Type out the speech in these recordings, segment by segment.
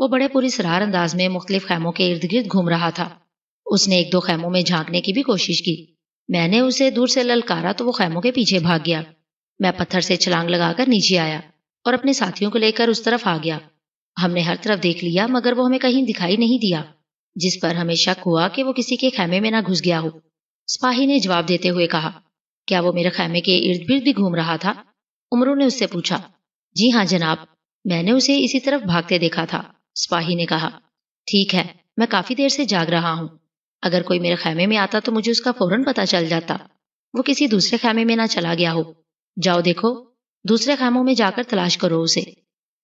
وہ بڑے پراسرار انداز میں مختلف خیموں کے ارد گرد گھوم رہا تھا۔ اس نے ایک دو خیموں میں جھانکنے کی بھی کوشش کی۔ میں نے اسے دور سے للکارا تو وہ خیموں کے پیچھے بھاگ گیا۔ میں پتھر سے چھلانگ لگا کر نیچے آیا اور اپنے ساتھیوں کو لے کر اس طرف آ گیا۔ ہم نے ہر طرف دیکھ لیا مگر وہ ہمیں کہیں دکھائی نہیں دیا، جس پر ہمیں شک ہوا کہ وہ کسی کے خیمے میں نہ گھس گیا ہو۔ سپاہی نے جواب دیتے ہوئے کہا، کیا وہ میرے خیمے کے ارد گرد بھی گھوم رہا تھا؟ عمرو نے اس سے پوچھا۔ جی ہاں جناب، میں نے اسے اسی طرف بھاگتے دیکھا تھا، سپاہی نے کہا۔ ٹھیک ہے، میں کافی دیر سے جاگ رہا ہوں، اگر کوئی میرے خیمے میں آتا تو مجھے اس کا فوراً پتہ چل جاتا، وہ کسی دوسرے خیمے میں نہ چلا گیا ہو۔ جاؤ دیکھو، دوسرے خیموں میں جا کر تلاش کرو اسے،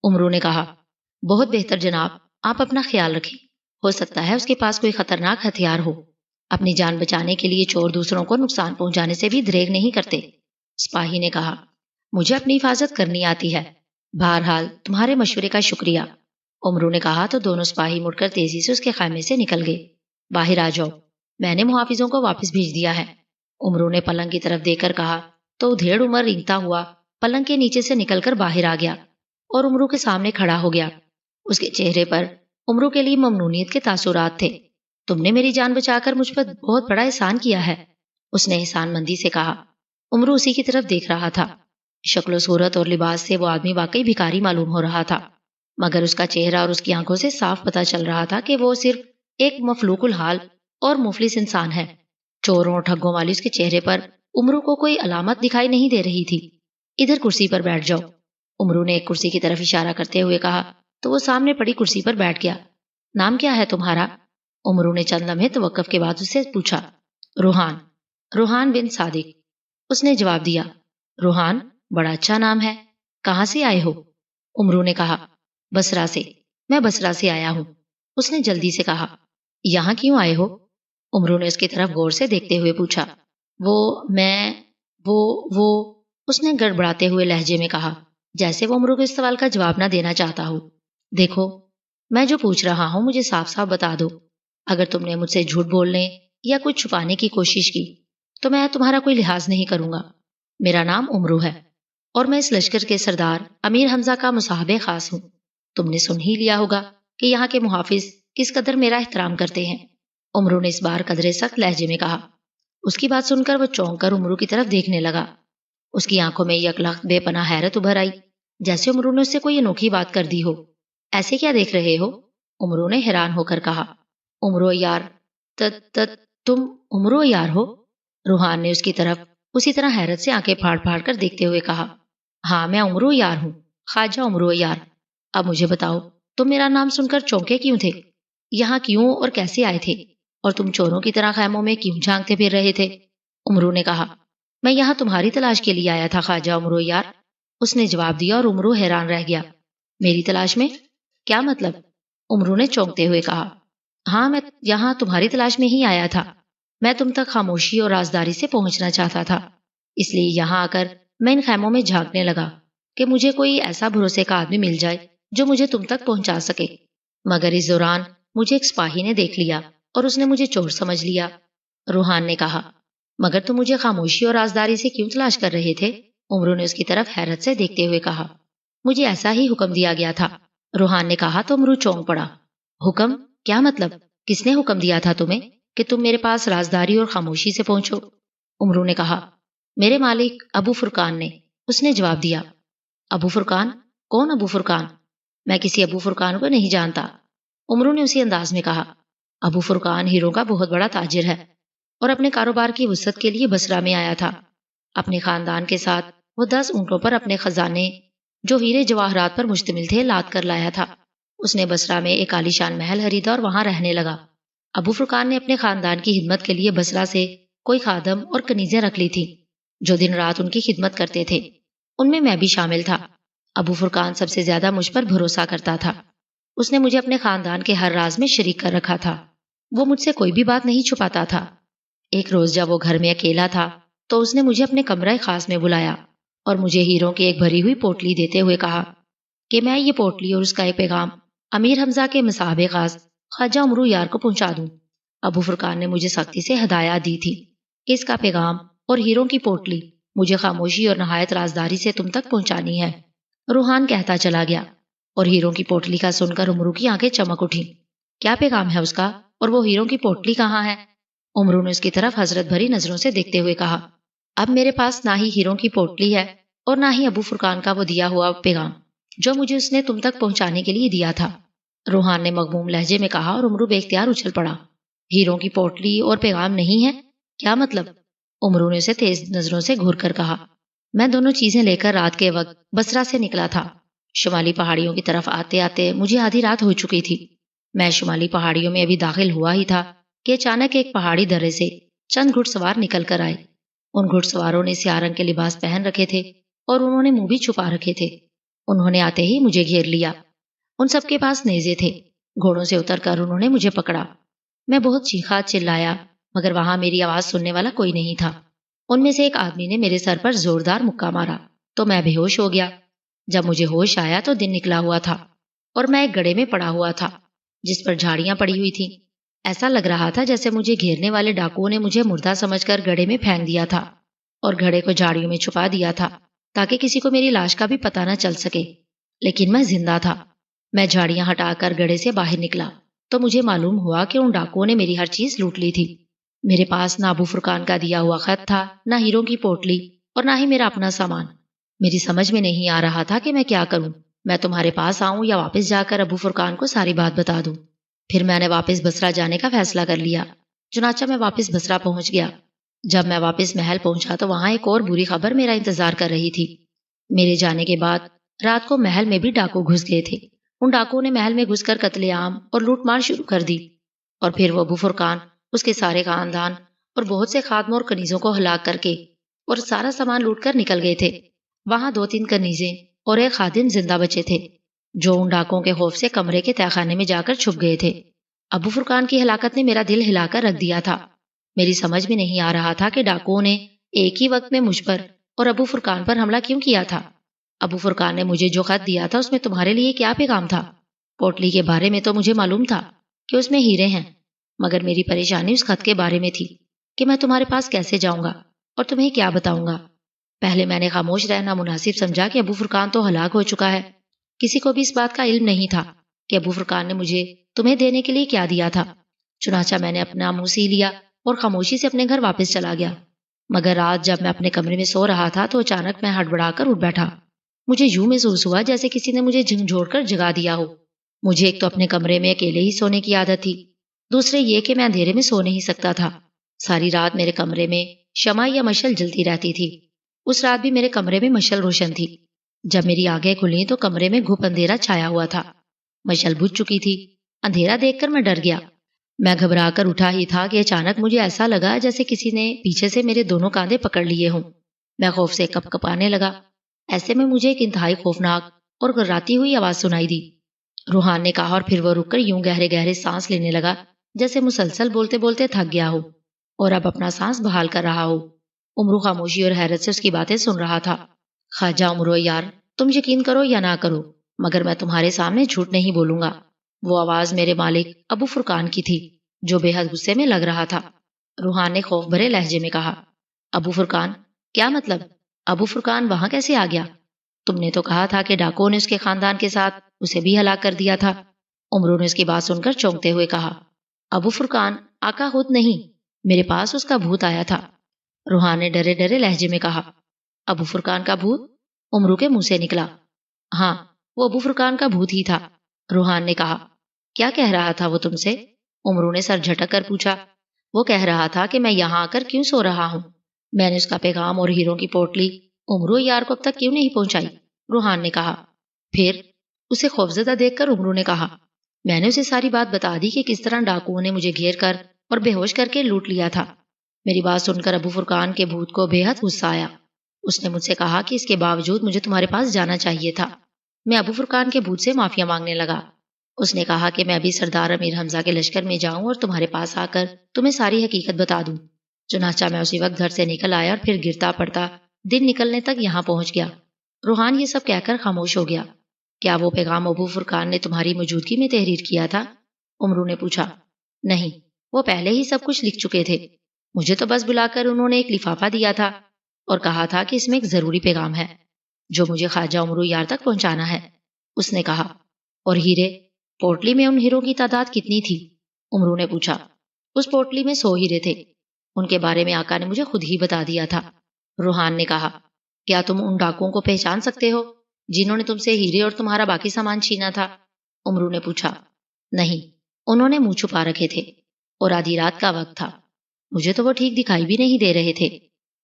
عمرو نے کہا۔ بہت بہتر جناب، آپ اپنا خیال رکھیں، ہو سکتا ہے اس کے پاس کوئی خطرناک ہتھیار ہو۔ اپنی جان بچانے کے لیے چور دوسروں کو نقصان پہنچانے سے بھی دریغ نہیں کرتے، سپاہی نے کہا۔ مجھے اپنی حفاظت کرنی آتی ہے، بہرحال تمہارے مشورے کا شکریہ، عمرو نے کہا تو دونوں سپاہی مڑ کر تیزی سے اس کے خیمے سے نکل گئے۔ باہر آ جاؤ، میں نے محافظوں کو واپس بھیج دیا ہے، عمرو نے پلنگ کی طرف دیکھ کر کہا تو ادھیڑ عمر رینگتا ہوا پلنگ کے نیچے سے نکل کر باہر آ گیا اور عمرو کے سامنے کھڑا ہو گیا۔ اس کے چہرے پر عمرو کے لیے ممنونیت کے تاثرات تھے۔ تم نے میری جان بچا کر مجھ پر بہت بڑا احسان کیا ہے، اس نے احسان مندی سے کہا۔ عمرو اسی کی طرف دیکھ رہا تھا۔ شکل و صورت اور لباس سے وہ آدمی واقعی بھکاری معلوم ہو رہا تھا، مگر اس کا چہرہ اور اس کی آنکھوں سے صاف پتہ چل رہا تھا کہ وہ صرف ایک مفلوق الحال اور مفلس انسان ہے۔ چوروں اور ٹھگوں والی اس کے چہرے پر عمرو کو کوئی علامت دکھائی نہیں دے رہی تھی۔ ادھر کرسی پر بیٹھ جاؤ، عمرو نے ایک کرسی کی طرف اشارہ کرتے ہوئے کہا تو وہ سامنے پڑی کرسی پر بیٹھ گیا۔ نام کیا ہے تمہارا؟ عمرو نے چند لمحے توقف کے بعد اس سے پوچھا۔ روحان، روحان بن صادق، اس نے جواب دیا۔ روحان، بڑا اچھا نام ہے، کہاں سے آئے ہو؟ عمرو نے کہا۔ بصرہ سے، میں بصرہ سے آیا ہوں، اس نے جلدی سے کہا۔ یہاں کیوں آئے ہو؟ عمرو نے اس کی طرف غور سے دیکھتے ہوئے پوچھا۔ وہ اس نے گڑبڑاتے ہوئے لہجے میں کہا، جیسے وہ عمرو کو اس سوال کا جواب نہ دینا چاہتا ہو۔ دیکھو، میں جو پوچھ رہا ہوں مجھے صاف صاف بتا دو، اگر تم نے مجھ سے جھوٹ بولنے یا کچھ چھپانے کی کوشش کی تو میں تمہارا کوئی لحاظ نہیں کروں گا۔ میرا نام عمرو ہے اور میں اس لشکر کے سردار امیر حمزہ کا مصاحب خاص ہوں۔ تم نے سن ہی لیا ہوگا کہ یہاں کے محافظ کس قدر میرا احترام کرتے ہیں، عمرو نے اس بار قدرے سخت لہجے میں کہا۔ اس کی بات سن کر وہ چونک کر عمرو کی طرف دیکھنے لگا۔ اس کی آنکھوں میں یک لخت بے پناہ حیرت ابھر آئی، جیسے عمرو نے اس سے کوئی انوکھی بات کر دی ہو۔ ایسے کیا دیکھ رہے ہو؟ عمرو نے حیران ہو کر کہا۔ عمرو یار، تم عمرو یار ہو؟ روحان نے اس کی طرف اسی طرح حیرت سے آنکھیں پھاڑ پھاڑ کر دیکھتے ہوئے کہا۔ ہاں، میں عمرو یار ہوں، خواجہ عمرو یار۔ اب مجھے بتاؤ، تم میرا نام سن کر چونکے کیوں تھے؟ یہاں کیوں اور کیسے آئے تھے؟ اور تم چوروں کی طرح خیموں میں کیوں جھانکتے پھر رہے تھے؟ عمرو نے کہا۔ میں یہاں تمہاری تلاش کے لیے آیا تھا خواجہ عمرو یار، اس نے جواب دیا اور عمرو حیران رہ گیا۔ میری تلاش میں؟ کیا مطلب؟ عمرو نے چونکتے ہوئے کہا۔ ہاں، میں یہاں تمہاری تلاش میں ہی آیا تھا۔ میں تم تک خاموشی اور رازداری سے پہنچنا چاہتا تھا، اس لیے یہاں آ کر میں ان خیموں میں جھانکنے لگا کہ مجھے کوئی ایسا بھروسے کا آدمی مل جائے جو مجھے تم تک پہنچا سکے، مگر اس دوران مجھے ایک سپاہی نے دیکھ لیا اور اس نے مجھے چور سمجھ لیا، روحان نے کہا۔ مگر تم مجھے خاموشی اور رازداری سے کیوں تلاش کر رہے تھے؟ عمرو نے اس کی طرف حیرت سے دیکھتے ہوئے کہا۔ مجھے ایسا ہی حکم دیا گیا تھا، روحان نے کہا تو عمرو چونک پڑا۔ حکم؟ کیا مطلب؟ کس نے حکم دیا تھا تمہیں کہ تم میرے پاس رازداری اور خاموشی سے پہنچو؟ عمرو نے کہا۔ میرے مالک ابو فرقان نے، اس نے جواب دیا۔ ابو فرقان؟ کون ابو فرقان؟ میں کسی ابو فرقان کو نہیں جانتا، عمرو نے اسی انداز میں کہا۔ ابو فرقان ہیروں کا بہت بڑا تاجر ہے اور اپنے کاروبار کی وسعت کے لیے بصرہ میں آیا تھا۔ اپنے خاندان کے ساتھ وہ 10 اونٹوں پر اپنے خزانے جو ہیرے جواہرات پر مشتمل تھے لاد کر لایا تھا۔ اس نے بصرہ میں ایک عالیشان محل خریدا اور وہاں رہنے لگا۔ ابو فرقان نے اپنے خاندان کی خدمت کے لیے بصرہ سے کوئی خادم اور کنیزیں رکھ لی تھی جو دن رات ان کی خدمت کرتے تھے، ان میں بھی شامل تھا۔ ابو فرقان سب سے زیادہ مجھ پر بھروسہ کرتا تھا، اس نے مجھے اپنے خاندان کے ہر راز میں شریک کر رکھا تھا، وہ مجھ سے کوئی بھی بات نہیں چھپاتا تھا۔ ایک روز جب وہ گھر میں اکیلا تھا تو اس نے مجھے اپنے کمرہ خاص میں بلایا اور مجھے ہیروں کی ایک بھری ہوئی پوٹلی دیتے ہوئے کہا کہ میں یہ پوٹلی اور اس کا ایک پیغام امیر حمزہ کے مصاحب خاص خواجہ عمرو یار کو پہنچا دوں۔ ابو فرقان نے مجھے سختی سے ہدایات دی تھی کہ اس کا پیغام اور ہیروں کی پوٹلی مجھے خاموشی اور نہایت رازداری سے تم تک پہنچانی ہے۔ روحان کہتا چلا گیا۔ اور ہیروں کی پوٹلی کا سن کر عمرو کی آنکھیں چمک اٹھی۔ کیا پیغام ہے اس کا؟ اور وہ ہیروں کی پوٹلی کہاں ہے؟ عمرو نے اس کی طرف حسرت بھری نظروں سے دیکھتے ہوئے کہا، اب میرے پاس نہ ہی ہیروں کی پوٹلی ہے اور نہ ہی ابو فرقان کا وہ دیا ہوا پیغام جو مجھے اس نے تم تک پہنچانے کے لیے دیا تھا۔ روحان نے مغموم لہجے میں کہا اور عمرو بے اختیار اچھل پڑا۔ ہیروں کی پوٹلی اور پیغام نہیں ہے؟ کیا مطلب؟ عمرو نے اسے تیز نظروں سے گھور کر کہا، میں دونوں چیزیں لے کر رات کے وقت بصرہ سے نکلا تھا۔ شمالی پہاڑیوں کی طرف آتے آتے مجھے آدھی رات ہو چکی تھی۔ میں شمالی پہاڑیوں میں ابھی داخل ہوا ہی تھا کہ اچانک ایک پہاڑی درے سے چند گھڑ سوار نکل کر آئے۔ ان گھڑ سواروں نے سیاہ رنگ کے لباس پہن رکھے تھے اور انہوں نے منہ بھی چھپا رکھے تھے۔ انہوں نے آتے ہی مجھے گھیر لیا۔ ان سب کے پاس نیزے تھے۔ گھوڑوں سے اتر کر انہوں نے مجھے پکڑا۔ میں بہت چیخا چلایا مگر وہاں میری آواز سننے والا کوئی نہیں تھا۔ ان میں سے ایک آدمی نے میرے سر پر زوردار مکہ مارا تو میں بے ہوش ہو گیا۔ جب مجھے ہوش آیا تو دن نکلا ہوا تھا اور میں ایک گڑھے میں پڑا ہوا تھا جس پر جھاڑیاں پڑی ہوئی تھیں۔ ایسا لگ رہا تھا جیسے مجھے گھیرنے والے ڈاکوؤں نے مجھے مردہ سمجھ کر گڑھے میں پھینک دیا تھا اور گھڑے کو جھاڑیوں میں چھپا دیا تھا تاکہ کسی کو میری لاش کا بھی پتہ نہ چل سکے، لیکن میں زندہ تھا۔ میں جھاڑیاں ہٹا کر گڑھے سے باہر نکلا تو مجھے معلوم ہوا کہ ان ڈاکوؤں نے میری ہر چیز لوٹ لی تھی۔ میرے پاس نہ ابو فرقان کا دیا ہوا خط تھا، نہ ہیروں کی پوٹلی اور نہ ہی میرا اپنا سامان۔ میری سمجھ میں نہیں آ رہا تھا کہ میں کیا کروں، میں تمہارے پاس آؤں یا واپس جا کر ابو فرقان کو ساری بات بتا دوں۔ پھر میں نے واپس بصرہ جانے کا فیصلہ کر لیا۔ چنانچہ میں واپس بصرہ پہنچ گیا۔ جب میں واپس محل پہنچا تو وہاں ایک اور بری خبر میرا انتظار کر رہی تھی۔ میرے جانے کے بعد رات کو محل میں بھی ڈاکو گھس گئے تھے۔ ان ڈاکوؤں نے محل میں گھس کر قتل عام اور لوٹ مار شروع کر دی، اور پھر وہ ابو فرقان، اس کے سارے خاندان اور بہت سے خادموں اور کنیزوں کو ہلاک کر کے اور سارا سامان لوٹ کر نکل گئے تھے۔ وہاں 2-3 کنیزیں اور ایک خادم زندہ بچے تھے جو ان ڈاکوؤں کے خوف سے کمرے کے تہہ خانے میں جا کر چھپ گئے تھے۔ ابو فرقان کی ہلاکت نے میرا دل ہلا کر رکھ دیا تھا۔ میری سمجھ میں نہیں آ رہا تھا کہ ڈاکوؤں نے ایک ہی وقت میں مجھ پر اور ابو فرقان پر حملہ کیوں کیا تھا۔ ابو فرقان نے مجھے جو خط دیا تھا اس میں تمہارے لیے کیا پیغام تھا؟ پوٹلی کے بارے میں تو مجھے معلوم تھا کہ اس میں ہیرے ہیں، مگر میری پریشانی اس خط کے بارے میں تھی کہ میں تمہارے پاس کیسے جاؤں گا اور تمہیں کیا بتاؤں گا۔ پہلے میں نے خاموش رہنا مناسب سمجھا کہ ابو فرقان تو ہلاک ہو چکا ہے۔ کسی کو بھی اس بات کا علم نہیں تھا کہ ابو فرقان نے مجھے تمہیں دینے کے لیے کیا دیا تھا۔ چنانچہ میں نے اپنا منہ سی لیا اور خاموشی سے اپنے گھر واپس چلا گیا۔ مگر رات جب میں اپنے کمرے میں سو رہا تھا تو اچانک میں ہڑبڑا کر اٹھ بیٹھا۔ مجھے یوں محسوس ہوا جیسے کسی نے مجھے جھنجھوڑ کر جگا دیا ہو۔ مجھے ایک تو اپنے کمرے میں اکیلے ہی سونے کی عادت تھی، دوسرے یہ کہ میں اندھیرے میں سو نہیں سکتا تھا۔ ساری رات میرے کمرے میں شمع یا مشل جلتی رہتی تھی۔ اس رات بھی میرے کمرے میں مشل روشن تھی۔ جب میری آنکھیں کھلیں تو کمرے میں گھپ اندھیرا چھایا ہوا تھا۔ مشل بجھ چکی تھی۔ اندھیرا دیکھ کر میں ڈر گیا۔ میں گھبرا کر اٹھا ہی تھا کہ اچانک مجھے ایسا لگا جیسے کسی نے پیچھے سے میرے دونوں کاندھے پکڑ لیے ہوں۔ میں خوف سے کپ کپانے لگا۔ ایسے میں مجھے ایک انتہائی خوفناک اور گھراتی ہوئی آواز سنائی دی۔ روحان نے کہا، اور پھر وہ رک کر یوں گہرے گہرے سانس لینے لگا جیسے مسلسل بولتے بولتے تھک گیا ہو اور اب اپنا سانس بحال کر رہا ہو۔ عمرو خاموشی اور حیرت سے اس کی باتیں سن رہا تھا۔ خواجہ عمرو یار، تم یقین کرو یا نہ کرو مگر میں تمہارے سامنے جھوٹ نہیں بولوں گا۔ وہ آواز میرے مالک ابو فرقان کی تھی جو بے حد غصے میں لگ رہا تھا۔ روحان نے خوف بھرے لہجے میں کہا، ابو فرقان؟ کیا مطلب؟ ابو فرقان وہاں کیسے آ گیا؟ تم نے تو کہا تھا کہ ڈاکوؤں نے اس کے خاندان کے ساتھ اسے بھی ہلاک کر دیا تھا۔ عمرو نے اس کی بات سن کر چونکتے ہوئے کہا، ابو فرقان آقا خود نہیں، میرے پاس اس کا بھوت آیا تھا۔ روحان نے ڈرے ڈرے لہجے میں کہا، ابو فرقان کا بھوت؟ عمرو کے منہ سے نکلا، ہاں وہ ابو فرقان کا بھوت ہی تھا۔ روحان نے کہا، کیا کہہ رہا تھا وہ تم سے؟ عمرو نے سر جھٹک کر پوچھا۔ وہ کہہ رہا تھا کہ میں یہاں آ کر کیوں سو رہا ہوں، میں نے اس کا پیغام اور ہیروں کی پوٹلی عمرو یار کو اب تک کیوں نہیں پہنچائی؟ روحان نے کہا۔ پھر اسے خوفزدہ دیکھ کر عمرو نے کہا، میں نے اسے ساری بات بتا دی کہ کس طرح ڈاکوؤں نے مجھے گھیر کر اور بے ہوش کر کے لوٹ لیا تھا۔ میری بات سن کر ابو فرقان کے بھوت کو بے حد غصہ آیا۔ اس نے مجھ سے کہا کہ اس کے باوجود مجھے تمہارے پاس جانا چاہیے تھا۔ میں ابو فرقان کے بھوت سے معافیا مانگنے لگا۔ اس نے کہا کہ میں بھی سردار امیر حمزہ کے لشکر میں جاؤں اور تمہارے پاس آ کر تمہیں ساری حقیقت بتا دوں۔ چنانچہ میں اسی وقت گھر سے نکل آیا اور پھر گرتا پڑتا دن نکلنے تک یہاں پہنچ گیا۔ روحان یہ سب کہہ کر خاموش ہو گیا۔ کیا وہ پیغام ابو فرقان نے تمہاری موجودگی میں تحریر کیا تھا؟ عمرو نے پوچھا۔ نہیں، وہ پہلے ہی سب کچھ لکھ چکے تھے، مجھے تو بس بلا کر انہوں نے ایک لفافہ دیا تھا اور کہا تھا کہ اس میں ایک ضروری پیغام ہے جو مجھے خواجہ عمرو یار تک پہنچانا ہے۔ اس نے کہا، اور ہیرے؟ پوٹلی میں ان ہیروں کی تعداد کتنی تھی؟ عمرو نے پوچھا۔ اس پوٹلی میں 100 ہیرے تھے، ان کے بارے میں آقا نے مجھے خود ہی بتا دیا تھا۔ روحان نے کہا، کیا تم ان ڈاکوؤں کو پہچان سکتے ہو جنہوں نے تم سے ہیرے اور تمہارا باقی سامان چھینا تھا؟ عمرو نے پوچھا۔ نہیں، انہوں نے منہ چھپا رکھے تھے اور آدھی رات کا وقت تھا، مجھے تو وہ ٹھیک دکھائی بھی نہیں دے رہے تھے،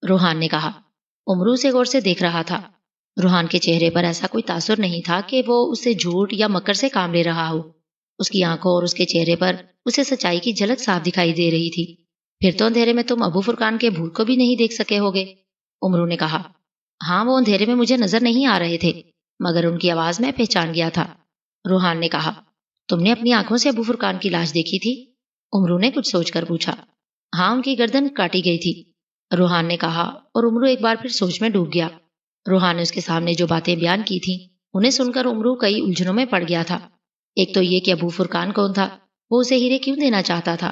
روحان نے کہا۔ عمرو سے غور سے دیکھ رہا تھا۔ روحان کے چہرے پر ایسا کوئی تاثر نہیں تھا کہ وہ اسے جھوٹ یا مکر سے کام لے رہا ہو۔ اس کی آنکھوں اور اس کے چہرے پر اسے سچائی کی جھلک صاف دکھائی دے رہی تھی۔ پھر تو اندھیرے میں تم ابو فرقان کے بھوت کو بھی نہیں دیکھ سکے ہوگے، عمرو نے کہا۔ ہاں، وہ اندھیرے میں مجھے نظر نہیں آ رہے تھے، مگر ان کی آواز میں پہچان گیا تھا، روحان نے کہا۔ تم نے اپنی آنکھوں سے ابو فرقان کی لاش دیکھی تھی؟ عمرو نے کچھ سوچ کر پوچھا۔ ہاں، ان کی گردن کاٹی گئی تھی، روحان نے کہا، اور عمرو ایک بار پھر سوچ میں ڈوب گیا۔ روحان نے اس کے سامنے جو باتیں بیان کی تھیں انہیں سن کر عمرو کئی الجھنوں میں پڑ گیا تھا۔ ایک تو یہ کہ ابو فرقان کون تھا، وہ اسے ہیرے کیوں دینا چاہتا تھا،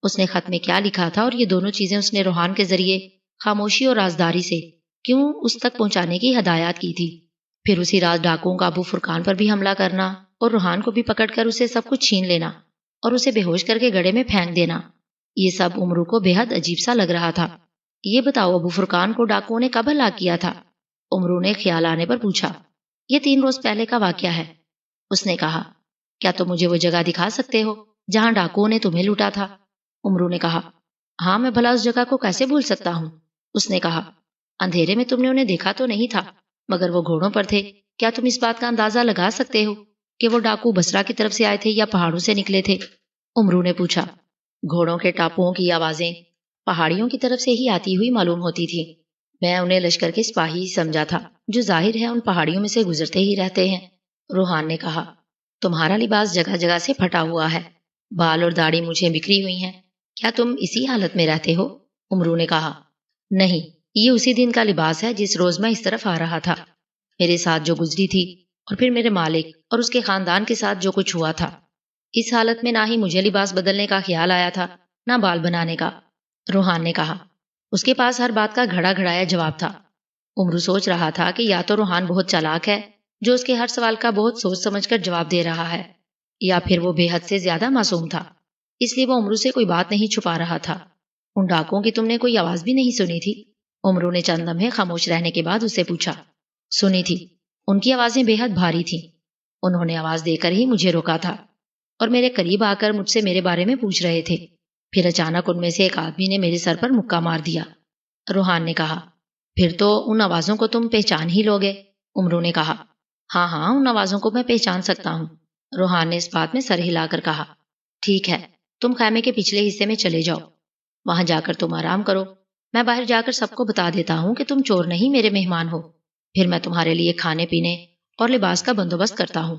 اس نے خط میں کیا لکھا تھا، اور یہ دونوں چیزیں اس نے روحان کے ذریعے خاموشی اور رازداری سے کیوں اس تک پہنچانے کی ہدایات کی تھی۔ پھر اسی رات ڈاکوؤں کا ابو فرقان پر بھی حملہ کرنا اور روحان کو بھی پکڑ کر اسے سب کچھ چھین لینا اور اسے بے ہوش کر کے گڑھے میں پھینک دینا، یہ سب عمرو کو بے حد عجیب سا لگ رہا تھا۔ یہ بتاؤ، ابو فرقان کو ڈاکوؤں نے کب ہلاک کیا تھا؟ عمرو نے خیال آنے پر پوچھا۔ یہ 3 روز پہلے کا واقعہ ہے، اس نے کہا۔ کیا تم مجھے وہ جگہ دکھا سکتے ہو جہاں ڈاکوؤں نے تمہیں لوٹا تھا؟ عمرو نے کہا۔ ہاں، میں بھلا اس جگہ کو کیسے بھول سکتا ہوں، اس نے کہا۔ اندھیرے میں تم نے انہیں دیکھا تو نہیں تھا، مگر وہ گھوڑوں پر تھے، کیا تم اس بات کا اندازہ لگا سکتے ہو کہ وہ ڈاکو بصرہ کی طرف سے آئے تھے یا پہاڑوں سے نکلے تھے؟ عمرو نے پوچھا۔ گھوڑوں کے ٹاپوؤں کی آوازیں پہاڑیوں کی طرف سے ہی آتی ہوئی معلوم ہوتی تھی، میں انہیں لشکر کے سپاہی ہی سمجھا تھا جو ظاہر ہے ان پہاڑیوں میں سے گزرتے ہی رہتے ہیں، روحان نے کہا۔ تمہارا لباس جگہ جگہ سے پھٹا ہوا ہے، بال اور داڑھی مجھے بکھری ہوئی ہیں، کیا تم اسی حالت میں رہتے ہو؟ عمرو نے کہا۔ نہیں، یہ اسی دن کا لباس ہے جس روز میں اس طرف آ رہا تھا، میرے ساتھ جو گزری تھی اور پھر میرے مالک اور اس کے خاندان کے ساتھ جو کچھ ہوا تھا، اس حالت میں نہ ہی مجھے لباس بدلنے کا خیال آیا تھا نہ بال بنانے کا، روحان نے کہا۔ اس کے پاس ہر بات کا گھڑا گھڑایا جواب تھا۔ عمرو سوچ رہا تھا کہ یا تو روحان بہت چالاک ہے جو اس کے ہر سوال کا بہت سوچ سمجھ کر جواب دے رہا ہے، یا پھر وہ بے حد سے زیادہ معصوم تھا، اس لیے وہ عمرو سے کوئی بات نہیں چھپا رہا تھا۔ ان ڈاکوؤں کی تم نے کوئی آواز بھی نہیں سنی تھی؟ عمرو نے چند لمحے خاموش رہنے کے بعد اسے پوچھا۔ سنی تھی، ان کی آوازیں بے حد بھاری تھیں، انہوں نے آواز دے کر ہی مجھے روکا تھا اور میرے قریب آ کر مجھ سے میرے بارے میں پوچھ رہے تھے، پھر اچانک ان میں سے ایک آدمی نے میرے سر پر مکہ مار دیا، روحان نے کہا۔ پھر تو ان آوازوں کو تم پہچان ہی لوگے، عمرو نے کہا۔ ہاں ہاں، ان آوازوں کو میں پہچان سکتا ہوں، روحان نے اس بات میں سر ہلا کر کہا۔ ٹھیک ہے، تم خیمے کے پچھلے حصے میں چلے جاؤ، وہاں جا کر تم آرام کرو، میں باہر جا کر سب کو بتا دیتا ہوں کہ تم چور نہیں میرے مہمان ہو، پھر میں تمہارے لیے کھانے پینے اور لباس کا بندوبست کرتا ہوں،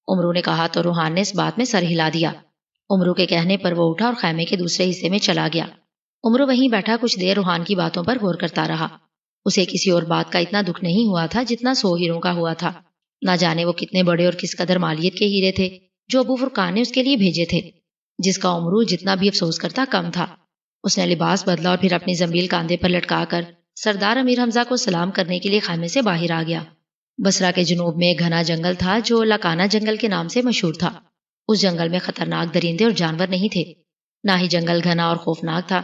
عمرو نے کہا تو روحان نے اس بات میں سر ہلا دیا۔ عمرو کے کہنے پر وہ اٹھا اور خیمے کے دوسرے حصے میں چلا گیا۔ عمرو وہیں بیٹھا کچھ دیر روحان کی باتوں پر غور کرتا رہا، اسے کسی اور بات کا اتنا دکھ نہیں ہوا تھا جتنا 100 ہیروں کا ہوا تھا، نہ جانے وہ کتنے بڑے اور کس قدر مالیت کے ہیرے تھے جو ابو فرقان نے اس کے لیے بھیجے تھے، جس کا عمرو جتنا بھی افسوس کرتا کم تھا۔ اس نے لباس بدلا اور پھر اپنی زنبیل کاندھے پر لٹکا کر سردار امیر حمزہ کو سلام کرنے کے لیے خیمے سے باہر آ گیا۔ بصرہ کے جنوب میں ایک گھنا جنگل تھا جو لاکانہ جنگل کے نام سے مشہور تھا۔ اس جنگل میں خطرناک درندے اور جانور نہیں تھے، نہ ہی جنگل گھنا اور خوفناک تھا،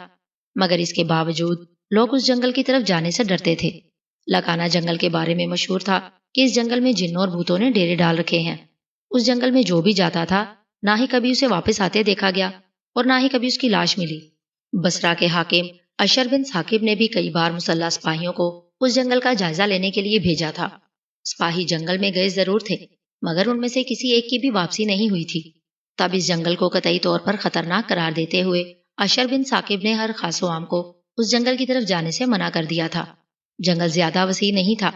مگر اس کے باوجود لوگ اس جنگل کی طرف جانے سے ڈرتے تھے۔ لاکانہ جنگل کے بارے میں مشہور تھا کہ اس جنگل میں جنوں اور بھوتوں نے ڈیرے ڈال رکھے ہیں۔ اس جنگل میں جو بھی جاتا تھا نہ ہی کبھی اسے واپس آتے دیکھا گیا اور نہ ہی کبھی اس کی لاش ملی۔ بصرہ کے حاکم اشر بن ثاقب نے بھی کئی بار مسلح سپاہیوں کو اس جنگل کا جائزہ لینے کے لیے بھیجا تھا۔ سپاہی جنگل میں گئے ضرور تھے، مگر ان میں سے کسی ایک کی بھی واپسی نہیں ہوئی تھی۔ تب اس جنگل کو قطعی طور پر خطرناک قرار دیتے ہوئے اشر بن ثاقب نے ہر خاص و عام کو اس جنگل کی طرف جانے سے منع کر دیا تھا۔ جنگل زیادہ وسیع نہیں تھا،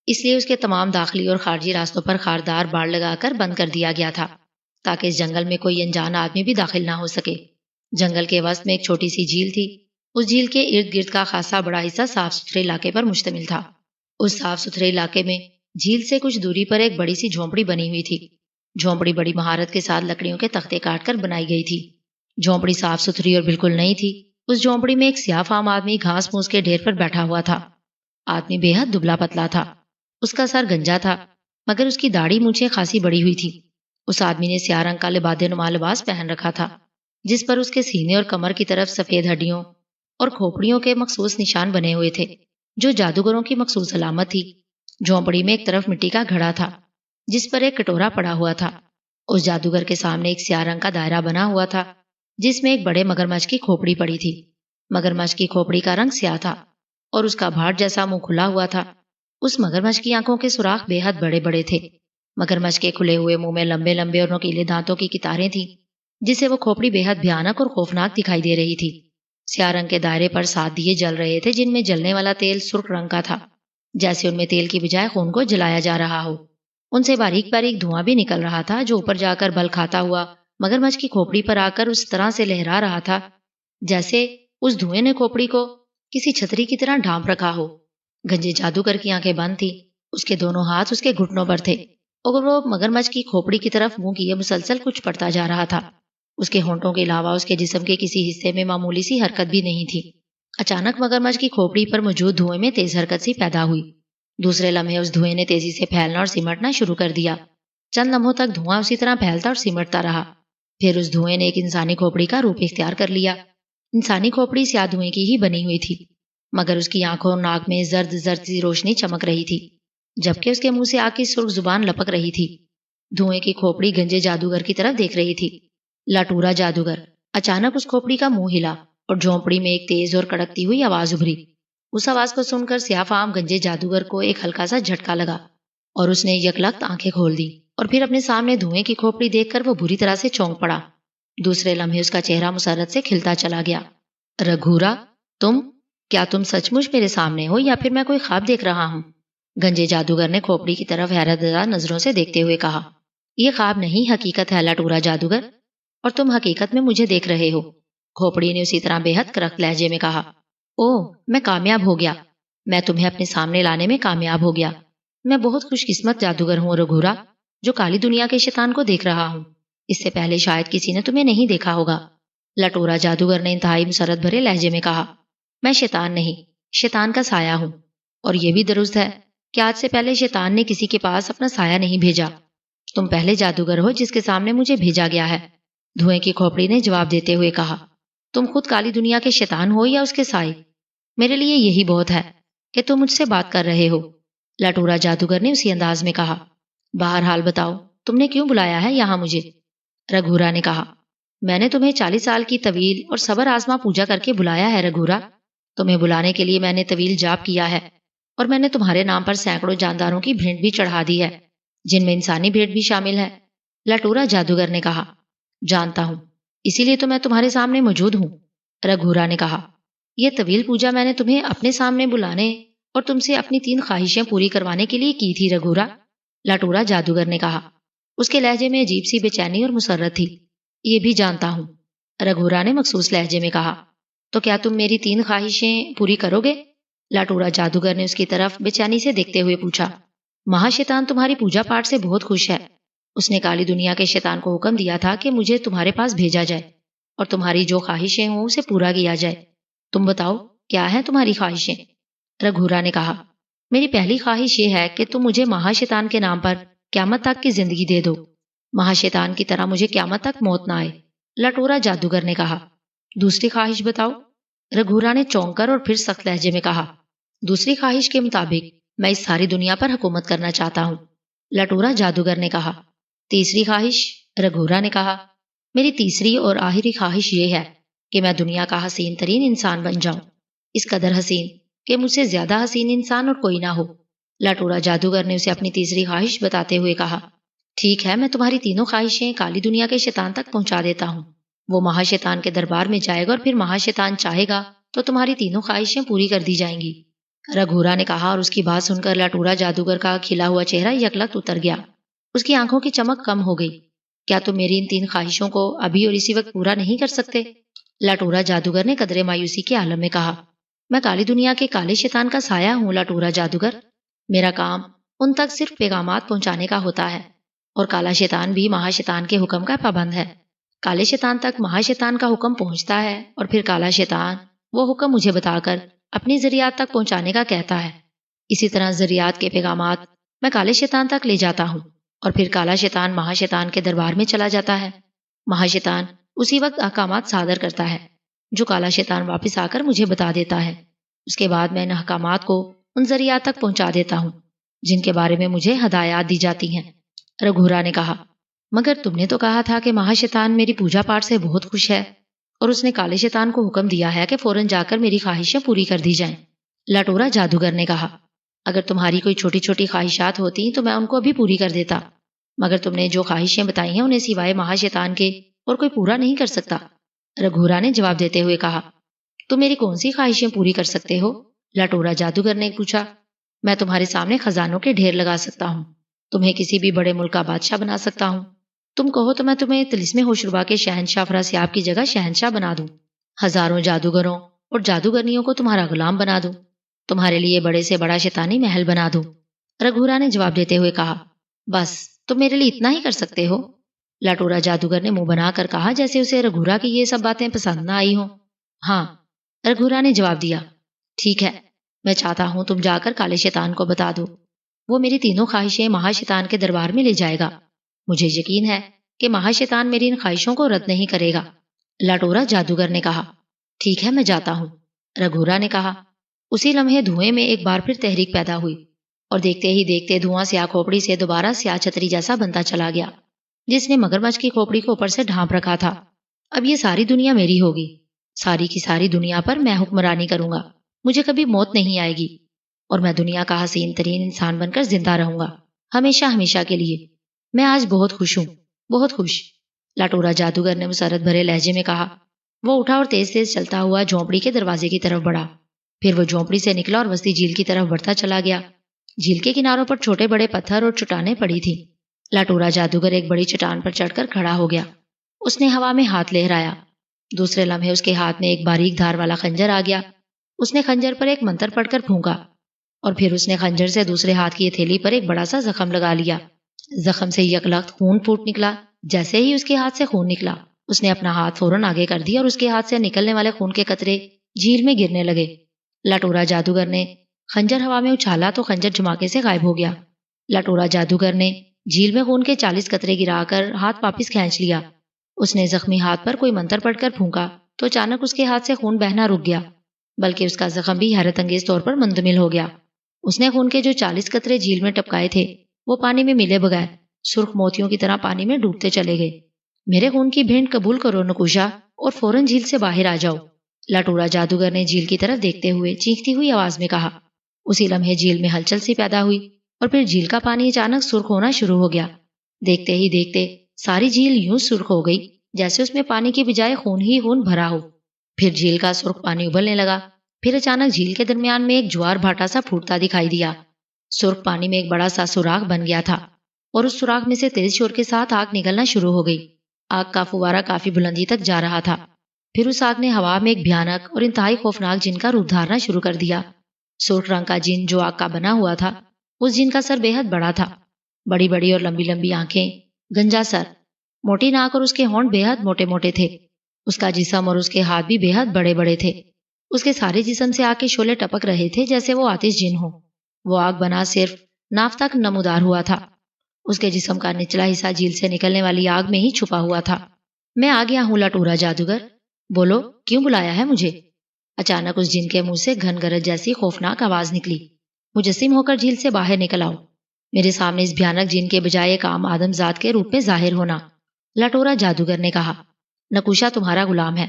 اس لیے اس کے تمام داخلی اور خارجی راستوں پر خاردار باڑ لگا کر بند کر دیا گیا تھا تاکہ اس جنگل میں کوئی انجان آدمی بھی داخل نہ ہو سکے۔ جنگل کے وسط میں ایک چھوٹی سی جھیل تھی، اس جھیل کے ارد گرد کا خاصا بڑا حصہ صاف ستھرے علاقے پر مشتمل تھا۔ اس صاف ستھرے علاقے میں جھیل سے کچھ دوری پر ایک بڑی سی جھونپڑی بنی ہوئی تھی۔ جھونپڑی بڑی مہارت کے ساتھ لکڑیوں کے تختے کاٹ کر بنائی گئی تھی۔ جھونپڑی صاف ستھری اور بالکل نئی تھی۔ اس جھونپڑی میں ایک سیاہ فام آدمی گھاس پھوس کے ڈھیر پر بیٹھا ہوا تھا۔ آدمی بے حد دبلا پتلا تھا، اس کا سر گنجا تھا، مگر اس کی داڑھی مونچھیں خاصی بڑی ہوئی تھی۔ اس آدمی نے سیاہ رنگ کا لباد نما لباس پہن رکھا تھا، جس پر اس کے سینے اور کمر کی طرف سفید ہڈیوں اور کھوپڑیوں کے مخصوص نشان بنے ہوئے تھے، جو جادوگروں کی مخصوص علامت تھی۔ جھونپڑی میں ایک طرف مٹی کا گھڑا تھا جس پر ایک کٹورا پڑا ہوا تھا۔ اس جادوگر کے سامنے ایک سیاہ رنگ کا دائرہ بنا ہوا تھا جس میں ایک بڑے مگرمچھ کی کھوپڑی پڑی تھی۔ مگرمچھ کی کھوپڑی کا رنگ سیاہ تھا اور اس کا بھاٹ جیسا منہ کھلا ہوا تھا۔ اس مگرمچھ کی آنکھوں کے سوراخ بے حد بڑے بڑے تھے۔ مگرمچھ کے کھلے ہوئے منہ میں لمبے لمبے اور نوکیلے دانتوں کی قطاریں تھیں، جسے وہ کھوپڑی بے حد بھیانک اور خوفناک دکھائی دے رہی تھی۔ سیاہ رنگ کے دائرے پر 7 دیے جل رہے تھے، جن میں جلنے والا تیل سرخ رنگ کا تھا، جیسے ان میں تیل کی بجائے خون کو جلایا جا رہا ہو۔ ان سے باریک باریک دھواں بھی نکل رہا تھا جو اوپر جا کر بل کھاتا ہوا مگرمچھ کی کھوپڑی پر آ کر اس طرح سے لہرا رہا تھا جیسے اس دھوئیں نے کھوپڑی کو کسی چھتری کی طرح ڈھانپ رکھا ہو۔ گنجے جادوگر کی آنکھیں بند تھی، اس کے دونوں ہاتھ اس کے گھٹنوں پر تھے اور وہ مگرمچھ کی کھوپڑی کی طرف منہ کیے مسلسل کچھ پڑتا جا رہا تھا۔ اس کے ہونٹوں کے علاوہ اس کے جسم کے کسی حصے میں معمولی سی حرکت بھی نہیں تھی۔ اچانک مگرمچھ کی کھوپڑی پر موجود دھوئیں میں تیز حرکت سی پیدا ہوئی۔ دوسرے لمحے اس دھوئیں نے تیزی سے پھیلنا اور سمٹنا شروع کر دیا۔ چند لمحوں تک دھواں اسی طرح پھیلتا اور سمٹتا رہا۔ پھر اس دھوئیں نے ایک انسانی کھوپڑی کا روپ اختیار کر لیا۔ انسانی کھوپڑی سیاہ دھوئیں کی ہی بنی ہوئی تھی، مگر اس کی آنکھوں اور ناک میں زرد زرد سی روشنی چمک رہی تھی، جبکہ اس کے منہ سے آگ کی سرخ زبان لپک رہی تھی۔ دھوئیں کی کھوپڑی گنجے جادوگر کی طرف دیکھ رہی تھی۔ لاٹورا جادوگر۔ اچانک اس کھوپڑی کا منہ ہلا اور جھونپڑی میں ایک تیز اور کڑکتی ہوئی آواز ابھری۔ اس آواز کو سن کر سیاہ فام گنجے جادوگر کو ایک ہلکا سا جھٹکا لگا اور اس نے یکلخت آنکھیں کھول دی، اور پھر اپنے سامنے دھوئیں کی کھوپڑی دیکھ کر وہ بری طرح سے چونک پڑا۔ دوسرے لمحے اس کا چہرہ مسرت سے کھلتا چلا گیا۔ رگھورا، کیا تم سچ مچ میرے سامنے ہو یا پھر میں کوئی خواب دیکھ رہا ہوں؟ گنجے جادوگر نے کھوپڑی کی طرف حیرت زدہ نظروں سے دیکھتے ہوئے کہا۔ یہ خواب نہیں، حقیقت ہے لاٹورا جادوگر، اور تم حقیقت میں مجھے دیکھ رہے ہو۔ کھوپڑی نے اسی طرح بے حد کرخت لہجے میں کہا۔ اوہ، میں کامیاب ہو گیا، میں تمہیں اپنے سامنے لانے میں کامیاب ہو گیا۔ میں بہت خوش قسمت جادوگر ہوں رگھورا، جو کالی دنیا کے شیطان کو دیکھ رہا ہوں۔ اس سے پہلے شاید کسی نے تمہیں نہیں دیکھا ہوگا۔ لٹورا جادوگر نے انتہائی مسرت بھرے لہجے میں کہا۔ میں شیطان نہیں، شیطان کا سایہ ہوں، اور یہ بھی درست ہے کہ آج سے پہلے شیطان نے کسی کے پاس اپنا سایہ نہیں بھیجا۔ تم پہلے جادوگر ہو جس کے سامنے مجھے بھیجا گیا ہے، دھوئیں کی کھوپڑی نے جواب دیتے ہوئے کہا۔ تم خود کالی دنیا کے شیطان ہو یا اس کے سائے، میرے لیے یہی بہت ہے کہ تم مجھ سے بات کر رہے ہو، لٹورا جادوگر نے اسی انداز میں کہا۔ بہرحال بتاؤ، تم نے کیوں بلایا ہے یہاں مجھے؟ رگھورا نے کہا۔ میں نے تمہیں 40 سال کی طویل اور صبر آزما پوجا کر کے بلایا ہے رگھورا۔ تمہیں بلانے کے لیے میں نے طویل جاپ کیا ہے، اور میں نے تمہارے نام پر سینکڑوں جانداروں کی بھیڑ بھی چڑھا دی ہے، جن میں انسانی بھیڑ بھی شامل ہے، لٹورا جادوگر نے کہا۔ جانتا ہوں، اسی لیے تو میں تمہارے سامنے موجود ہوں، رگھورا نے کہا۔ یہ طویل پوجا میں نے تمہیں اپنے سامنے بلانے اور تم سے اپنی 3 خواہشیں پوری کروانے کے لیے کی تھی رگھورا، لٹورا جادوگر نے کہا۔ اس کے لہجے میں عجیب سی بے چینی اور مسرت تھی۔ یہ بھی جانتا ہوں، رگھورا نے مخصوص لہجے میں کہا۔ تو کیا تم میری 3 خواہشیں پوری کرو گے؟ لٹورا جادوگر نے اس کی طرف بے چینی سے دیکھتے ہوئے پوچھا۔ مہا شیطان تمہاری پوجا پاٹ سے بہت خوش ہے۔ اس نے کالی دنیا کے شیطان کو حکم دیا تھا کہ مجھے تمہارے پاس بھیجا جائے اور تمہاری جو خواہشیں ہوں اسے پورا کیا جائے۔ تم بتاؤ، کیا ہیں تمہاری خواہشیں؟ رگھورا نے کہا۔ میری پہلی خواہش یہ ہے کہ تم مجھے مہا شیطان کے نام پر قیامت تک کی زندگی دے دو، مہا شیطان کی طرح مجھے قیامت تک موت نہ آئے، لٹورا جادوگر نے کہا۔ دوسری خواہش بتاؤ، رگھورا نے چونک کر اور پھر سخت لہجے میں کہا۔ دوسری خواہش کے مطابق میں اس ساری دنیا پر حکومت کرنا چاہتا ہوں، لٹورا جادوگر نے کہا۔ تیسری خواہش، رگھورا نے کہا۔ میری تیسری اور آخری خواہش یہ ہے کہ میں دنیا کا حسین ترین انسان بن جاؤں، اس قدر حسین کہ مجھ سے زیادہ حسین انسان اور کوئی نہ ہو، لٹورا جادوگر نے اسے اپنی تیسری خواہش بتاتے ہوئے کہا۔ ٹھیک ہے، میں تمہاری تینوں خواہشیں کالی دنیا کے شیطان تک پہنچا دیتا ہوں، وہ مہا شیطان کے دربار میں جائے گا اور پھر مہا شیطان چاہے گا تو تمہاری تینوں خواہشیں پوری کر دی جائیں گی، رگھورا نے کہا، اور اس کی بات سن کر لٹورا جادوگر کا کھلا ہوا چہرہ یکلخت اتر گیا، اس کی آنکھوں کی چمک کم ہو گئی۔ کیا تم میری ان 3 خواہشوں کو ابھی اور اسی وقت پورا نہیں کر سکتے؟ لٹورا جادوگر نے قدرے مایوسی کے عالم میں کہا۔ میں کالی دنیا کے کالے شیطان کا سایہ ہوں لٹورا جادوگر، میرا کام ان تک صرف پیغامات پہنچانے کا ہوتا ہے، اور کالا شیطان بھی مہا شیطان کے حکم کا پابند ہے۔ کالے شیطان تک مہا شیطان کا حکم پہنچتا ہے اور پھر کالا شیطان وہ حکم مجھے بتا کر اپنی ذریات تک پہنچانے کا کہتا ہے۔ اسی طرح ذریات کے پیغامات میں کالے شیطان تک لے جاتا ہوں اور پھر کالا شیطان مہا شیطان کے دربار میں چلا جاتا ہے۔ مہا شیطان اسی وقت احکامات صادر کرتا ہے جو کالا شیطان واپس آ کر مجھے بتا دیتا ہے۔ اس کے بعد میں ان احکامات کو ان ذریعات تک پہنچا دیتا ہوں جن کے بارے میں مجھے ہدایات دی جاتی ہیں۔ رگھورا نے کہا، مگر تم نے تو کہا تھا کہ مہا شیطان میری پوجا پاٹ سے بہت خوش ہے اور اس نے کالے شیطان کو حکم دیا ہے کہ فوراً جا کر میری خواہشیں پوری کر دی جائیں۔ لٹورا جادوگر نے کہا، اگر تمہاری کوئی چھوٹی چھوٹی خواہشات ہوتی تو میں ان کو ابھی پوری کر دیتا، مگر تم نے جو خواہشیں بتائی ہیں انہیں سوائے مہا شیطان کے اور کوئی پورا نہیں کر سکتا۔ رگھورا نے جواب دیتے ہوئے کہا، تم میری کون سی خواہشیں پوری کر سکتے ہو؟ لٹورا جادوگر نے پوچھا۔ میں تمہارے سامنے خزانوں کے ڈھیر لگا سکتا ہوں، تمہیں کسی بھی بڑے ملک کا بادشاہ بنا سکتا ہوں، تم کہو تو میں تمہیں طلسم ہوشربا کے شہنشاہ افراسیاب کی جگہ شہنشاہ بنا دوں، ہزاروں جادوگروں اور جادوگرنیوں کو تمہارا غلام بنا دوں، تمہارے لیے بڑے سے بڑا شیطانی محل بنا دوں۔ رگھورا نے جواب دیتے ہوئے کہا، بس تم میرے لیے اتنا ہی کر سکتے ہو؟ لٹورا جادوگر نے منہ بنا کر کہا جیسے اسے رگھورا کی یہ سب باتیں پسند نہ آئی ہوں۔ ہاں، رگھورا نے جواب دیا، ٹھیک ہے، میں چاہتا ہوں تم جا کر کالے شیطان کو بتا دو، وہ میری تینوں خواہشیں مہا شیطان کے دربار میں لے جائے گا، مجھے یقین ہے کہ مہا شیطان میری ان خواہشوں کو رد نہیں کرے گا۔ لٹورا جادوگر نے کہا، ٹھیک ہے، میں جاتا ہوں۔ رگھورا نے کہا۔ اسی لمحے دھوئیں میں ایک بار پھر تحریک پیدا ہوئی اور دیکھتے ہی دیکھتے دھواں سیاہ کھوپڑی سے دوبارہ سیاہ چھتری جیسا بنتا چلا گیا جس نے مگرمچھ کی کھوپڑی کو اوپر سے ڈھانپ رکھا تھا۔ اب یہ ساری دنیا میری ہوگی، ساری کی ساری دنیا پر میں حکمرانی کروں گا، مجھے کبھی موت نہیں آئے گی اور میں دنیا کا حسین ترین انسان بن کر زندہ رہوں گا، ہمیشہ ہمیشہ کے لیے۔ میں آج بہت خوش ہوں، بہت خوش۔ لٹورا جادوگر نے مسرت بھرے لہجے میں کہا۔ وہ اٹھا اور تیز تیز چلتا ہوا جھونپڑی کے دروازے کی طرف بڑھا، پھر وہ جھونپڑی سے نکلا اور وسطی جھیل کی طرف بڑھتا چلا گیا۔ جھیل کے کناروں پر چھوٹے بڑے پتھر اور چٹانیں پڑی تھیں۔ لٹورا جادوگر ایک بڑی چٹان پر چڑھ کر کھڑا ہو گیا، اس نے ہوا میں ہاتھ لہرایا، دوسرے لمحے اس کے ہاتھ میں ایک باریک دھار والا خنجر آ گیا۔ اس نے خنجر پر ایک منتر پڑھ کر پھونکا اور پھر اس نے خنجر سے دوسرے ہاتھ کی ہتھیلی پر ایک بڑا سا زخم لگا لیا۔ زخم سے یکلخت خون پھوٹ نکلا۔ جیسے ہی اس کے ہاتھ سے خون نکلا، اس نے اپنا ہاتھ فوراً آگے کر دیا اور اس کے ہاتھ سے نکلنے والے خون کے قطرے جھیل میں گرنے لگے۔ لٹورا جادوگر نے خنجر ہوا میں اچھالا تو خنجر جھماکے سے غائب ہو گیا۔ لٹورا جادوگر نے جھیل میں خون کے 40 قطرے گرا کر ہاتھ واپس کھینچ لیا۔ اس نے زخمی ہاتھ پر کوئی منتر پڑھ کر پھونکا تو اچانک اس کے ہاتھ سے خون بہنا رک گیا، بلکہ اس کا زخم بھی حیرت انگیز طور پر منتمل ہو گیا۔ اس نے خون کے جو 40 قطرے جھیل میں ٹپکائے تھے وہ پانی میں ملے بغیر سرخ موتیوں کی طرح پانی میں ڈوبتے چلے گئے۔ میرے خون کی بھیٹ قبول کرو نکوشا اور فوراً جھیل سے باہر آ جاؤ، لٹورا جادوگر نے جھیل کی طرف دیکھتے ہوئے چیختی ہوئی آواز میں کہا۔ اسی لمحے جھیل میں ہلچل سی پیدا ہوئی اور پھر جھیل کا پانی اچانک سرخ ہونا شروع ہو گیا۔ دیکھتے ہی دیکھتے ساری جھیل یوں سرخ ہو گئی جیسے اس میں پانی کی بجائے خون ہی خون بھرا ہو۔ پھر جھیل کا سرخ پانی ابلنے لگا، پھر اچانک جھیل کے درمیان میں ایک جوار بھاٹا سا پھوٹتا دکھائی دیا۔ سرخ پانی میں ایک بڑا سا سوراخ بن گیا تھا اور اس سوراخ میں سے تیز شور کے ساتھ آگ نکلنا شروع ہو گئی۔ آگ کا فوارہ کافی بلندی تک جا رہا تھا۔ پھر اس آگ نے ہوا میں ایک بھیانک اور انتہائی خوفناک جن کا روپ دھارنا شروع کر دیا۔ سرخ رنگ کا جن جو آگ کا بنا ہوا تھا، اس جن کا سر بے حد بڑا تھا، بڑی بڑی اور لمبی لمبی آنکھیں، گنجا سر، موٹی ناک اور اس کے ہونٹ بے حد موٹے موٹے تھے۔ اس کا جسم اور اس کے ہاتھ بھی بے حد بڑے بڑے تھے۔ اس کے سارے جسم سے آگ کے شعلے ٹپک رہے تھے جیسے وہ آتش جن ہو۔ وہ آگ بنا صرف ناف تک نمودار ہوا تھا۔ اس کے جسم کا نچلا حصہ جھیل سے نکلنے والی آگ میں ہی چھپا ہوا تھا۔ میں آ گیا ہوں لٹورا جادوگر، بولو کیوں بلایا ہے مجھے؟ اچانک اس جن کے منہ سے گھن گرج جیسی خوفناک آواز نکلی۔ مجسم ہو کر جھیل سے باہر نکل آؤ، میرے سامنے اس بھیانک جن کے بجائے ایک عام آدم ذات کے روپ میں ظاہر ہونا، لٹورا جادوگر نے کہا۔ نکوشا تمہارا غلام ہے،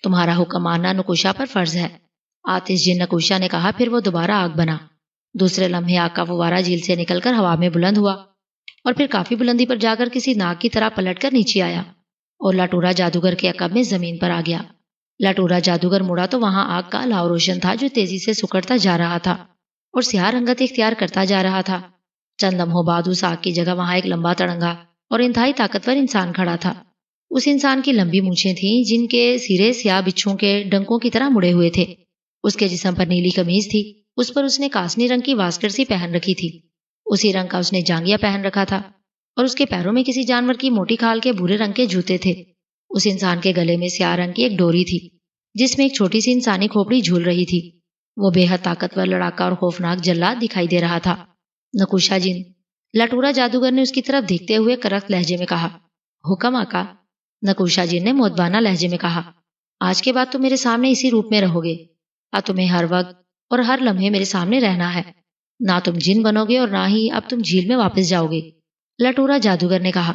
تمہارا حکم ماننا نکوشا پر فرض ہے، آتش جن نکوشا نے کہا۔ پھر وہ دوبارہ آگ بنا۔ دوسرے لمحے آگ کا فوارہ جھیل سے نکل کر ہوا میں بلند ہوا اور پھر کافی بلندی پر جا کر کسی ناگ کی طرح پلٹ کر نیچے آیا اور لٹورا جادوگر کے عقب میں زمین پر آ گیا۔ لٹورا جادوگر مڑا تو وہاں آگ کا لاؤ روشن تھا جو تیزی سے سکڑتا جا رہا تھا اور سیاہ رنگت اختیار کرتا جا رہا تھا۔ چند لمحوں بعد اس آگ کی جگہ وہاں ایک لمبا تڑنگا اور انتہائی طاقتور انسان کھڑا تھا۔ اس انسان کی لمبی مونچھیں تھیں جن کے سرے سیاہ بچھوؤں کے ڈنکوں کی طرح مڑے ہوئے تھے۔ اس کے جسم پر نیلی قمیض تھی، اس پر اس نے کاسنی رنگ کی واسکٹ سی پہن رکھی تھی، اسی رنگ کا اس نے جانگیا پہن رکھا تھا اور اس کے پیروں میں کسی جانور کی موٹی کھال کے بھورے رنگ کے جوتے تھے۔ اس انسان کے گلے میں سیاہ رنگ کی ایک ڈوری تھی جس میں ایک چھوٹی سی انسانی کھوپڑی جھول رہی تھی۔ وہ بے حد طاقتور، لڑاکا اور خوفناک جلاد دکھائی دے رہا تھا۔ نکوشا جن، لٹورا جادوگر نے اس کی طرف دیکھتے ہوئے کرخت لہجے میں کہا، حکم آقا۔ نکوشا جن نے مودبانہ لہجے میں کہا، آج کے بعد تم میرے سامنے اسی روپ میں رہو گے۔ اب تمہیں ہر وقت اور ہر لمحے میرے سامنے رہنا ہے۔ نہ تم جن بنو گے اور نہ ہی اب تم جھیل میں واپس جاؤ گے۔ لٹورا جادوگر نے کہا،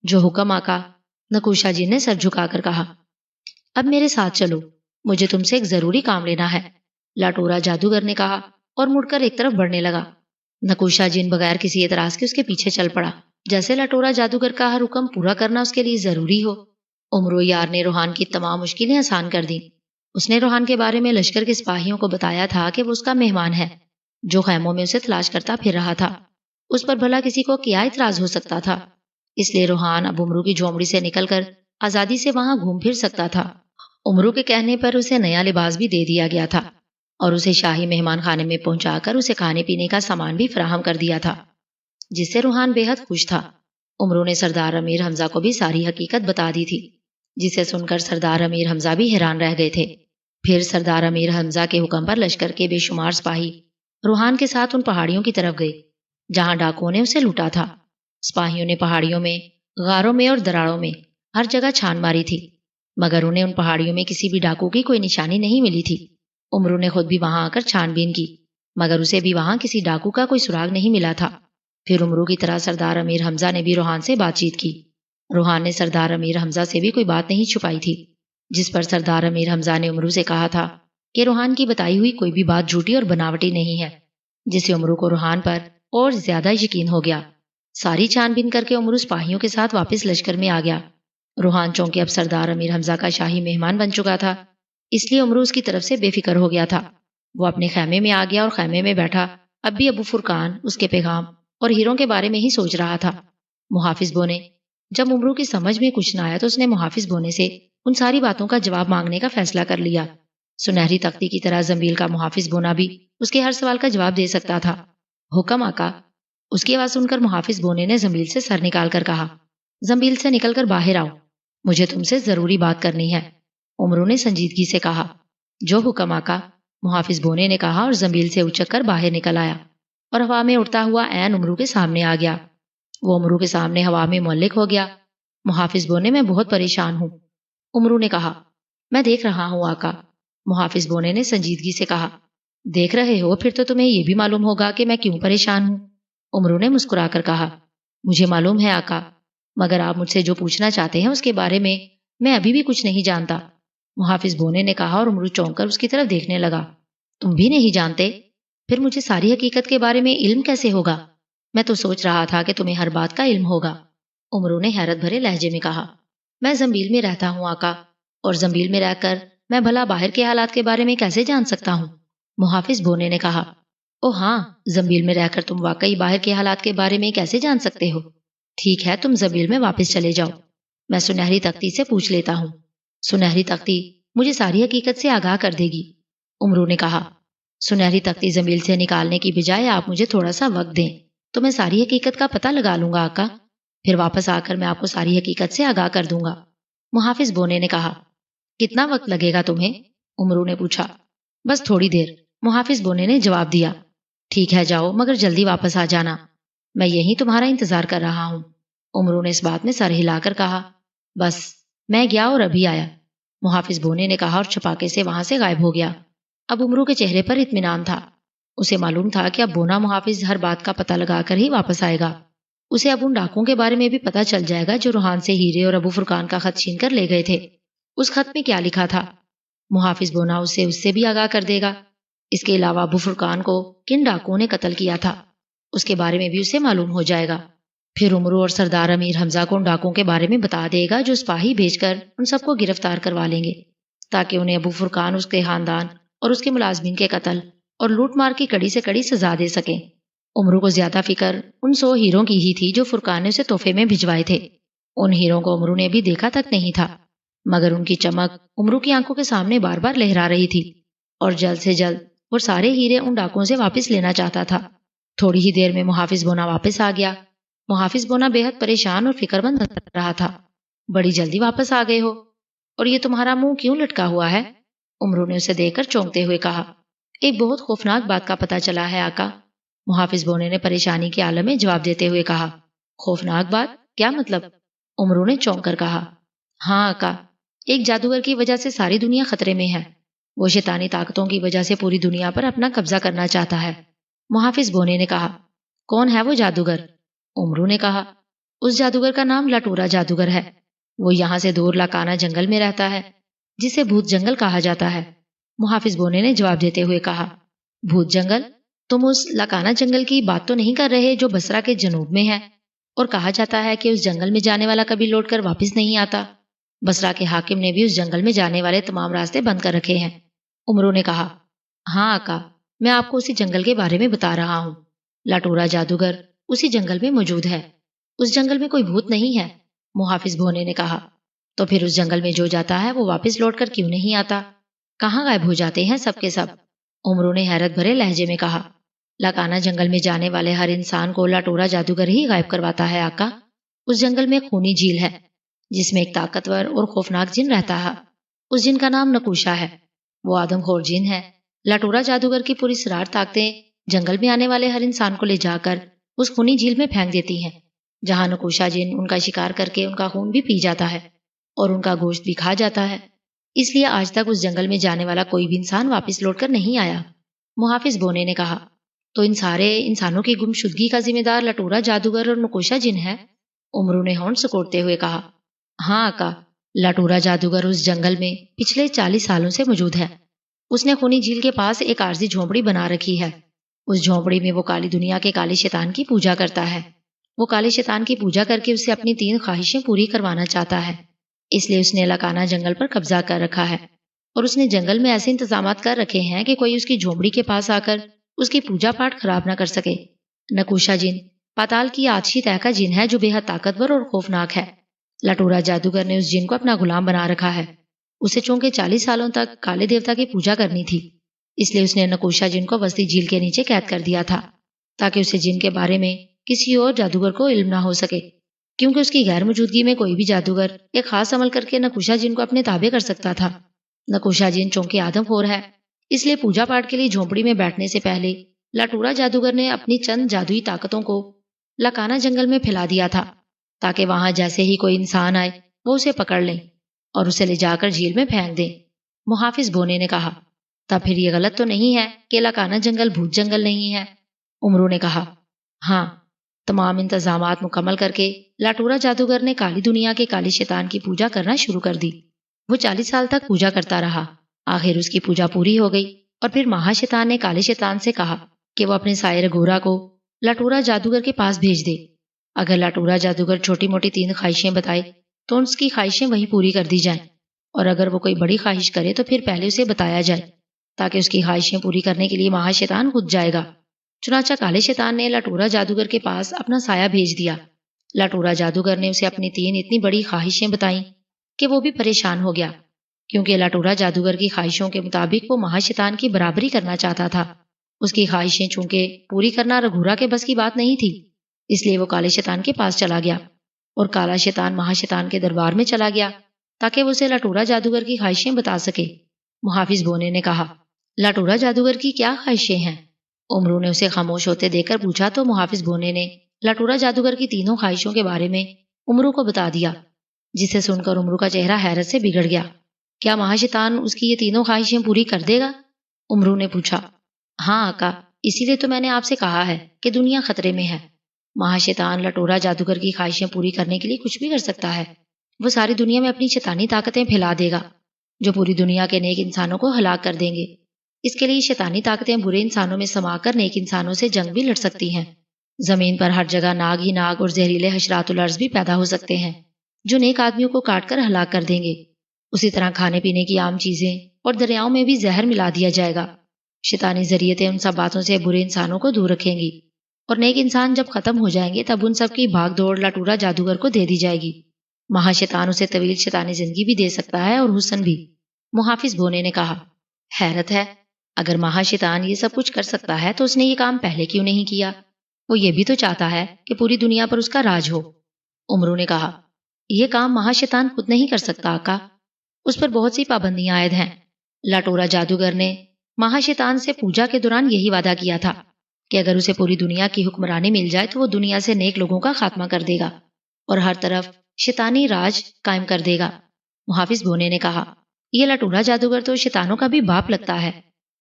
جو حکم آقا۔ نکوشا جن نے سر جھکا کر کہا، اب میرے ساتھ چلو، مجھے تم سے ایک ضروری کام لینا ہے۔ لٹورا جادوگر نے کہا اور مڑ کر ایک طرف بڑھنے لگا۔ نکوشا جن بغیر کسی اعتراض کے اس کے پیچھے چل پڑا، جیسے لٹورا جادوگر کا ہر حکم پورا کرنا اس کے لیے ضروری ہو۔ امرو یار نے روحان کی تمام مشکلیں آسان کر دیں۔ اس نے روحان کے بارے میں لشکر کے سپاہیوں کو بتایا تھا کہ وہ اس کا مہمان ہے، جو خیموں میں اسے تلاش کرتا پھر رہا تھا۔ اس پر بھلا کسی کو کیا اعتراض ہو سکتا تھا؟ اس لیے روحان اب امرو کی جھونپڑی سے نکل کر آزادی سے وہاں گھوم پھر سکتا تھا۔ امرو کے کہنے پر اسے نیا لباس بھی دے دیا گیا تھا اور اسے شاہی مہمان خانے میں پہنچا کر اسے کھانے پینے کا سامان بھی فراہم کر دیا تھا، جس سے روحان بے حد خوش تھا۔ امرو نے سردار امیر حمزہ کو بھی ساری حقیقت بتا دی تھی، جسے سن کر سردار امیر حمزہ بھی حیران رہ گئے تھے۔ پھر سردار امیر حمزہ کے حکم پر لشکر کے بے شمار سپاہی روحان کے ساتھ ان پہاڑیوں کی طرف گئے جہاں ڈاکوؤں نے اسے لوٹا تھا۔ سپاہیوں نے پہاڑیوں میں، غاروں میں اور دراڑوں میں ہر جگہ چھان ماری تھی، مگر انہیں ان پہاڑیوں میں کسی بھی ڈاکو کی کوئی نشانی نہیں ملی تھی۔ امرو نے خود بھی وہاں آ کر چھان بین کی، مگر اسے بھی وہاں کسی ڈاکو کا کوئی سراغ نہیں ملا تھا۔ پھر امرو کی طرح سردار امیر حمزہ نے بھی روحان سے بات چیت کی۔ روحان نے سردار امیر حمزہ سے بھی کوئی بات نہیں چھپائی تھی، جس پر سردار امیر حمزہ نے امرو سے کہا تھا کہ روحان کی بتائی ہوئی کوئی بھی بات جھوٹی اور بناوٹی نہیں ہے، جس سے امرو کو روحان پر اور زیادہ یقین ہو گیا۔ ساری چھان بین کر کے امرو سپاہیوں کے ساتھ واپس لشکر میں آ گیا۔ روحان چونکہ اب سردار امیر حمزہ کا شاہی مہمان بن چکا تھا، اس لیے امرو اس کی طرف سے بے فکر ہو گیا تھا۔ وہ اپنے خیمے میں آ گیا اور خیمے میں بیٹھا اب بھی ابو فرقان، اس کے پیغام اور ہیروں کے بارے میں ہی سوچ رہا تھا۔ محافظ بونے جب امرو کی سمجھ میں کچھ نہ آیا تو اس نے محافظ بونے سے ان ساری باتوں کا جواب مانگنے کا فیصلہ کر لیا۔ سنہری تختی کی طرح زنبیل کا محافظ بونا بھی اس کے ہر سوال کا جواب دے سکتا تھا۔ حکم آقا۔ اس کی آواز سن کر محافظ بونے نے زنبیل سے سر نکال کر کہا، زنبیل سے نکل کر باہر آؤ، مجھے تم سے ضروری بات کرنی ہے۔ امرو نے سنجیدگی سے کہا، جو حکم آقا۔ محافظ بونے نے کہا اور زنبیل سے اچک کر باہر نکل آیا اور ہوا میں اڑتا ہوا عین امرو کے سامنے آ گیا۔ وہ امرو کے سامنے ہوا میں معلق ہو گیا۔ محافظ بونے، میں بہت پریشان ہوں۔ امرو نے کہا، میں دیکھ رہا ہوں آقا۔ محافظ بونے نے سنجیدگی سے کہا، دیکھ رہے ہو پھر تو تمہیں یہ بھی معلوم ہوگا کہ میں کیوں پریشان ہوں۔ امرو نے مسکرا کر کہا، مجھے معلوم ہے آقا، مگر آپ مجھ سے جو پوچھنا چاہتے ہیں اس کے بارے میں ابھی بھی کچھ نہیں جانتا۔ محافظ بونے نے کہا اور امرو چونک کر اس کی طرف دیکھنے لگا، تم بھی نہیں جانتے؟ پھر مجھے ساری حقیقت کے بارے میں علم کیسے ہوگا؟ میں تو سوچ رہا تھا کہ تمہیں ہر بات کا علم ہوگا۔ امرو نے حیرت بھرے لہجے میں کہا، میں زنبیل میں رہتا ہوں آقا، اور زنبیل میں رہ کر میں بھلا باہر کے حالات کے بارے میں کیسے جان سکتا ہوں؟ محافظ بونے نے کہا، او ہاں، زنبیل میں رہ کر تم واقعی باہر کے حالات کے بارے میں کیسے جان سکتے ہو؟ ٹھیک ہے، تم زنبیل میں واپس چلے جاؤ، میں سنہری تختی سے پوچھ لیتا ہوں۔ سنہری تختی مجھے ساری حقیقت سے آگاہ کر دے گی۔ امرو نے کہا، سنہری تختی زنبیل سے نکالنے کی بجائے آپ مجھے تھوڑا سا وقت دیں تو میں ساری حقیقت کا پتہ لگا لوں گا آقا، پھر واپس آ کر میں آپ کو ساری حقیقت سے آگاہ کر دوں گا۔ محافظ بونے نے کہا، کتنا وقت لگے گا تمہیں؟ امرو نے پوچھا۔ بس تھوڑی دیر، محافظ بونے نے جواب دیا۔ ٹھیک ہے، جاؤ، مگر جلدی واپس آ جانا، میں یہیں تمہارا انتظار کر رہا ہوں۔ امرو نے اس بات میں سر ہلا کر کہا، بس میں گیا اور ابھی آیا۔ محافظ بونے نے کہا اور چھپاکے سے وہاں سے غائب ہو گیا۔ اب امرو کے چہرے پر اطمینان تھا، اسے معلوم تھا کہ اب بونا محافظ ہر بات کا پتہ لگا کر ہی واپس آئے گا۔ اسے اب ان ڈاکوں کے بارے میں بھی پتہ چل جائے گا جو روحان سے ہیرے اور ابو فرقان کا خط چھین کر لے گئے تھے۔ اس خط میں کیا لکھا تھا؟ محافظ بونا اس سے بھی آگاہ کر دے گا۔ اس کے علاوہ ابو فرقان کو کن ڈاکوؤں نے قتل کیا تھا، اس کے بارے میں بھی اسے معلوم ہو جائے گا۔ پھر امرو اور سردار امیر حمزہ کو ان ڈاکوؤں کے بارے میں بتا دے گا جو سپاہی بھیج کر ان سب کو گرفتار کروا لیں گے، تاکہ انہیں ابو فرقان، اس کے خاندان اور اس کے ملازمین کے قتل اور لوٹ مار کی کڑی سے کڑی سزا دے سکیں۔ امرو کو زیادہ فکر ان 100 ہیروں کی ہی تھی جو فرقان نے اسے تحفے میں بھجوائے تھے۔ ان ہیروں کو امرو نے ابھی دیکھا تک نہیں تھا، مگر ان کی چمک امرو کی آنکھوں کے سامنے بار بار لہرا رہی تھی، اور جلد سے جلد وہ سارے ہیرے ان ڈاکوؤں سے واپس لینا چاہتا تھا۔ تھوڑی ہی دیر میں محافظ بونا واپس آ گیا۔ محافظ بونا بے حد پریشان اور فکر مند نظر رہا تھا۔ بڑی جلدی واپس آ گئے ہو، اور یہ تمہارا منہ کیوں لٹکا ہوا ہے؟ امرو نے اسے دیکھ کر چونکتے ہوئے کہا، ایک بہت خوفناک بات کا پتہ چلا ہے آقا۔ محافظ بونے نے پریشانی کے عالم میں جواب دیتے ہوئے کہا، خوفناک بات؟ کیا مطلب؟ عمرو نے چونک کر کہا، ہاں آقا، ایک جادوگر کی وجہ سے ساری دنیا خطرے میں ہے۔ وہ شیطانی طاقتوں کی وجہ سے پوری دنیا پر اپنا قبضہ کرنا چاہتا ہے۔ محافظ بونے نے کہا، کون ہے وہ جادوگر؟ عمرو نے کہا، اس جادوگر کا نام لٹورا جادوگر ہے۔ وہ یہاں سے دور لاکانا جنگل میں رہتا ہے، جسے بھوت جنگل کہا جاتا ہے۔ محافظ بونے نے جواب دیتے ہوئے کہا، بھوت جنگل؟ تم اس لاکانا جنگل کی بات تو نہیں کر رہے جو بصرہ کے جنوب میں ہے، اور کہا جاتا ہے کہ اس جنگل میں جانے والا کبھی لوٹ کر واپس نہیں آتا؟ بصرہ کے حاکم نے بھی اس جنگل میں جانے والے تمام راستے بند کر رکھے ہیں۔ عمرو نے کہا، ہاں آقا، میں آپ کو اسی جنگل کے بارے میں بتا رہا ہوں۔ لٹورا جادوگر اسی جنگل میں موجود ہے۔ اس جنگل میں کوئی بھوت نہیں ہے۔ محافظ بونے نے کہا، تو پھر اس جنگل میں جو جاتا ہے وہ واپس لوٹ کر کیوں نہیں آتا؟ کہاں غائب ہو جاتے ہیں سب کے سب؟ عمرو نے حیرت بھرے لہجے میں کہا، لاکانا جنگل میں جانے والے ہر انسان کو لٹورا جادوگر ہی غائب کرواتا ہے آقا۔ اس جنگل میں خونی جھیل ہے جس میں ایک طاقتور اور خوفناک جن رہتا ہے۔ اس جن کا نام نکوشا ہے۔ وہ آدم خور جن ہے۔ لٹورا جادوگر کی پوری سرار طاقتیں جنگل میں آنے والے ہر انسان کو لے جا کر اس خونی جھیل میں پھینک دیتی ہیں، جہاں نکوشا جن ان کا شکار کر کے ان کا خون بھی پی جاتا ہے اور ان کا گوشت بھی کھا جاتا ہے۔ اس لیے آج تک اس جنگل میں جانے والا کوئی بھی انسان واپس لوٹ کر نہیں آیا۔ محافظ بونے نے کہا، تو ان سارے انسانوں کی گمشدگی کا ذمہ دار لٹورا جادوگر اور نکوشا جن ہے؟ عمرو نے ہونٹ سکوڑتے ہوئے کہا، ہاں آقا، لٹورا جادوگر اس جنگل میں پچھلے 40 سالوں سے موجود ہے۔ اس نے خونی جھیل کے پاس ایک عارضی جھونپڑی بنا رکھی ہے۔ اس جھونپڑی میں وہ کالی دنیا کے کالے شیطان کی پوجا کرتا ہے۔ وہ کالے شیطان کی پوجا کر کے اسے اپنی 3 خواہشیں پوری کروانا چاہتا ہے۔ اس لیے اس نے لاکانا جنگل پر قبضہ کر رکھا ہے، اور اس نے جنگل میں ایسے انتظامات کر رکھے ہیں کہ کوئی اس کی جھونپڑی کے پاس آ کر اس کی پوجا پاٹ خراب نہ کر سکے۔ نکوشا جن پاتال کی آتشی تہ کا جن ہے جو بے حد طاقتور اور خوفناک ہے۔ لٹورا جادوگر نے اس جن کو اپنا غلام بنا رکھا ہے۔ اسے چونکہ 40 سالوں تک کالے دیوتا کی پوجا کرنی تھی، اس لیے اس نے نکوشا جن کو وسطی جھیل کے نیچے قید کر دیا تھا، تاکہ اسے جن کے بارے میں کسی اور جادوگر کو علم نہ ہو سکے، کیونکہ اس کی غیر موجودگی میں کوئی بھی جادوگر ایک خاص عمل کر کے نکوشا جن کو اپنے تابع کر سکتا تھا۔ نکوشا جن چونکہ آدم خور ہے، اس لیے پوجا پاٹ کے لیے جھونپڑی میں بیٹھنے سے پہلے لٹورا جادوگر نے اپنی چند جادوئی طاقتوں کو لاکانا جنگل میں پھیلا دیا تھا، تاکہ وہاں جیسے ہی کوئی انسان آئے وہ اسے پکڑ لیں اور اسے لے جا کر جھیل میں پھینک دیں۔ محافظ بونے نے کہا، تب پھر یہ غلط تو نہیں ہے کہ لاکانا جنگل بھوت جنگل نہیں ہے؟ عمرو نے کہا، ہاں، تمام انتظامات مکمل کر کے لٹورا جادوگر نے کالی دنیا کے کالے شیطان کی پوجا کرنا شروع کر دی۔ وہ 40 سال تک پوجا کرتا رہا۔ آخر اس کی پوجا پوری ہو گئی، اور پھر مہا شیطان نے کالے شیطان سے کہا کہ وہ اپنے سائر گورا کو لٹورا جادوگر کے پاس بھیج دے۔ اگر لٹورا جادوگر چھوٹی موٹی 3 خواہشیں بتائے تو اس کی خواہشیں وہیں پوری کر دی جائیں، اور اگر وہ کوئی بڑی خواہش کرے تو پھر پہلے اسے بتایا جائے، تاکہ اس کی خواہشیں پوری کرنے کے لیے مہا شیطان خود جائے گا۔ چنانچہ کالے شیطان نے لٹورا جادوگر کے پاس اپنا سایہ بھیج دیا۔ لٹورا جادوگر نے اسے اپنی 3 اتنی بڑی خواہشیں بتائیں کہ وہ بھی پریشان ہو گیا، کیونکہ لٹورا جادوگر کی خواہشوں کے مطابق وہ مہا شیطان کی برابری کرنا چاہتا تھا۔ اس کی خواہشیں چونکہ پوری کرنا رگھورا کے بس کی بات نہیں تھی، اس لیے وہ کالے شیطان کے پاس چلا گیا، اور کالا شیطان مہا شیطان کے دربار میں چلا گیا تاکہ وہ اسے لٹورا جادوگر کی خواہشیں بتا سکے۔ محافظ بونے نے کہا، لٹورا جادوگر کی کیا خواہشیں ہیں؟ عمرو نے اسے خاموش ہوتے دیکھ کر پوچھا تو محافظ بونے نے لٹورا جادوگر کی 3 خواہشوں کے بارے میں عمرو کو بتا دیا، جسے سن کر عمرو کا چہرہ حیرت سے بگڑ گیا۔ کیا مہا شیطان اس کی یہ 3 خواہشیں پوری کر دے گا؟ عمرو نے پوچھا۔ ہاں آقا، اسی لیے تو میں نے آپ سے کہا ہے کہ دنیا خطرے میں ہے۔ مہا شیطان لٹورا جادوگر کی خواہشیں پوری کرنے کے لیے کچھ بھی کر سکتا ہے۔ وہ ساری دنیا میں اپنی شیطانی طاقتیں پھیلا دے گا، جو پوری دنیا کے نیک انسانوں کو ہلاک کر دیں گے۔ اس کے لیے شیطانی طاقتیں برے انسانوں میں سما کر نیک انسانوں سے جنگ بھی لڑ سکتی ہیں۔ زمین پر ہر جگہ ناگ ہی ناگ اور زہریلے حشرات الارض بھی پیدا ہو سکتے ہیں، جو نیک آدمیوں کو کاٹ کر ہلاک کر دیں گے۔ اسی طرح کھانے پینے کی عام چیزیں اور دریاؤں میں بھی زہر ملا دیا جائے گا۔ شیطانی ذریعتیں ان سب باتوں سے برے انسانوں کو دور رکھیں گی، اور نیک انسان جب ختم ہو جائیں گے تب ان سب کی بھاگ دوڑ لٹورا جادوگر کو دے دی جائے گی۔ مہا شیطان اسے طویل شیطانی زندگی بھی دے سکتا ہے اور حسن بھی۔ محافظ بونے نے کہا، حیرت ہے، اگر مہا شیطان یہ سب کچھ کر سکتا ہے تو اس نے یہ کام پہلے کیوں نہیں کیا؟ وہ یہ بھی تو چاہتا ہے کہ پوری دنیا پر اس کا راج ہو۔ عمرو نے کہا، یہ کام مہا شیطان خود نہیں کر سکتا آقا، اس پر بہت سی پابندیاں عائد ہیں۔ لٹورا جادوگر نے مہا شیطان سے پوجا کے دوران یہی وعدہ کیا تھا کہ اگر اسے پوری دنیا کی حکمرانی مل جائے تو وہ دنیا سے نیک لوگوں کا خاتمہ کر دے گا اور ہر طرف شیطانی راج قائم کر دے گا۔ محافظ بونے نے کہا، یہ لٹورا جادوگر تو شیطانوں کا بھی باپ لگتا ہے۔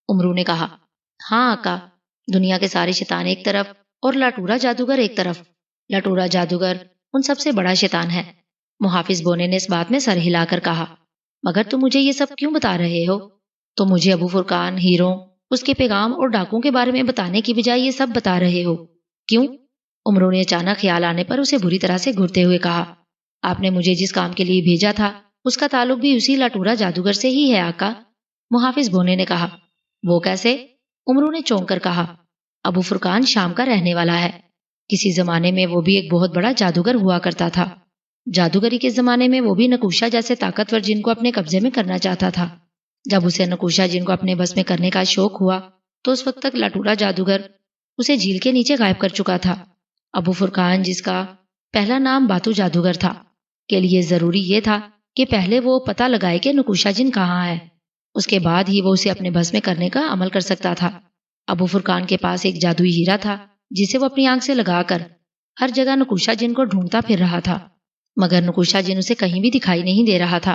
امرو نے کہا، ہاں آقا، دنیا کے سارے شیطان ایک طرف اور لٹورا جادوگر ایک طرف۔ لٹورا جادوگر ان سب سے بڑا شیطان ہے۔ محافظ بونے نے اس بات میں سر ہلا کر کہا، مگر تم مجھے یہ سب کیوں بتا رہے ہو؟ تم مجھے ابو فرقان، ہیروں، اس کے پیغام اور ڈاکوں کے بارے میں بتانے کی بجائے یہ سب بتا رہے ہو، کیوں؟ امرو نے اچانک خیال آنے پر اسے بری طرح سے گھرتے ہوئے کہا، آپ نے مجھے جس کام کے لیے بھیجا تھا اس کا تعلق بھی اسی لٹورا جادوگر سے ہی ہے آقا۔ محافظ بونے نے کہا، وہ کیسے؟ امرو نے چونک کر کہا، ابو فرقان شام کا رہنے والا ہے۔ کسی زمانے میں وہ بھی ایک بہت بڑا جادوگر ہوا کرتا تھا۔ جادوگری کے زمانے میں وہ بھی نکوشا جیسے طاقتور جن کو اپنے قبضے میں کرنا چاہتا تھا۔ جب اسے نکوشا جن کو اپنے بس میں کرنے کا شوق ہوا تو اس وقت تک لٹورا جادوگر اسے جھیل کے نیچے غائب کر چکا تھا۔ ابو فرقان، جس کا پہلا نام باتو جادوگر تھا، کے لیے ضروری یہ تھا کہ پہلے وہ پتہ لگائے کہ نکوشا جن کہاں ہے، اس کے بعد ہی وہ اسے اپنے بس میں کرنے کا عمل کر سکتا تھا۔ ابو فرقان کے پاس ایک جادوئی ہیرا تھا جسے وہ اپنی آنکھ سے لگا کر ہر جگہ نکوشا جن کو ڈھونڈتا پھر رہا تھا، مگر نکوشا جن اسے کہیں بھی دکھائی نہیں دے رہا تھا۔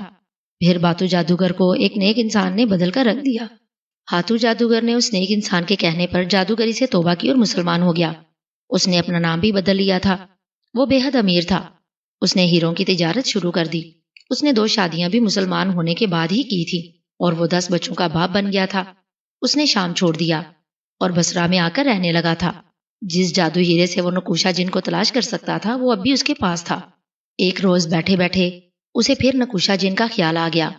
پھر باتو جادوگر کو ایک نیک انسان نے بدل کر رکھ دیا۔ ہاتھو جادوگر نے اس نیک انسان کے کہنے پر جادوگری سے توبہ کی اور مسلمان ہو گیا۔ اس نے اپنا نام بھی بدل لیا تھا۔ وہ بے حد امیر تھا۔ اس نے ہیروں کی تجارت شروع کر دی۔ اس نے 2 شادیاں بھی مسلمان ہونے کے بعد ہی کی تھی اور وہ 10 بچوں کا باپ بن گیا تھا۔ اس نے شام چھوڑ دیا اور بصرہ میں آ کر رہنے لگا تھا۔ جس جادوئی ہیرے سے وہ نکوشا جن کو تلاش کر سکتا تھا وہ اب بھی اس کے پاس تھا۔ ایک روز بیٹھے بیٹھے اسے پھر نکوشا جن کا خیال آ گیا۔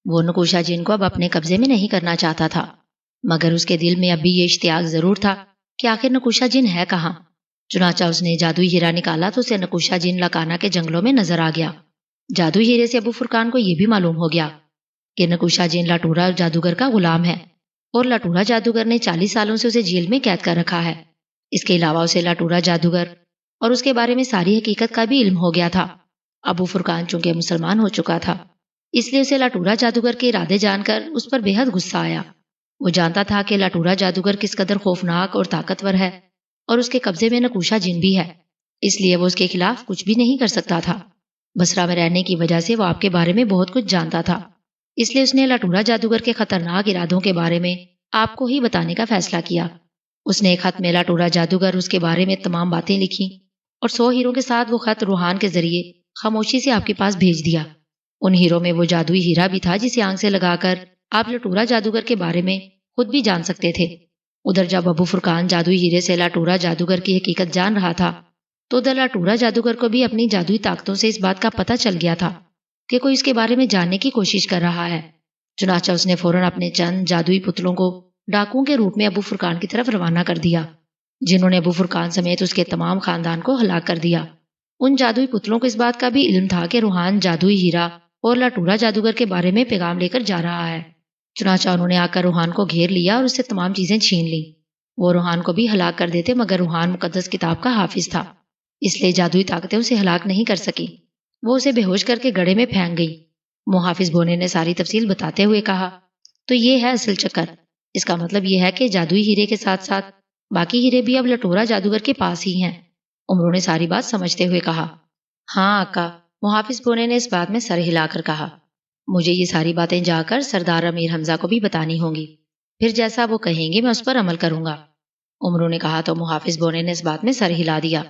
وہ نکوشا جن کو اب اپنے قبضے میں نہیں کرنا چاہتا تھا، مگر اس کے دل میں اب بھی یہ اشتیاق ضرور تھا کہ آخر نکوشا جن ہے کہاں۔ چنانچہ اس نے جادوئی ہیرا نکالا تو اسے نکوشا جن لکانا کے جنگلوں میں نظر آ گیا۔ جادوئی ہیرے سے ابو فرقان کو یہ بھی معلوم ہو گیا کہ نکوشا جن لٹورا جادوگر کا غلام ہے اور لٹورا جادوگر نے 40 سالوں سے اسے جیل میں قید کر رکھا ہے۔ اس کے علاوہ اسے لٹورا جادوگر اور اس کے بارے میں ساری حقیقت کا بھی علم ہو گیا تھا۔ ابو فرقان چونکہ مسلمان ہو چکا تھا، اس لیے اسے لٹورا جادوگر کے ارادے جان کر اس پر بے حد غصہ آیا۔ وہ جانتا تھا کہ لٹورا جادوگر کس قدر خوفناک اور طاقتور ہے اور اس کے قبضے میں نکوشا جن بھی ہے، اس لیے وہ اس کے خلاف کچھ بھی نہیں کر سکتا تھا۔ بصرہ میں رہنے کی وجہ سے وہ آپ کے بارے میں بہت کچھ جانتا تھا، اس لیے اس نے لٹورا جادوگر کے خطرناک ارادوں کے بارے میں آپ کو ہی بتانے کا فیصلہ کیا۔ اس نے ایک خط میں لٹورا جادوگر اس کے بارے میں تمام باتیں لکھی اور 100 ہیروں کے ساتھ وہ خط روحان کے ذریعے خاموشی سے آپ کے پاس بھیج دیا۔ ان ہیروں میں وہ جادوئی ہیرا بھی تھا جسے آنکھ سے لگا کر آپ لٹورا جادوگر کے بارے میں خود بھی جان سکتے تھے۔ ادھر جب ابو فرقان جادوئی ہیرے سے لٹورا جادوگر کی حقیقت جان رہا تھا تو ادھر لٹورا جادوگر کو بھی اپنی جادوئی طاقتوں سے اس بات کا پتہ چل گیا تھا کہ کوئی اس کے بارے میں جاننے کی کوشش کر رہا ہے۔ چنانچہ اس نے فوراً اپنے چند جادوئی پتلوں کو ڈاکوؤں کے روپ میں ابو فرقان کی طرف روانہ کر دیا، جنہوں نے ابو فرقان سمیت اس کے تمام خاندان کو ہلاک کر دیا۔ ان جادوئی پتلوں کو اس بات کا بھی علم تھا کہ روحان جادوئی ہیرا اور لٹورا جادوگر کے بارے میں پیغام لے کر جا رہا ہے۔ چنانچہ انہوں نے آ کر روحان کو گھیر لیا اور اس سے تمام چیزیں چھین لیں۔ وہ روحان کو بھی ہلاک کر دیتے، مگر روحان مقدس کتاب کا حافظ تھا، اس لیے جادوئی طاقتیں اسے ہلاک نہیں کر سکی۔ وہ اسے بے ہوش کر کے گڑھے میں پھینک گئی۔ محافظ بونے نے ساری تفصیل بتاتے ہوئے کہا، تو یہ ہے اصل چکر۔ اس کا مطلب یہ ہے کہ جادوئی ہیرے کے ساتھ ساتھ باقی ہیرے بھی اب لٹورا جادوگر کے پاس ہی ہیں۔ عمرو نے ساری بات سمجھتے ہوئے کہا، ہاں آقا۔ محافظ بونے نے اس بات میں سر ہلا کر کہا، مجھے یہ ساری باتیں جا کر سردار امیر حمزہ کو بھی بتانی ہوں گی، پھر جیسا وہ کہیں گے میں اس پر عمل کروں گا۔ عمرو نے کہا تو محافظ بونے نے اس بات میں سر ہلا دیا۔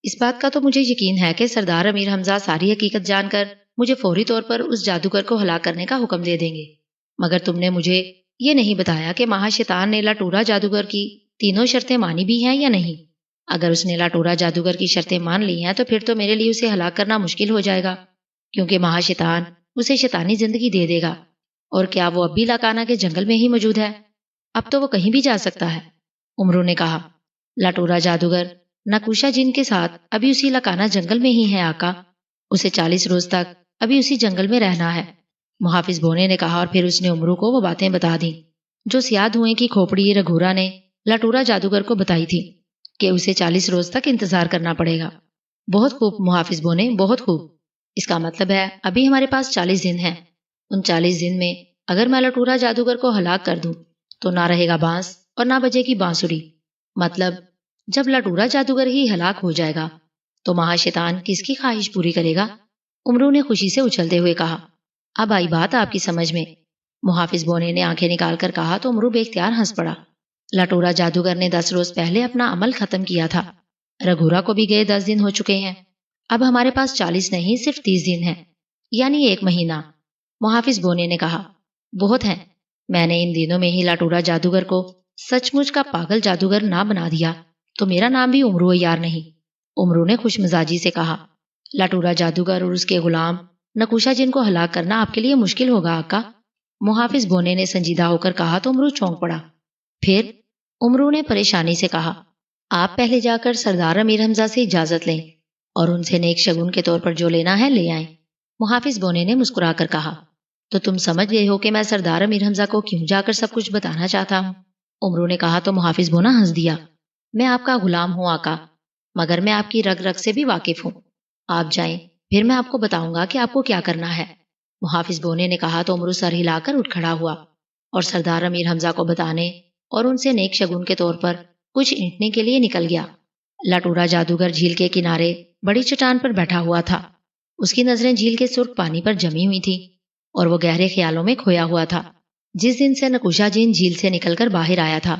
اس بات کا تو مجھے یقین ہے کہ سردار امیر حمزہ ساری حقیقت جان کر مجھے فوری طور پر اس جادوگر کو ہلاک کرنے کا حکم دے دیں گے، مگر تم نے مجھے یہ نہیں بتایا کہ مہا شیطان نے لٹورا جادوگر کی تینوں شرطیں مانی بھی ہیں یا نہیں۔ اگر اس نے لٹورا جادوگر کی شرطیں مان لی ہیں تو پھر تو میرے لیے اسے ہلاک کرنا مشکل ہو جائے گا، کیونکہ مہا شیطان اسے شیطانی زندگی دے دے گا۔ اور کیا وہ اب بھی لاکانہ کے جنگل میں ہی موجود ہے؟ اب تو وہ کہیں بھی جا سکتا ہے۔ عمرو نے کہا، لٹورا جادوگر نکوشا جن کے ساتھ ابھی اسی لاکانہ جنگل میں ہی ہے آقا، اسے 40 روز تک ابھی اسی جنگل میں رہنا ہے۔ محافظ بونے نے کہا، اور پھر اس نے عمرو کو وہ باتیں بتا دیں جو سیاہ دھوئیں کی کھوپڑی رگھورا نے لٹورا جادوگر کو بتائی تھی کہ اسے 40 روز تک انتظار کرنا پڑے گا۔ بہت خوب محافظ بونے، بہت خوب۔ اس کا مطلب ہے ابھی ہمارے پاس 40 دن ہیں۔ ان 40 دن میں اگر میں لٹورا جادوگر کو ہلاک کر دوں تو نہ رہے گا بانس اور نہ بجے گی بانسری، مطلب جب لٹورا جادوگر ہی ہلاک ہو جائے گا تو مہا شیطان کس کی خواہش پوری کرے گا؟ امرو نے خوشی سے اچھلتے ہوئے کہا۔ اب آئی بات آپ کی سمجھ میں، محافظ بونے نے آنکھیں نکال کر کہا تو امرو بے اختیار ہنس پڑا۔ لٹورا جادوگر نے 10 روز پہلے اپنا عمل ختم کیا تھا، رگھورا کو بھی گئے 10 دن ہو چکے ہیں، اب ہمارے پاس 40 نہیں صرف 30 دن ہیں، یعنی 1 مہینہ۔ محافظ بونے نے کہا، بہت ہیں، میں نے ان دنوں میں ہی لٹورا جادوگر کو سچ مچ کا پاگل جادوگر نہ بنا دیا تو میرا نام بھی امرو یار نہیں۔ امرو نے خوش مزاجی سے کہا، لٹورا جادوگر اور اس کے غلام نکوشا جن کو ہلاک کرنا آپ کے لیے مشکل ہوگا آقا۔ محافظ بونے نے سنجیدہ ہو کر کہا تو امرو چونک پڑا۔ پھر؟ امرو نے پریشانی سے کہا، آپ پہلے جا کر سردار امیر حمزہ سے اجازت لیں اور ان سے نیک شگون کے طور پر جو لینا ہے لے آئیں۔ محافظ بونے نے مسکرا کر کہا، تو تم سمجھ گئے ہو کہ میں سردار امیر حمزہ کو کیوں جا کر سب کچھ بتانا چاہتا ہوں؟ امرو نے کہا تو محافظ بونا ہنس دیا، میں آپ کا غلام ہوں آقا، مگر میں آپ کی رگ رگ سے بھی واقف ہوں، آپ جائیں، پھر میں آپ کو بتاؤں گا کہ آپ کو کیا کرنا ہے۔ محافظ بونے نے کہا تو امرو سر ہلا کر اٹھ کھڑا ہوا اور سردار امیر حمزہ کو بتانے اور ان سے نیک شگون کے طور پر کچھ اینٹنے کے لیے نکل گیا۔ لٹورا جادوگر جھیل کے کنارے بڑی چٹان پر بیٹھا ہوا تھا، اس کی نظریں جھیل کے سرخ پانی پر جمی ہوئی تھی اور وہ گہرے خیالوں میں کھویا ہوا تھا۔ جس دن سے نکوشا جین جھیل سے نکل کر باہر آیا تھا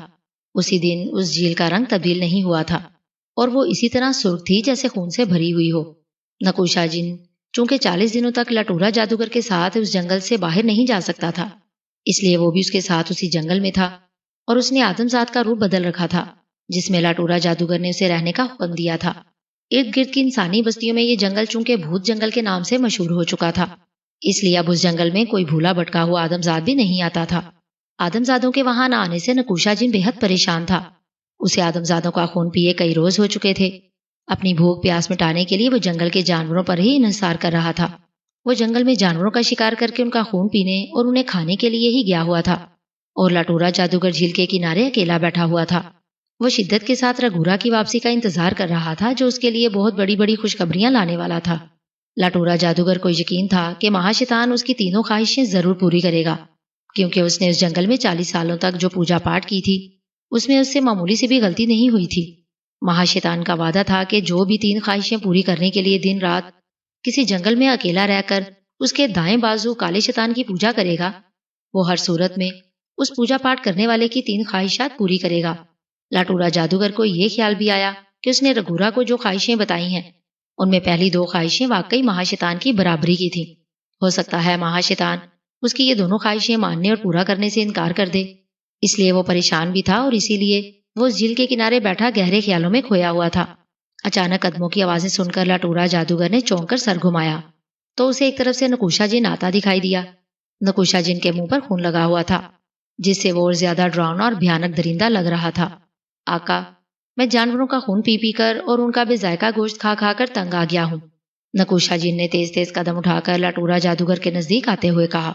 اسی دن اس جھیل کا رنگ تبدیل نہیں ہوا تھا اور وہ اسی طرح سرخ تھی جیسے خون سے بھری ہوئی ہو۔ نکوشا جن چونکہ 40 دنوں تک لٹورا جادوگر کے ساتھ اس جنگل سے باہر نہیں جا سکتا تھا، اس لیے وہ بھی اس کے ساتھ اسی جنگل میں تھا اور اس نے آدم ذات کا روپ بدل رکھا تھا جس میں لٹورا جادوگر نے اسے رہنے کا حکم دیا تھا۔ ارد گرد کی انسانی بستیوں میں یہ جنگل چونکہ بھوت جنگل کے نام سے مشہور ہو چکا تھا، اس لیے اب اس جنگل میں کوئی بھولا بھٹکا ہوا آدم ذات بھی نہیں آتا تھا۔ آدم زادوں کے وہاں نہ آنے سے نکوشا جن بے حد پریشان تھا، اسے آدم زادوں کا خون پیے کئی روز ہو چکے تھے۔ اپنی بھوک پیاس مٹانے کے لیے وہ جنگل کے جانوروں پر ہی انحصار کر رہا تھا، وہ جنگل میں جانوروں کا شکار کر کے ان کا خون پینے اور انہیں کھانے کے لیے ہی گیا ہوا تھا، اور لٹورا جادوگر جھیل کے کنارے اکیلا بیٹھا ہوا تھا۔ وہ شدت کے ساتھ رگھورا کی واپسی کا انتظار کر رہا تھا جو اس کے لیے بہت بڑی بڑی خوشخبریاں لانے والا تھا۔ لٹورا جادوگر کو یقین تھا کہ مہا شیطان اس کی تینوں خواہشیں ضرور پوری کرے گا، کیونکہ اس نے اس جنگل میں 40 سالوں تک جو پوجا پاٹ کی تھی اس میں اس سے معمولی سے بھی غلطی نہیں ہوئی تھی۔ مہا شیطان کا وعدہ تھا کہ جو بھی 3 خواہشیں پوری کرنے کے لیے دن رات کسی جنگل میں اکیلا رہ کر اس کے دائیں بازو کالے شیطان کی پوجا کرے گا، وہ ہر صورت میں اس پوجا پاٹ کرنے والے کی 3 خواہشات پوری کرے گا۔ لٹورا جادوگر کو یہ خیال بھی آیا کہ اس نے رگھورا کو جو خواہشیں بتائی ہیں ان میں پہلی 2 خواہشیں واقعی مہا شیطان کی برابری کی تھیں، ہو سکتا ہے مہا شیطان اس کی یہ دونوں خواہشیں ماننے اور پورا کرنے سے انکار کر دے، اس لیے وہ پریشان بھی تھا اور اسی لیے وہ اس جھیل کے کنارے بیٹھا گہرے خیالوں میں کھویا ہوا تھا۔ اچانک قدموں کی آوازیں سن کر لٹورا جادوگر نے چونک کر سر گھمایا تو اسے ایک طرف سے نکوشا جن آتا دکھائی دیا۔ نکوشا جن کے منہ پر خون لگا ہوا تھا جس سے وہ اور زیادہ ڈراؤنا اور بھیانک درندہ لگ رہا تھا۔ آقا، میں جانوروں کا خون پی پی کر اور ان کا بے ذائقہ گوشت کھا کھا کر تنگ آ گیا ہوں۔ نکوشا جن نے تیز تیز قدم اٹھا کر لٹورا جادوگر کے نزدیک آتے ہوئے کہا،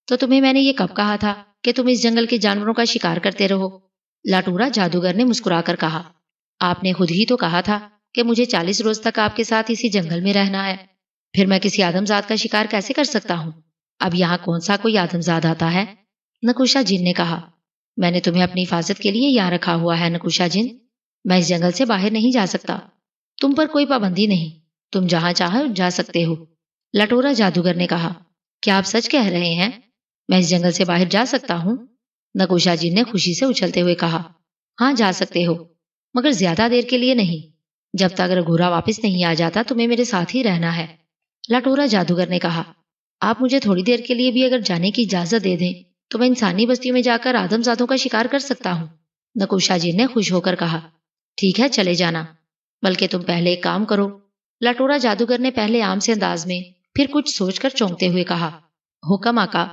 تو تمہیں میں نے یہ کب کہا تھا کہ تم اس جنگل کے جانوروں کا شکار کرتے رہو؟ لٹورا جادوگر نے مسکرا کر کہا، آپ نے خود ہی تو کہا تھا کہ مجھے 40 روز تک آپ کے ساتھ اسی جنگل میں رہنا ہے، پھر میں کسی آدم ذات کا شکار کیسے کر سکتا ہوں؟ اب یہاں کون سا کوئی آدم ذات آتا ہے؟ نکوشا جن نے کہا، میں نے تمہیں اپنی حفاظت کے لیے یہاں رکھا ہوا ہے نکوشا جن، میں اس جنگل سے باہر نہیں جا سکتا، تم پر کوئی پابندی نہیں، تم جہاں چاہو جا سکتے ہو۔ لٹورا جادوگر نے کہا، کیا آپ سچ کہہ رہے ہیں؟ میں اس جنگل سے باہر جا سکتا ہوں؟ نکوشا جن نے خوشی سے اچھلتے ہوئے کہا، ہاں جا سکتے ہو، مگر زیادہ دیر کے لیے نہیں، جب تک رگھورا واپس نہیں آ جاتا تمہیں میرے ساتھ ہی رہنا ہے۔ لٹورا جادوگر نے کہا، آپ مجھے تھوڑی دیر کے لیے بھی اگر جانے کی اجازت دے دیں تو میں انسانی بستیوں میں جا کر آدم زادوں کا شکار کر سکتا ہوں۔ نکوشا جن نے خوش ہو کر کہا، ٹھیک ہے چلے جانا، بلکہ تم پہلے ایک کام کرو۔ لٹورا جادوگر نے پہلے عام سے انداز میں پھر کچھ سوچ کر چونکتے ہوئے کہا، حکم آقا،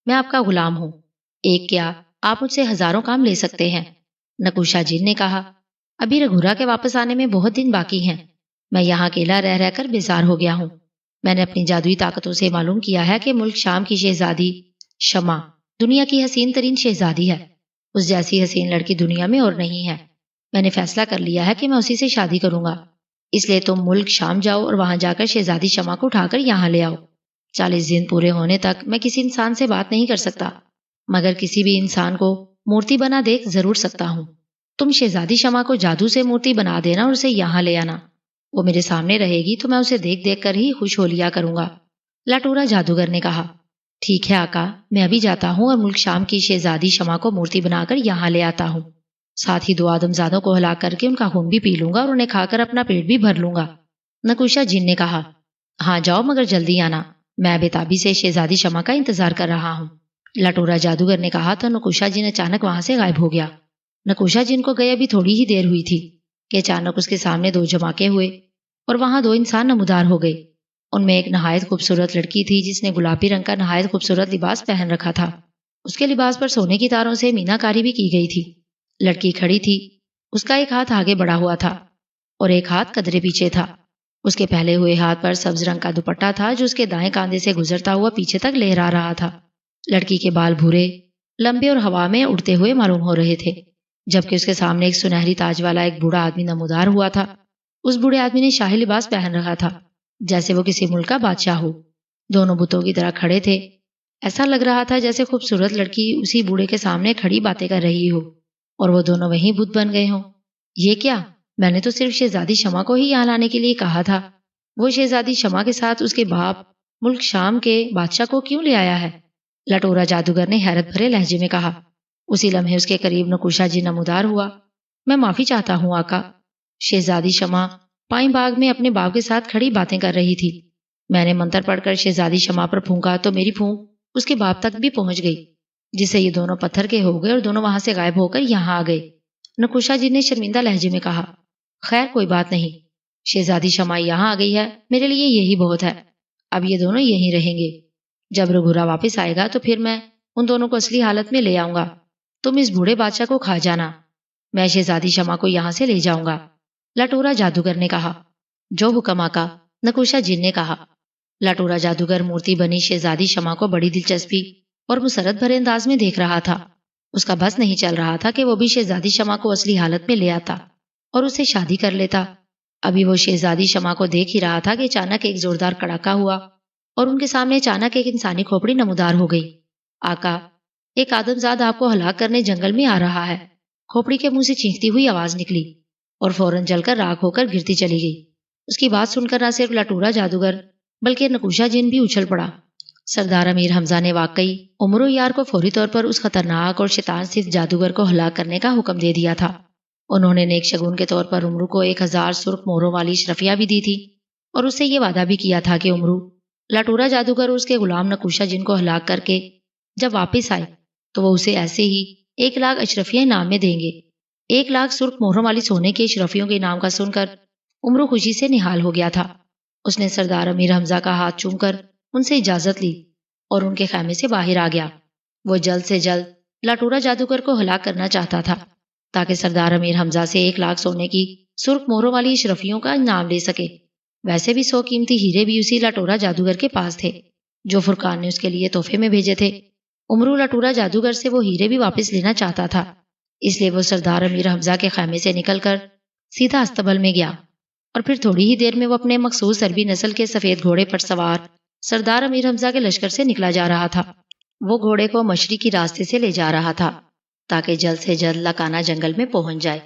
میں آپ کا غلام ہوں، ایک کیا آپ مجھ سے ہزاروں کام لے سکتے ہیں۔ نکوشا جن نے کہا، ابھی رگھورا کے واپس آنے میں بہت دن باقی ہیں، میں یہاں اکیلا رہ رہ کر بیزار ہو گیا ہوں، میں نے اپنی جادوئی طاقتوں سے معلوم کیا ہے کہ ملک شام کی شہزادی شمع دنیا کی حسین ترین شہزادی ہے، اس جیسی حسین لڑکی دنیا میں اور نہیں ہے، میں نے فیصلہ کر لیا ہے کہ میں اسی سے شادی کروں گا، اس لیے تم ملک شام جاؤ اور وہاں جا کر شہزادی شمع کو اٹھا کر یہاں لے آؤ۔ 40 دن پورے ہونے تک میں کسی انسان سے بات نہیں کر سکتا، مگر کسی بھی انسان کو مورتی بنا دیکھ ضرور سکتا ہوں۔ تم شہزادی شمع کو جادو سے مورتی بنا دینا اور اسے یہاں لے آنا، وہ میرے سامنے رہے گی تو میں اسے دیکھ دیکھ کر ہی خوش ہو لیا کروں گا۔ لٹورا جادوگر نے کہا، ٹھیک ہے آقا، میں ابھی جاتا ہوں اور ملک شام کی شہزادی شمع کو مورتی بنا کر یہاں لے آتا ہوں، ساتھ ہی 2 آدمزادوں کو ہلاک کر کے ان کا خون بھی پی لوں گا اور انہیں کھا کر اپنا پیٹ بھی بھر لوں گا۔ نکوشا جن نے کہا، ہاں جاؤ مگر جلدی آنا، میں بےتابی سے شہزادی شمع کا انتظار کر رہا ہوں۔ لٹورا جادوگر نے کہا تو نکوشا جن اچانک وہاں سے غائب ہو گیا۔ نکوشا جن کو گئے ابھی تھوڑی ہی دیر ہوئی تھی کہ اچانک اس کے سامنے 2 جماکے ہوئے اور وہاں 2 انسان نمودار ہو گئے۔ ان میں ایک نہایت خوبصورت لڑکی تھی جس نے گلابی رنگ کا نہایت خوبصورت لباس پہن رکھا تھا۔ اس کے لباس پر سونے کی تاروں سے مینا کاری بھی کی گئی تھی۔ لڑکی کھڑی تھی، اس کا ایک ہاتھ آگے بڑھا ہوا تھا اور ایک ہاتھ قدرے پیچھے تھا۔ اس کے پھیلے ہوئے ہاتھ پر سبز رنگ کا دوپٹہ تھا جو اس کے دائیں کاندھے سے گزرتا ہوا پیچھے تک لہرا رہا تھا۔ لڑکی کے بال بھورے، لمبے اور ہوا میں اڑتے ہوئے معلوم ہو رہے تھے، جبکہ اس کے سامنے ایک سنہری تاج والا ایک بوڑھا آدمی نمودار ہوا تھا۔ اس بوڑھے آدمی نے شاہی لباس پہن رکھا تھا جیسے وہ کسی ملک کا بادشاہ ہو۔ دونوں بتوں کی طرح کھڑے تھے، ایسا لگ رہا تھا جیسے خوبصورت لڑکی اسی بوڑھے کے سامنے کھڑی باتیں کر رہی ہو اور وہ دونوں وہیں بت بن گئے ہوں۔ یہ کیا؟ میں نے تو صرف شہزادی شمع کو ہی یہاں لانے کے لیے کہا تھا، وہ شہزادی شمع کے ساتھ اس کے باپ ملک شام کے بادشاہ کو کیوں لے آیا ہے؟ لٹورا جادوگر نے حیرت بھرے لہجے میں کہا۔ اسی لمحے اس کے قریب نکوشا جی نمودار ہوا۔ میں معافی چاہتا ہوں آقا، شہزادی شمع پائیں باغ میں اپنے باپ کے ساتھ کھڑی باتیں کر رہی تھی۔ میں نے منتر پڑھ کر شہزادی شمع پر پھونکا تو میری پھونک اس کے باپ تک بھی پہنچ گئی، جس سے یہ دونوں پتھر کے ہو گئے اور دونوں وہاں سے غائب ہو کر یہاں آ گئے۔ نکوشا جی نے شرمندہ لہجے میں کہا، خیر کوئی بات نہیں، شہزادی شمع یہاں آ گئی ہے، میرے لیے یہی بہت ہے، اب یہ دونوں یہیں رہیں گے۔ جب رگھورا واپس آئے گا تو پھر میں ان دونوں کو اصلی حالت میں لے آؤں گا، تم اس بوڑھے بادشاہ کو کھا جانا، میں شہزادی شمع کو یہاں سے لے جاؤں گا۔ لٹورا جادوگر نے کہا، جو حکم آقا، نکوشا جن نے کہا۔ لٹورا جادوگر مورتی بنی شہزادی شمع کو بڑی دلچسپی اور مسرت بھرے انداز میں دیکھ رہا تھا۔ اس کا بس نہیں چل رہا تھا کہ وہ بھی شہزادی شمع کو اصلی حالت میں لے آتا اور اسے شادی کر لیتا۔ ابھی وہ شہزادی شمع کو دیکھ ہی رہا تھا کہ اچانک ایک زوردار کڑاکا ہوا اور ان کے سامنے اچانک ایک انسانی کھوپڑی نمودار ہو گئی۔ آقا، ایک آدمزاد آپ کو ہلاک کرنے جنگل میں آ رہا ہے، کھوپڑی کے منہ سے چیختی ہوئی آواز نکلی اور فوراً جل کر راکھ ہو کر گرتی چلی گئی۔ اس کی بات سن کر نہ صرف لٹورا جادوگر بلکہ نکوشا جن بھی اچھل پڑا۔ سردار امیر حمزہ نے واقعی عمرو یار کو فوری طور پر اس خطرناک اور شیطان صرف جادوگر کو ہلاک کرنے کا حکم دے دیا تھا۔ انہوں نے نیک شگون کے طور پر عمرو کو 1000 سرخ مہروں والی اشرفیہ بھی دی تھی اور اس سے یہ وعدہ بھی کیا تھا کہ عمرو لٹورا جادوگر اور اس کے غلام نکوشا جن کو ہلاک کر کے جب واپس آئے تو وہ اسے ایسے ہی 1,00,000 اشرفیہ انعام میں دیں گے۔ 1,00,000 سرخ مہروں والی سونے کے اشرفیوں کے انعام کا سن کر عمرو خوشی سے نہال ہو گیا تھا۔ اس نے سردار امیر حمزہ کا ہاتھ چوم کر ان سے اجازت لی اور ان کے خیمے سے باہر آ گیا۔ وہ جلد سے جلد لٹورا جادوگر کو ہلاک کرنا چاہتا تھا تاکہ سردار امیر حمزہ سے 1,00,000 سونے کی سرخ مہروں والی اشرفیوں کا انعام لے سکے۔ ویسے بھی 100 قیمتی ہیرے بھی اسی لٹورا جادوگر کے پاس تھے جو فرقان نے اس کے لیے تحفے میں بھیجے تھے۔ عمرو لٹورا جادوگر سے وہ ہیرے بھی واپس لینا چاہتا تھا، اس لیے وہ سردار امیر حمزہ کے خیمے سے نکل کر سیدھا استبل میں گیا اور پھر تھوڑی ہی دیر میں وہ اپنے مخصوص عربی نسل کے سفید گھوڑے پر سوار سردار امیر حمزہ کے لشکر سے نکلا جا رہا تھا۔ وہ گھوڑے کو مشرقی راستے سے لے جا رہا تھا تاکہ جلد سے جلد لکانا جنگل میں پہنچ جائے۔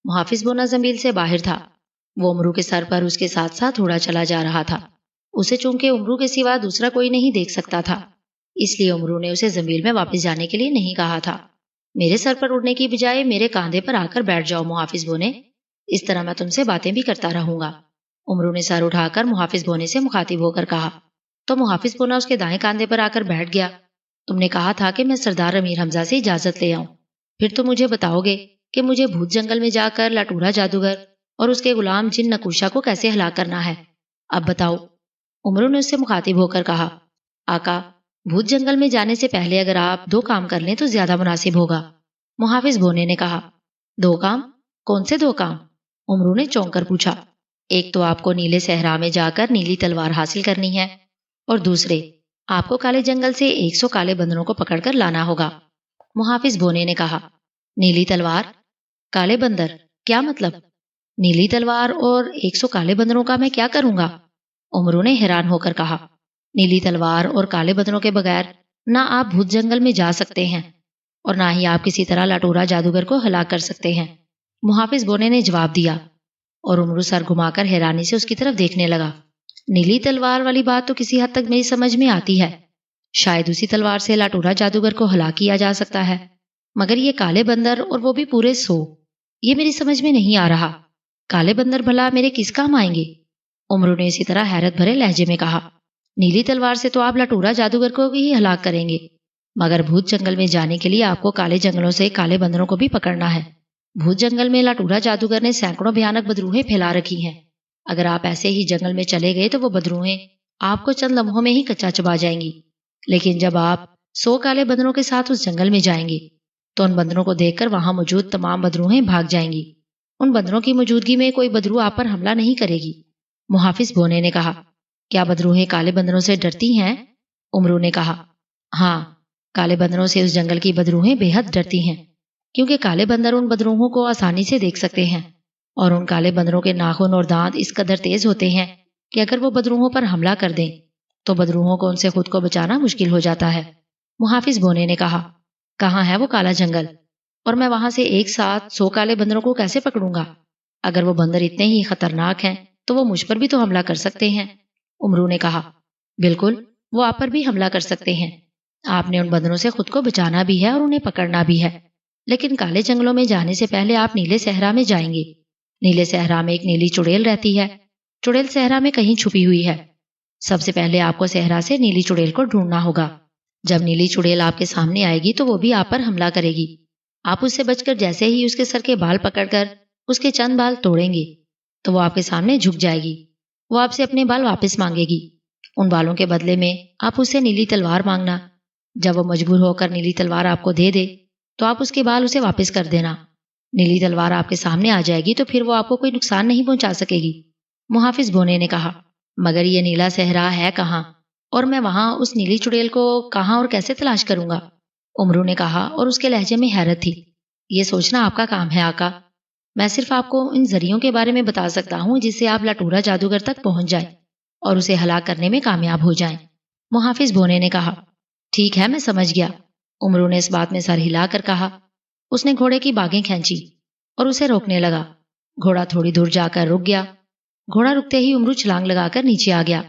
محافظ بونا زنبیل سے باہر تھا، وہ عمرو کے سر پر اس کے ساتھ ساتھ اڑا چلا جا رہا تھا۔ اسے چونکہ عمرو کے سوا دوسرا کوئی نہیں دیکھ سکتا تھا، اس لیے عمرو نے اسے زنبیل میں واپس جانے کے لیے نہیں کہا تھا۔ میرے سر پر اڑنے کی بجائے میرے کاندھے پر آ کر بیٹھ جاؤ محافظ بونے، اس طرح میں تم سے باتیں بھی کرتا رہوں گا۔ عمرو نے سر اٹھا کر محافظ بونے سے مخاطب ہو کر کہا تو محافظ بونا اس کے دائیں کاندھے پر آ کر بیٹھ گیا۔ تم نے کہا تھا کہ میں سردار امیر حمزہ سے اجازت لے آؤں، پھر تو مجھے بتاؤ گے کہ مجھے بھوت جنگل میں جا کر لٹورا جادوگر اور اس کے غلام جن نکوشا کو کیسے ہلاک کرنا ہے، اب بتاؤ۔ عمرو نے اس سے مخاطب ہو کر کہا آقا، بھوت جنگل میں جانے سے پہلے اگر آپ 2 کام کر لیں تو زیادہ مناسب ہوگا۔ محافظ بونے نے کہا 2 کام؟ کون سے 2 کام؟ عمرو نے چونک کر پوچھا۔ ایک تو آپ کو نیلے صحرا میں جا کر نیلی تلوار حاصل کرنی ہے اور دوسرے آپ کو کالے جنگل سے 100 کالے بندروں کو پکڑ کر لانا ہوگا۔ محافظ بونے نے کہا نیلی تلوار، کالے بندر، کیا مطلب؟ نیلی تلوار اور 100 کالے بندروں کا میں کیا کروں گا؟ عمرو نے حیران ہو کر کہا نیلی تلوار اور کالے بندروں کے بغیر نہ آپ بھوت جنگل میں جا سکتے ہیں اور نہ ہی آپ کسی طرح لٹورا جادوگر کو ہلاک کر سکتے ہیں۔ محافظ بونے نے جواب دیا اور عمرو سر گھما کر حیرانی سے اس کی طرف دیکھنے لگا۔ نیلی تلوار والی بات تو کسی حد تک میری سمجھ میں آتی ہے، شاید اسی تلوار سے لاٹورا جادوگر کو ہلاک کیا جا سکتا ہے، مگر یہ کالے بندر اور وہ بھی پورے 100، یہ میری سمجھ میں نہیں آ رہا۔ کالے بندر بھلا میرے کس کام آئیں گے؟ عمرو نے اسی طرح حیرت بھرے لہجے میں کہا۔ نیلی تلوار سے تو آپ لاٹورا جادوگر کو بھی ہلاک کریں گے، مگر بھوت جنگل میں جانے کے لیے آپ کو کالے جنگلوں سے کالے بندروں کو بھی پکڑنا ہے۔ بھوت جنگل میں لاٹورا جادوگر نے سینکڑوں بھیانک بدروہیں پھیلا رکھی ہیں، اگر آپ ایسے ہی جنگل میں چلے گئے تو وہ بدروہیں آپ کو چند لمحوں میں ہی کچا چبا جائیں گی، لیکن جب آپ 100 کالے بندروں کے ساتھ اس جنگل میں جائیں گے تو ان بندروں کو دیکھ کر وہاں موجود تمام بدروہیں بھاگ جائیں گی۔ ان بندروں کی موجودگی میں کوئی بدرو آپ پر حملہ نہیں کرے گی۔ محافظ بونے نے کہا۔ کیا بدروہیں کالے بندروں سے ڈرتی ہیں؟ عمرو نے کہا۔ ہاں، کالے بندروں سے اس جنگل کی بدروہیں بے حد ڈرتی ہیں، کیونکہ کالے بندر ان بدروہوں کو آسانی سے دیکھ سکتے ہیں، اور ان کالے بندروں کے ناخن اور دانت اس قدر تیز ہوتے ہیں کہ اگر وہ بدروہوں پر حملہ کر دیں تو بدروہوں کو ان سے خود کو بچانا مشکل ہو جاتا ہے۔ محافظ بونے نے کہا۔ کہاں ہے وہ کالا جنگل؟ اور میں وہاں سے ایک ساتھ 100 کالے بندروں کو کیسے پکڑوں گا؟ اگر وہ بندر اتنے ہی خطرناک ہیں تو وہ مجھ پر بھی تو حملہ کر سکتے ہیں۔ عمرو نے کہا۔ بالکل، وہ آپ پر بھی حملہ کر سکتے ہیں۔ آپ نے ان بندروں سے خود کو بچانا بھی ہے اور انہیں پکڑنا بھی ہے، لیکن کالے جنگلوں میں جانے سے پہلے آپ نیلے صحرا میں جائیں گے۔ نیلے صحرا میں ایک نیلی چڑیل رہتی ہے، چڑیل صحرا میں کہیں چھپی ہوئی ہے۔ سب سے پہلے آپ کو صحرا سے نیلی چڑیل کو ڈھونڈنا ہوگا۔ جب نیلی چڑیل آپ کے سامنے آئے گی تو وہ بھی آپ پر حملہ کرے گی۔ آپ اس سے بچ کر جیسے ہی اس کے سر کے بال پکڑ کر اس کے چند بال توڑیں گے تو وہ آپ کے سامنے جھک جائے گی۔ وہ آپ سے اپنے بال واپس مانگے گی۔ ان بالوں کے بدلے میں آپ اس سے نیلی تلوار مانگنا۔ جب وہ مجبور ہو کر نیلی تلوار آپ کو دے دے تو آپ اس کے بال اسے واپس کر دینا۔ نیلی تلوار آپ کے سامنے آ جائے گی تو پھر وہ آپ کو کوئی نقصان نہیں پہنچا سکے گی۔ محافظ بونے نے کہا۔ مگر یہ نیلا صحرا ہے کہاں، اور میں وہاں اس نیلی چڑیل کو کہاں اور کیسے تلاش کروں گا؟ عمرو نے کہا، اور اس کے لہجے میں حیرت تھی۔ یہ سوچنا آپ کا کام ہے آقا، میں صرف آپ کو ان ذریعوں کے بارے میں بتا سکتا ہوں جس سے آپ لاٹورا جادوگر تک پہنچ جائیں اور اسے ہلاک کرنے میں کامیاب ہو جائیں۔ محافظ بونے نے کہا۔ ٹھیک ہے، میں سمجھ گیا۔ عمرو نے اس بات میں سر ہلا کر کہا۔ اس نے گھوڑے کی باگیں کھینچی اور اسے روکنے لگا۔ گھوڑا تھوڑی دور جا کر رک گیا۔ گھوڑا رکتے ہی عمرو چھلانگ لگا کر نیچے آ گیا۔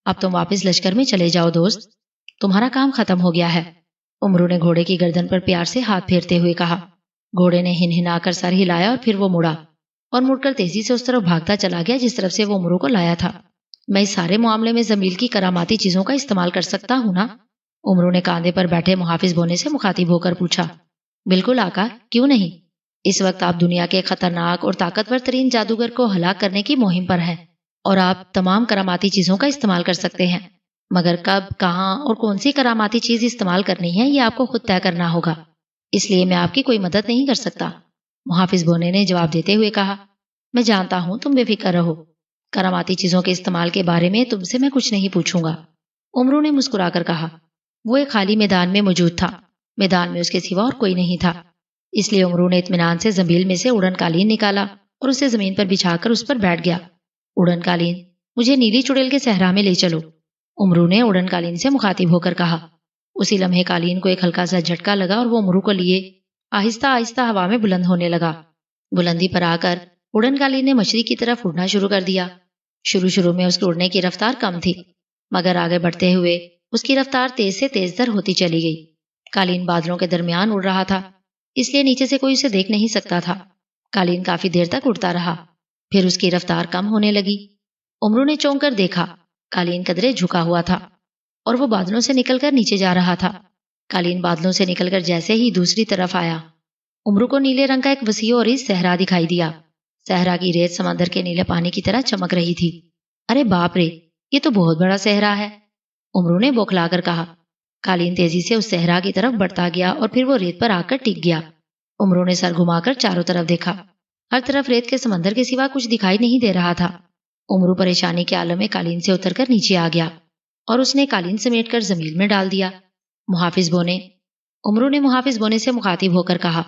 اب تم واپس لشکر میں چلے جاؤ دوست، تمہارا کام ختم ہو گیا ہے۔ عمرو نے گھوڑے کی گردن پر پیار سے ہاتھ پھیرتے ہوئے کہا۔ گھوڑے نے ہنہنا کر سر ہلایا اور پھر وہ مڑا اور مڑ کر تیزی سے اس طرف بھاگتا چلا گیا جس طرف سے وہ عمرو کو لایا تھا۔ میں اس سارے معاملے میں زمیل کی کراماتی چیزوں کا استعمال کر سکتا ہوں نا؟ عمرو نے کاندھے پر بیٹھے محافظ بونے سے مخاطب ہو کر پوچھا۔ بالکل آقا، کیوں نہیں؟ اس وقت آپ دنیا کے خطرناک اور طاقتور ترین جادوگر کو ہلاک کرنے کی مہم پر ہیں اور آپ تمام کراماتی چیزوں کا استعمال کر سکتے ہیں، مگر کب، کہاں اور کون سی کراماتی چیز استعمال کرنی ہے یہ آپ کو خود طے کرنا ہوگا، اس لیے میں آپ کی کوئی مدد نہیں کر سکتا۔ محافظ بونے نے جواب دیتے ہوئے کہا۔ میں جانتا ہوں، تم بے فکر رہو، کراماتی چیزوں کے استعمال کے بارے میں تم سے میں کچھ نہیں پوچھوں گا۔ عمرو نے مسکرا کر کہا۔ وہ ایک خالی میدان میں موجود تھا، میدان میں اس کے سوا اور کوئی نہیں تھا، اس لیے عمرو نے اطمینان سے زنبیل میں سے اڑن قالین نکالا اور اسے زمین پر بچھا کر اس پر بیٹھ گیا۔ اڑن قالین، مجھے نیلی چڑیل کے صحرا میں لے چلو، عمرو نے اڑن قالین سے مخاطب ہو کر کہا۔ اسی لمحے قالین کو ایک ہلکا سا جھٹکا لگا اور وہ عمرو کو لیے آہستہ آہستہ ہوا میں بلند ہونے لگا۔ بلندی پر آ کر اڑن قالین نے مشرق کی طرف اڑنا شروع کر دیا۔ شروع میں اس کے اڑنے کی رفتار کم تھی، مگر آگے بڑھتے ہوئے اس کی رفتار تیز سے تیز تر ہوتی چلی گئی۔ قالین بادلوں کے درمیان اڑ رہا تھا، اس لیے نیچے سے کوئی اسے دیکھ نہیں سکتا تھا۔ قالین کافی دیر تک اڑتا رہا، پھر اس کی رفتار کم ہونے لگی۔ عمرو نے چونک کر دیکھا، قالین قدرے جھکا ہوا تھا اور وہ بادلوں سے نکل کر نیچے جا رہا تھا۔ قالین بادلوں سے نکل کر جیسے ہی دوسری طرف آیا، عمرو کو نیلے رنگ کا ایک وسیع اور عریض صحرا دکھائی دیا۔ صحرا کی ریت سمندر کے نیلے پانی کی طرح چمک رہی تھی۔ ارے باپ رے، یہ تو بہت بڑا صحرا ہے، عمرو نے بوکھلا کر کہا۔ قالین تیزی سے اس صحرا کی طرف بڑھتا گیا اور پھر وہ ریت پر آ کر ٹک گیا۔ عمرو نے سر گھما کر چاروں طرف دیکھا، ہر طرف ریت کے سمندر کے سوا کچھ دکھائی نہیں دے رہا تھا۔ عمرو پریشانی کے عالم میں قالین سے اتر کر نیچے آ گیا اور اس نے قالین سمیٹ کر زمین میں ڈال دیا۔ محافظ بونے، عمرو نے محافظ بونے سے مخاطب ہو کر کہا،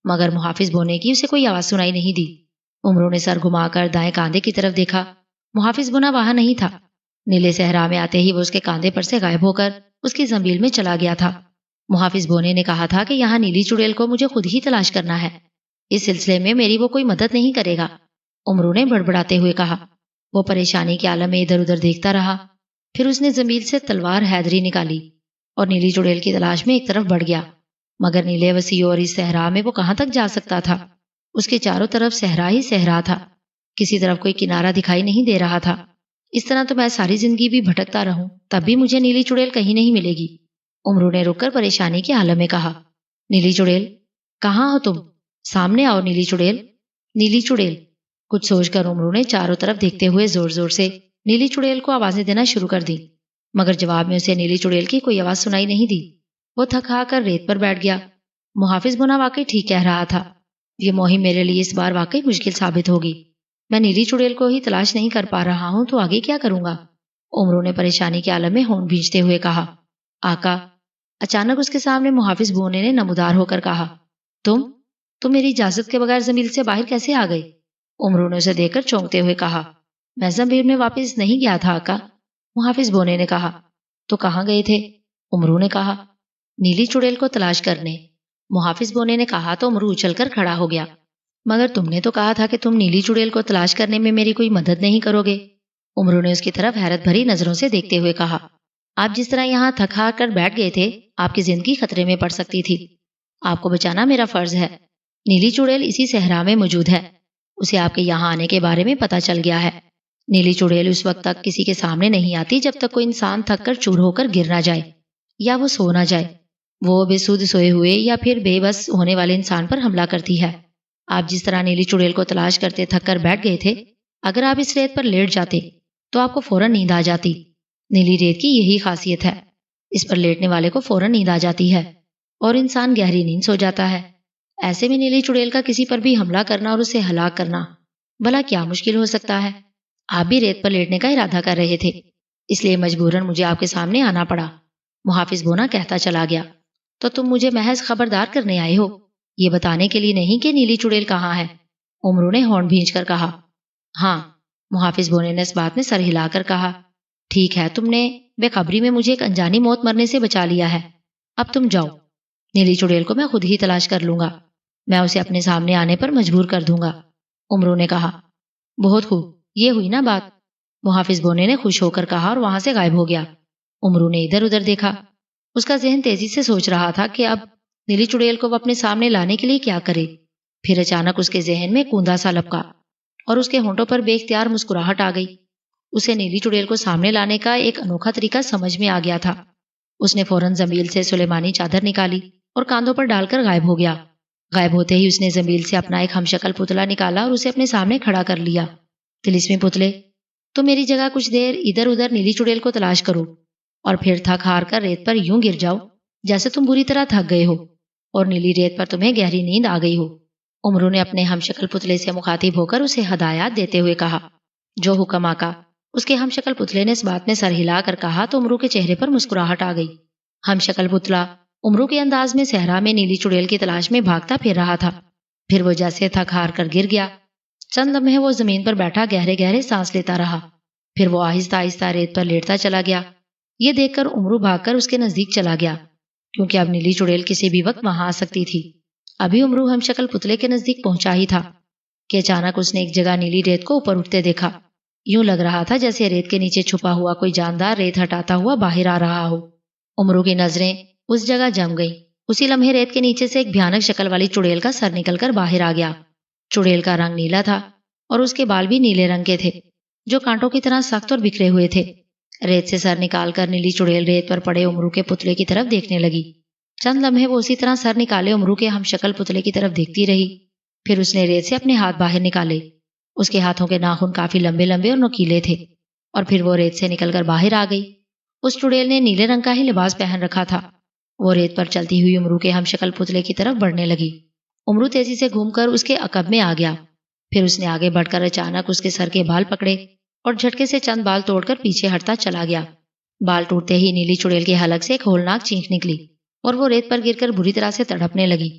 مگر محافظ بونے کی اسے کوئی آواز سنائی نہیں دی۔ عمرو نے سر گھما کر دائیں کاندھے کی طرف دیکھا، محافظ بونا وہاں نہیں تھا۔ نیلے صحرا میں آتے ہی وہ اس کے کاندھے پر سے غائب ہو کر اس کی زنبیل میں چلا گیا تھا۔ محافظ بونے نے کہا تھا کہ یہاں نیلی چڑیل کو مجھے خود ہی تلاش کرنا ہے، اس سلسلے میں میری وہ کوئی مدد نہیں کرے گا، امرو نے بڑبڑاتے ہوئے کہا۔ وہ پریشانی کے عالم میں ادھر ادھر دیکھتا رہا، پھر اس نے زمین سے تلوار حیدری نکالی اور نیلی چڑیل کی تلاش میں ایک طرف بڑھ گیا، مگر نیلے وسیع اور اس صحرا میں وہ کہاں تک جا سکتا تھا؟ اس کے چاروں طرف صحرا ہی صحرا تھا، کسی طرف کوئی کنارہ دکھائی نہیں دے رہا تھا۔ اس طرح تو میں ساری زندگی بھی بھٹکتا رہوں تب بھی مجھے نیلی چڑیل کہیں نہیں ملے گی، امرو نے رک کر پریشانی کے عالم میں کہا۔ نیلی چڑیل، کہاں ہو تم؟ سامنے آؤ نیلی چڑیل، نیلی چڑیل۔ کچھ سوچ کر امرو نے چاروں طرف دیکھتے ہوئے زور زور سے نیلی چڑیل کو آوازیں دینا شروع کر دی، مگر جواب میں اسے نیلی چڑیل کی کوئی آواز سنائی نہیں دی۔ وہ تھک ہار کر ریت پر بیٹھ گیا۔ محافظ بونا واقعی ٹھیک کہہ رہا تھا، یہ مہم میرے لیے اس بار واقعی مشکل ثابت ہوگی۔ میں نیلی چڑیل کو ہی تلاش نہیں کر پا رہا ہوں تو آگے کیا کروں گا؟ امرو نے پریشانی کے عالم میں ہونٹ بھینچتے ہوئے کہا۔ آقا، اچانک اس کے سامنے محافظ بونے نے نمودار ہو کر کہا، تم میری اجازت کے بغیر زمین سے باہر کیسے آ گئے؟ امرو نے اسے دیکھ کر چونکتے ہوئے کہا، میں زمین میں واپس نہیں گیا تھا آقا، محافظ بونے نے کہا۔ تو کہاں گئے تھے؟ امرو نے کہا۔ نیلی چڑیل کو تلاش کرنے، محافظ بونے نے کہا تو امرو اچھل کر کھڑا ہو گیا۔ مگر تم نے تو کہا تھا کہ تم نیلی چڑیل کو تلاش کرنے میں میری کوئی مدد نہیں کرو گے، امرو نے اس کی طرف حیرت بھری نظروں سے دیکھتے ہوئے کہا۔ آپ جس طرح یہاں تھک ہار کر بیٹھ گئے تھے، آپ کی زندگی خطرے میں پڑ سکتی تھی، آپ کو بچانا میرا فرض ہے۔ نیلی چڑیل اسی صحرا میں موجود ہے، اسے آپ کے یہاں آنے کے بارے میں پتہ چل گیا ہے۔ نیلی چڑیل اس وقت تک کسی کے سامنے نہیں آتی جب تک کوئی انسان تھک کر چور ہو کر گر نہ جائے یا وہ سو نہ جائے۔ وہ بے سود سوئے ہوئے یا پھر بے بس ہونے والے انسان پر حملہ کرتی ہے۔ آپ جس طرح نیلی چڑیل کو تلاش کرتے تھک کر بیٹھ گئے تھے، اگر آپ اس ریت پر لیٹ جاتے تو آپ کو فوراً نیند آ جاتی۔ نیلی ریت کی یہی خاصیت ہے، اس پر لیٹنے والے کو فوراً نیند آ جاتی ہے اور انسان گہری نیند سو جاتا ہے۔ ایسے میں نیلی چڑیل کا کسی پر بھی حملہ کرنا اور اسے ہلاک کرنا بھلا کیا مشکل ہو سکتا ہے؟ آپ بھی ریت پر لیٹنے کا ارادہ کر رہے تھے، اس لیے مجبوراً مجھے آپ کے سامنے آنا پڑا، محافظ بونا کہتا چلا گیا۔ تو تم مجھے محض خبردار کرنے آئے ہو، یہ بتانے کے لیے نہیں کہ نیلی چڑیل کہاں ہے، امرو نے ہونٹ بھینچ کر کہا۔ ہاں، محافظ بونے نے اس بات میں سر ہلا کر کہا۔ ٹھیک ہے، تم نے بے خبری میں مجھے ایک انجانی موت مرنے سے بچا لیا ہے، اب تم جاؤ، نیلی چڑیل کو میں خود ہی تلاش کر لوں گا، میں اسے اپنے سامنے آنے پر مجبور کر دوں گا، امرو نے کہا۔ بہت خوب، یہ ہوئی نا بات، محافظ بونے نے خوش ہو کر کہا اور وہاں سے غائب ہو گیا۔ امرو نے ادھر ادھر دیکھا، اس کا ذہن تیزی سے سوچ رہا تھا کہ اب نیلی چڑیل کو وہ اپنے سامنے لانے کے لیے کیا کرے۔ پھر اچانک اس کے ذہن میں کوندا سا لپکا اور اس کے ہونٹوں پر بے اختیار مسکراہٹ آ گئی۔ اسے نیلی چڑیل کو سامنے لانے کا ایک انوکھا طریقہ سمجھ میں آ گیا تھا۔ اس نے فوراً زنبیل سے سلیمانی چادر نکالی اور کاندھوں پر ڈال کر غائب ہو گیا۔ غائب ہوتے ہی اس نے زنبیل سے اپنا ایک ہم شکل پتلا نکالا اور اسے اپنے سامنے کھڑا کر لیا۔ طلسمی پتلے، تو میری جگہ کچھ دیر ادھر ادھر نیلی چڑیل کو تلاش کرو اور پھر تھک ہار کر ریت پر یوں گر جاؤ جیسے تم بری طرح تھک گئے ہو اور نیلی ریت پر تمہیں گہری نیند آ گئی ہو، امرو نے اپنے ہم شکل پتلے سے مخاطب ہو کر اسے ہدایات دیتے ہوئے کہا۔ جو حکم آقا، اس کے ہم شکل پتلے نے اس بات میں سر ہلا کر کہا تو امرو کے چہرے پر مسکراہٹ آ گئی۔ ہم شکل پتلا امرو کے انداز میں صحرا میں نیلی چڑیل کی تلاش میں بھاگتا پھر رہا تھا، پھر وہ جیسے تھک ہار کر گر گیا۔ چند لمحے وہ زمین پر بیٹھا گہرے گہرے سانس لیتا رہا، پھر وہ آہستہ آہستہ ریت پر لیٹتا چلا گیا۔ یہ دیکھ کر امرو بھاگ کر اس کے نزدیک چلا گیا، کیونکہ اب نیلی چڑیل کسی بھی وقت وہاں آ سکتی تھی۔ ابھی امرو ہم شکل پتلے کے نزدیک پہنچا ہی تھا کہ اچانک اس نے ایک جگہ نیلی ریت کو اوپر اٹھتے دیکھا۔ یوں لگ رہا تھا جیسے ریت کے نیچے چھپا ہوا کوئی جاندار ریت ہٹاتا ہوا باہر آ رہا ہو۔ امرو کی نظریں اس جگہ جم گئیں۔ اسی لمحے ریت کے نیچے سے ایک بھیانک شکل والی چڑیل کا سر نکل کر باہر آ گیا۔ چڑیل کا رنگ نیلا تھا اور اس کے بال بھی نیلے رنگ کے تھے، جو کانٹوں کی طرح سخت اور بکھرے ہوئے تھے۔ ریت سے سر نکال کر نیلی چڑیل ریت پر پڑے امرو کے پتلے کی طرف دیکھنے لگی۔ چند لمحے وہ اسی طرح سر نکالے امرو کے ہم شکل پتلے کی طرف دیکھتی رہی، پھر اس نے ریت سے اپنے ہاتھ باہر نکالے۔ اس کے ہاتھوں کے ناخن کافی لمبے لمبے اور نوکیلے تھے، اور پھر وہ ریت سے نکل کر باہر آ گئی۔ اس چڑیل نے نیلے رنگ کا ہی لباس پہن رکھا تھا۔ وہ ریت پر چلتی ہوئی امرو کے ہم شکل پتلے کی طرف بڑھنے لگی۔ امرو تیزی سے گھوم کر اس کے عقب میں آ گیا، پھر اس نے آگے بڑھ کر اچانک اس کے سر کے بال پکڑے اور جھٹکے سے چند بال توڑ کر پیچھے ہٹتا چلا گیا۔ بال ٹوٹتے ہی نیلی چڑیل کے حلق سے ایک ہولناک چینخ نکلی اور وہ ریت پر گر کر بری طرح سے تڑپنے لگی۔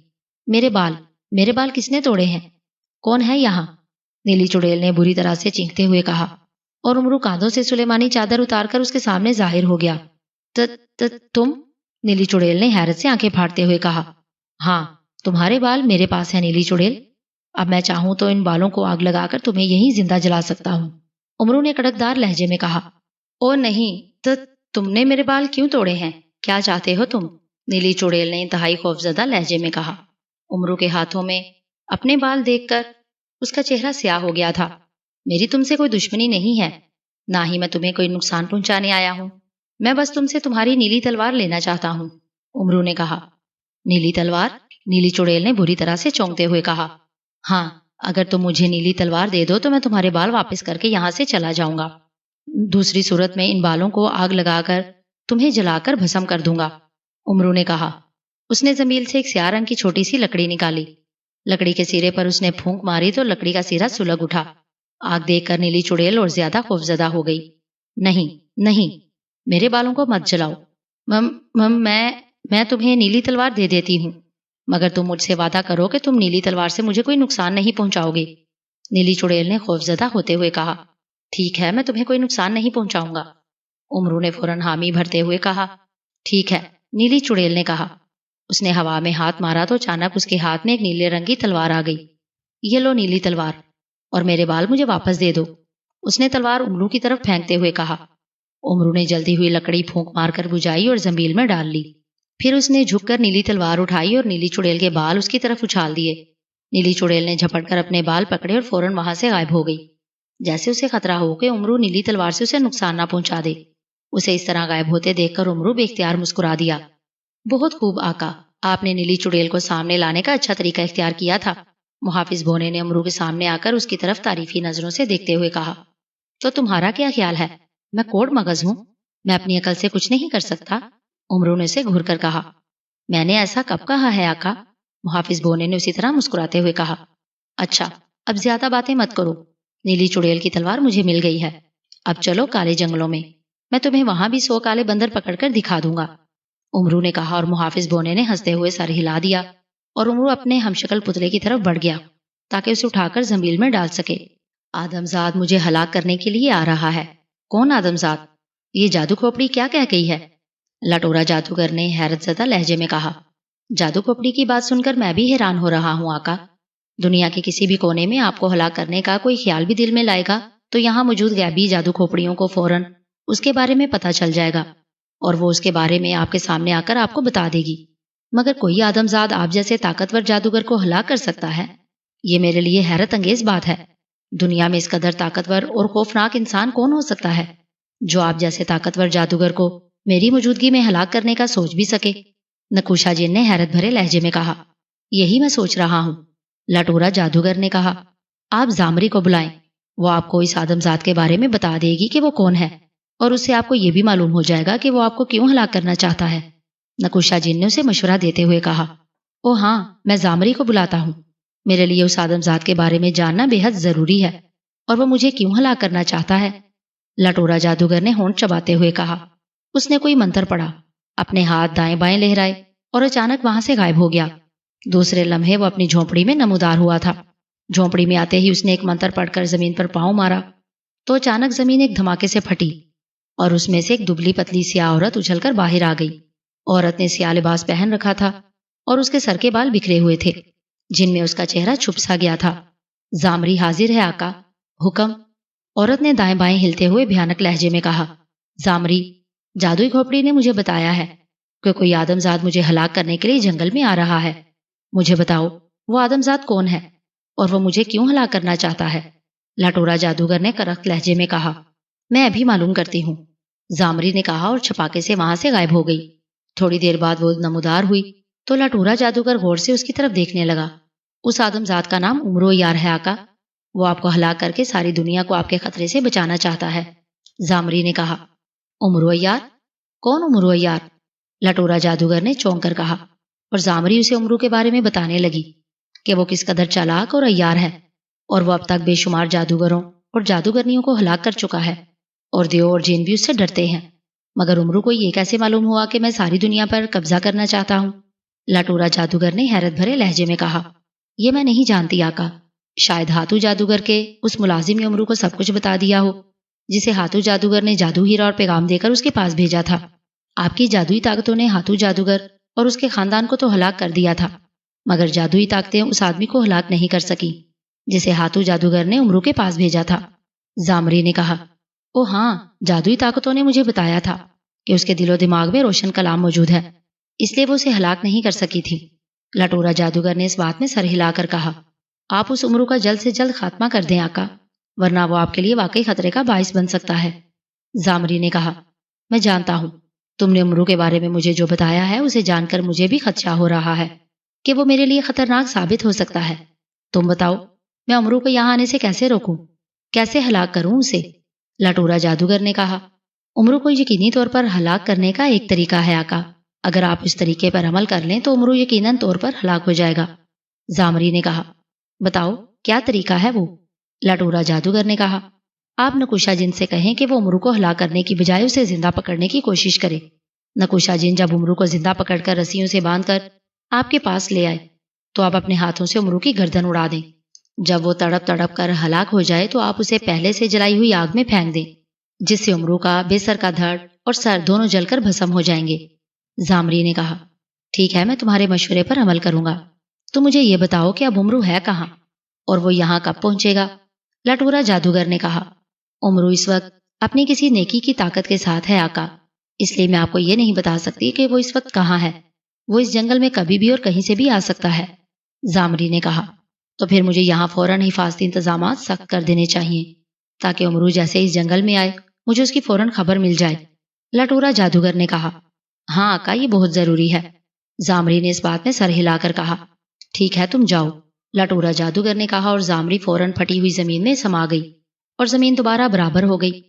میرے بال کس نے توڑے ہیں؟ کون ہے یہاں؟ نیلی چڑیل نے بری طرح سے چینختے ہوئے کہا، اور امرو کاندھوں سے سلیمانی چادر اتار کر اس کے سامنے ظاہر ہو گیا۔ تم؟ نیلی چڑیل نے حیرت سے آنکھیں پھاڑتے ہوئے کہا۔ ہاں، تمہارے بال میرے پاس ہیں نیلی چڑیل، اب میں چاہوں تو ان بالوں کو آگ لگا کر تمہیں یہیں زندہ جلا سکتا ہوں۔ امرو نے کڑکدار لہجے میں کہا۔ او نہیں، تو تم نے میرے بال کیوں توڑے ہیں؟ کیا چاہتے ہو تم؟ نیلی چڑیل نے انتہائی خوفزدہ لہجے میں کہا۔ امرو کے ہاتھوں میں اپنے بال دیکھ کر اس کا چہرہ سیاہ ہو گیا تھا۔ میری تم سے کوئی دشمنی نہیں ہے، نہ ہی میں تمہیں کوئی نقصان پہنچانے آیا ہوں، میں بس تم سے تمہاری نیلی تلوار لینا چاہتا ہوں، امرو نے کہا۔ نیلی تلوار؟ نیلی چڑیل نے بری طرح سے چونکتے ہوئے کہا۔ ہاں، اگر تم مجھے نیلی تلوار دے دو تو میں تمہارے بال واپس کر کے یہاں سے چلا جاؤں گا، دوسری صورت میں ان بالوں کو آگ لگا کر تمہیں جلا کر بھسم کر دوں گا، امرو نے کہا۔ اس نے زمین سے ایک سیاہ رنگ کی چھوٹی سی لکڑی نکالی، لکڑی کے سرے پر اس نے پھونک ماری تو لکڑی کا سرا سلگ اٹھا۔ آگ دیکھ کر نیلی چڑیل اور زیادہ خوفزدہ ہو گئی۔ نہیں نہیں، میرے بالوں کو مت جلاؤ، میں تمہیں نیلی تلوار دے دیتی ہوں، مگر تم مجھ سے وعدہ کرو کہ تم نیلی تلوار سے مجھے کوئی نقصان نہیں پہنچاؤ گے، نیلی چڑیل نے خوفزدہ ہوتے ہوئے کہا۔ ٹھیک ہے، میں تمہیں کوئی نقصان نہیں پہنچاؤں گا، امرو نے فوراً حامی بھرتے ہوئے کہا۔ ٹھیک ہے، نیلی چڑیل نے کہا۔ اس نے ہوا میں ہاتھ مارا تو اچانک اس کے ہاتھ میں ایک نیلے رنگ کی تلوار آ گئی۔ یہ لو نیلی تلوار، اور میرے بال مجھے واپس دے دو، اس نے تلوار امرو کی طرف پھینکتے ہوئے کہا۔ امرو نے جلدی ہوئی لکڑی پھونک مار کر بجھائی اور زنبیل میں ڈال لی، پھر اس نے جھک کر نیلی تلوار اٹھائی اور نیلی چڑیل کے بال اس کی طرف اچھال دیے۔ نیلی چڑیل نے جھپٹ کر اپنے بال پکڑے اور فوراً وہاں سے غائب ہو گئی، جیسے اسے خطرہ ہو کہ امرو نیلی تلوار سے اسے نقصان نہ پہنچا دے۔ اسے اس طرح غائب ہوتے دیکھ کر امرو بے اختیار مسکرا دیا۔ بہت خوب آقا، آپ نے نیلی چڑیل کو سامنے لانے کا اچھا طریقہ اختیار کیا تھا، محافظ بونے نے امرو کے سامنے آ کر اس کی طرف تعریفی نظروں سے دیکھتے ہوئے کہا۔ تو تمہارا کیا خیال ہے؟ میں کوڑ مغز ہوں، میں اپنی عقل سے کچھ نہیں کر سکتا، امرو نے اسے گھور کر کہا۔ میں نے ایسا کب کہا ہے آقا؟ محافظ بونے نے اسی طرح مسکراتے ہوئے کہا۔ اچھا، اب زیادہ باتیں مت کرو، نیلی چڑیل کی تلوار مجھے مل گئی ہے، اب چلو کالے جنگلوں میں تمہیں وہاں بھی 100 کالے بندر پکڑ کر دکھا دوں گا، امرو نے کہا، اور محافظ بونے نے ہنستے ہوئے سر ہلا دیا اور امرو اپنے ہمشکل پتلے کی طرف بڑھ گیا تاکہ اسے اٹھا کر زنبیل میں ڈال سکے۔ آدمزاد مجھے ہلاک کرنے کے لیے آ رہا ہے۔ کون آدمزاد؟ یہ جادو کھوپڑی کیا کہہ گئی ہے؟ لٹورا جادوگر نے حیرت زدہ لہجے میں کہا۔ جادو کھوپڑی کی بات سن کر میں بھی حیران ہو رہا ہوں آقا، دنیا کے کسی بھی کونے میں آپ کو ہلاک کرنے کا کوئی خیال بھی دل میں لائے گا تو یہاں موجود غیبی جادو کھوپڑیوں کو فوراً اس کے بارے میں پتہ چل جائے گا اور وہ اس کے بارے میں آپ کے سامنے آ کر آپ کو بتا دے گی، مگر کوئی آدمزاد آپ جیسے طاقتور جادوگر کو ہلاک کر سکتا ہے؟ یہ میرے لیے حیرت انگیز بات ہے۔ دنیا میں اس قدر طاقتور اور خوفناک انسان کون ہو سکتا ہے جو آپ جیسے طاقتور جادوگر کو میری موجودگی میں ہلاک کرنے کا سوچ بھی سکے؟ نکوشا جن نے حیرت بھرے لہجے میں کہا۔ یہی میں سوچ رہا ہوں، لٹورا جادوگر نے کہا۔ آپ زامری کو بلائیں، وہ آپ کو اس آدمزاد کے بارے میں بتا دے گی کہ وہ کون ہے، اور اس سے آپ کو یہ بھی معلوم ہو جائے گا کہ وہ آپ کو کیوں ہلاک کرنا چاہتا ہے، نکوشا جن نے اسے مشورہ دیتے ہوئے کہا۔ او ہاں، میں زامری کو بلاتا ہوں، میرے لیے اس آدمزاد کے بارے میں جاننا بے حد ضروری ہے، اور وہ مجھے کیوں ہلاک کرنا چاہتا ہے، لٹورا جادوگر نے ہونٹ چباتے ہوئے کہا۔ اس نے کوئی منتر پڑھا، اپنے ہاتھ دائیں بائیں لہرائے اور اچانک وہاں سے غائب ہو گیا۔ دوسرے لمحے وہ اپنی جھونپڑی میں نمودار ہوا تھا۔ جھونپڑی میں آتے ہی اس نے ایک منتر پڑھ کر زمین پر پاؤں مارا تو اچانک زمین ایک دھماکے سے پھٹی اور اس میں سے ایک دبلی پتلی سیاہ عورت اچھل کر باہر آ گئی۔ عورت نے سیاہ لباس پہن رکھا تھا اور اس کے سر کے بال بکھرے ہوئے تھے جن میں اس کا چہرہ چھپ سا گیا تھا۔ زامری حاضر ہے آقا، حکم، عورت نے دائیں بائیں ہلتے ہوئے بھیانک لہجے میں کہا۔ زامری، جادوئی کھوپڑی نے مجھے بتایا ہے کہ کوئی آدمزاد مجھے ہلاک کرنے کے لیے جنگل میں آ رہا ہے، مجھے بتاؤ وہ آدمزاد کون ہے اور وہ مجھے کیوں ہلاک کرنا چاہتا ہے، لٹورا جادوگر نے کرخت لہجے میں کہا۔ میں ابھی معلوم کرتی ہوں، زامری نے کہا اور چھپاکے سے وہاں سے غائب ہو گئی۔ تھوڑی دیر بعد وہ نمودار ہوئی تو لٹورا جادوگر غور سے اس کی طرف دیکھنے لگا۔ اس آدمزاد کا نام امرو یار ہے آقا، وہ آپ کو ہلاک کر کے ساری دنیا کو آپ کے خطرے سے بچانا چاہتا ہے، زامری نے کہا۔ امرو یار؟ کون امرو یار؟ لٹورا جادوگر نے چونک کر کہا، اور زامری اسے امرو کے بارے میں بتانے لگی کہ وہ کس قدر چالاک اور عیار ہے، اور وہ اب تک بے شمار جادوگروں اور جادوگرنیوں کو ہلاک کر چکا ہے، اور دیو اور جین بھی اس سے ڈرتے ہیں، مگر امرو کو یہ کیسے معلوم ہوا کہ میں ساری دنیا پر قبضہ کرنا چاہتا ہوں، لٹورا جادوگر نے حیرت بھرے لہجے میں کہا۔ یہ میں نہیں جانتی آقا، شاید ہاتھو جادوگر کے اس ملازم نے امرو کو سب کچھ بتا دیا ہو، جسے ہاتھو جادوگر نے جادو ہیرا اور پیغام دے کر اس کے پاس بھیجا تھا۔ آپ کی جادوئی طاقتوں نے ہاتھو جادوگر اور اس کے خاندان کو تو ہلاک کر دیا تھا، مگر جادوئی طاقتیں اس آدمی کو ہلاک نہیں کر سکی جسے ہاتھو جادوگر نے امرو کے پاس بھیجا تھا۔ زامری نے کہا، او ہاں، جادوئی طاقتوں نے مجھے بتایا تھا کہ اس کے دل و دماغ میں روشن کلام موجود ہے، اس لیے وہ اسے ہلاک نہیں کر سکی تھی۔ لٹورا جادوگر نے اس بات میں سر ہلا کر کہا، آپ اس امرو کا جلد سے جلد خاتمہ کر دیں آقا، ورنہ وہ آپ کے لیے واقعی خطرے کا باعث بن سکتا ہے۔ زامری نے کہا، میں جانتا ہوں، تم نے امرو کے بارے میں مجھے جو بتایا ہے اسے جان کر مجھے بھی خدشہ ہو رہا ہے کہ وہ میرے لیے خطرناک ثابت ہو سکتا ہے۔ تم بتاؤ، میں امرو کو یہاں آنے سے کیسے روکوں، کیسے ہلاک کروں اسے؟ لٹورا جادوگر نے کہا، امرو کو یقینی طور پر ہلاک کرنے کا ایک طریقہ ہے آقا، اگر آپ اس طریقے پر عمل کر لیں تو امرو یقیناً طور پر ہلاک ہو جائے گا۔ زامری نے کہا، بتاؤ کیا طریقہ ہے وہ؟ لٹورا جادوگر نے کہا، آپ نکوشا جن سے کہیں کہ وہ امرو کو ہلاک کرنے کی بجائے اسے زندہ پکڑنے کی کوشش کرے۔ نکوشا جن جب امرو کو زندہ پکڑ کر رسیوں سے باندھ کر آپ کے پاس لے آئے تو آپ اپنے ہاتھوں سے امرو کی گردن اڑا دیں۔ جب وہ تڑپ تڑپ کر ہلاک ہو جائے تو آپ اسے پہلے سے جلائی ہوئی آگ میں پھینک دیں، جس سے امرو کا بے سر کا دھڑ اور سر دونوں جل کر بھسم ہو جائیں گے۔ زامری نے کہا، ٹھیک ہے، میں تمہارے مشورے پر عمل کروں گا۔ تو مجھے یہ بتاؤ کہ اب امرو ہے کہاں اور وہ یہاں کب پہنچے گا؟ لٹورا جادوگر نے کہا، امرو اس وقت اپنی کسی نیکی کی طاقت کے ساتھ ہے آقا، اس لیے میں آپ کو یہ نہیں بتا سکتی کہ وہ اس وقت کہاں ہے۔ وہ اس جنگل میں کبھی بھی اور کہیں سے بھی آ سکتا ہے۔ زامری نے کہا، تو پھر مجھے یہاں فوراً حفاظتی انتظامات سخت کر دینے چاہیے تاکہ امرو جیسے اس جنگل میں آئے مجھے اس کی فوراً خبر مل جائے۔ لٹورا جادوگر نے کہا، ہاں آقا، یہ بہت ضروری ہے۔ زامری نے اس بات میں سر ہلا کر کہا، ٹھیک ہے، تم جاؤ۔ لٹورا جادوگر نے کہا اور زامری فوراً پھٹی ہوئی زمین میں سما گئی اور زمین دوبارہ برابر ہو گئی۔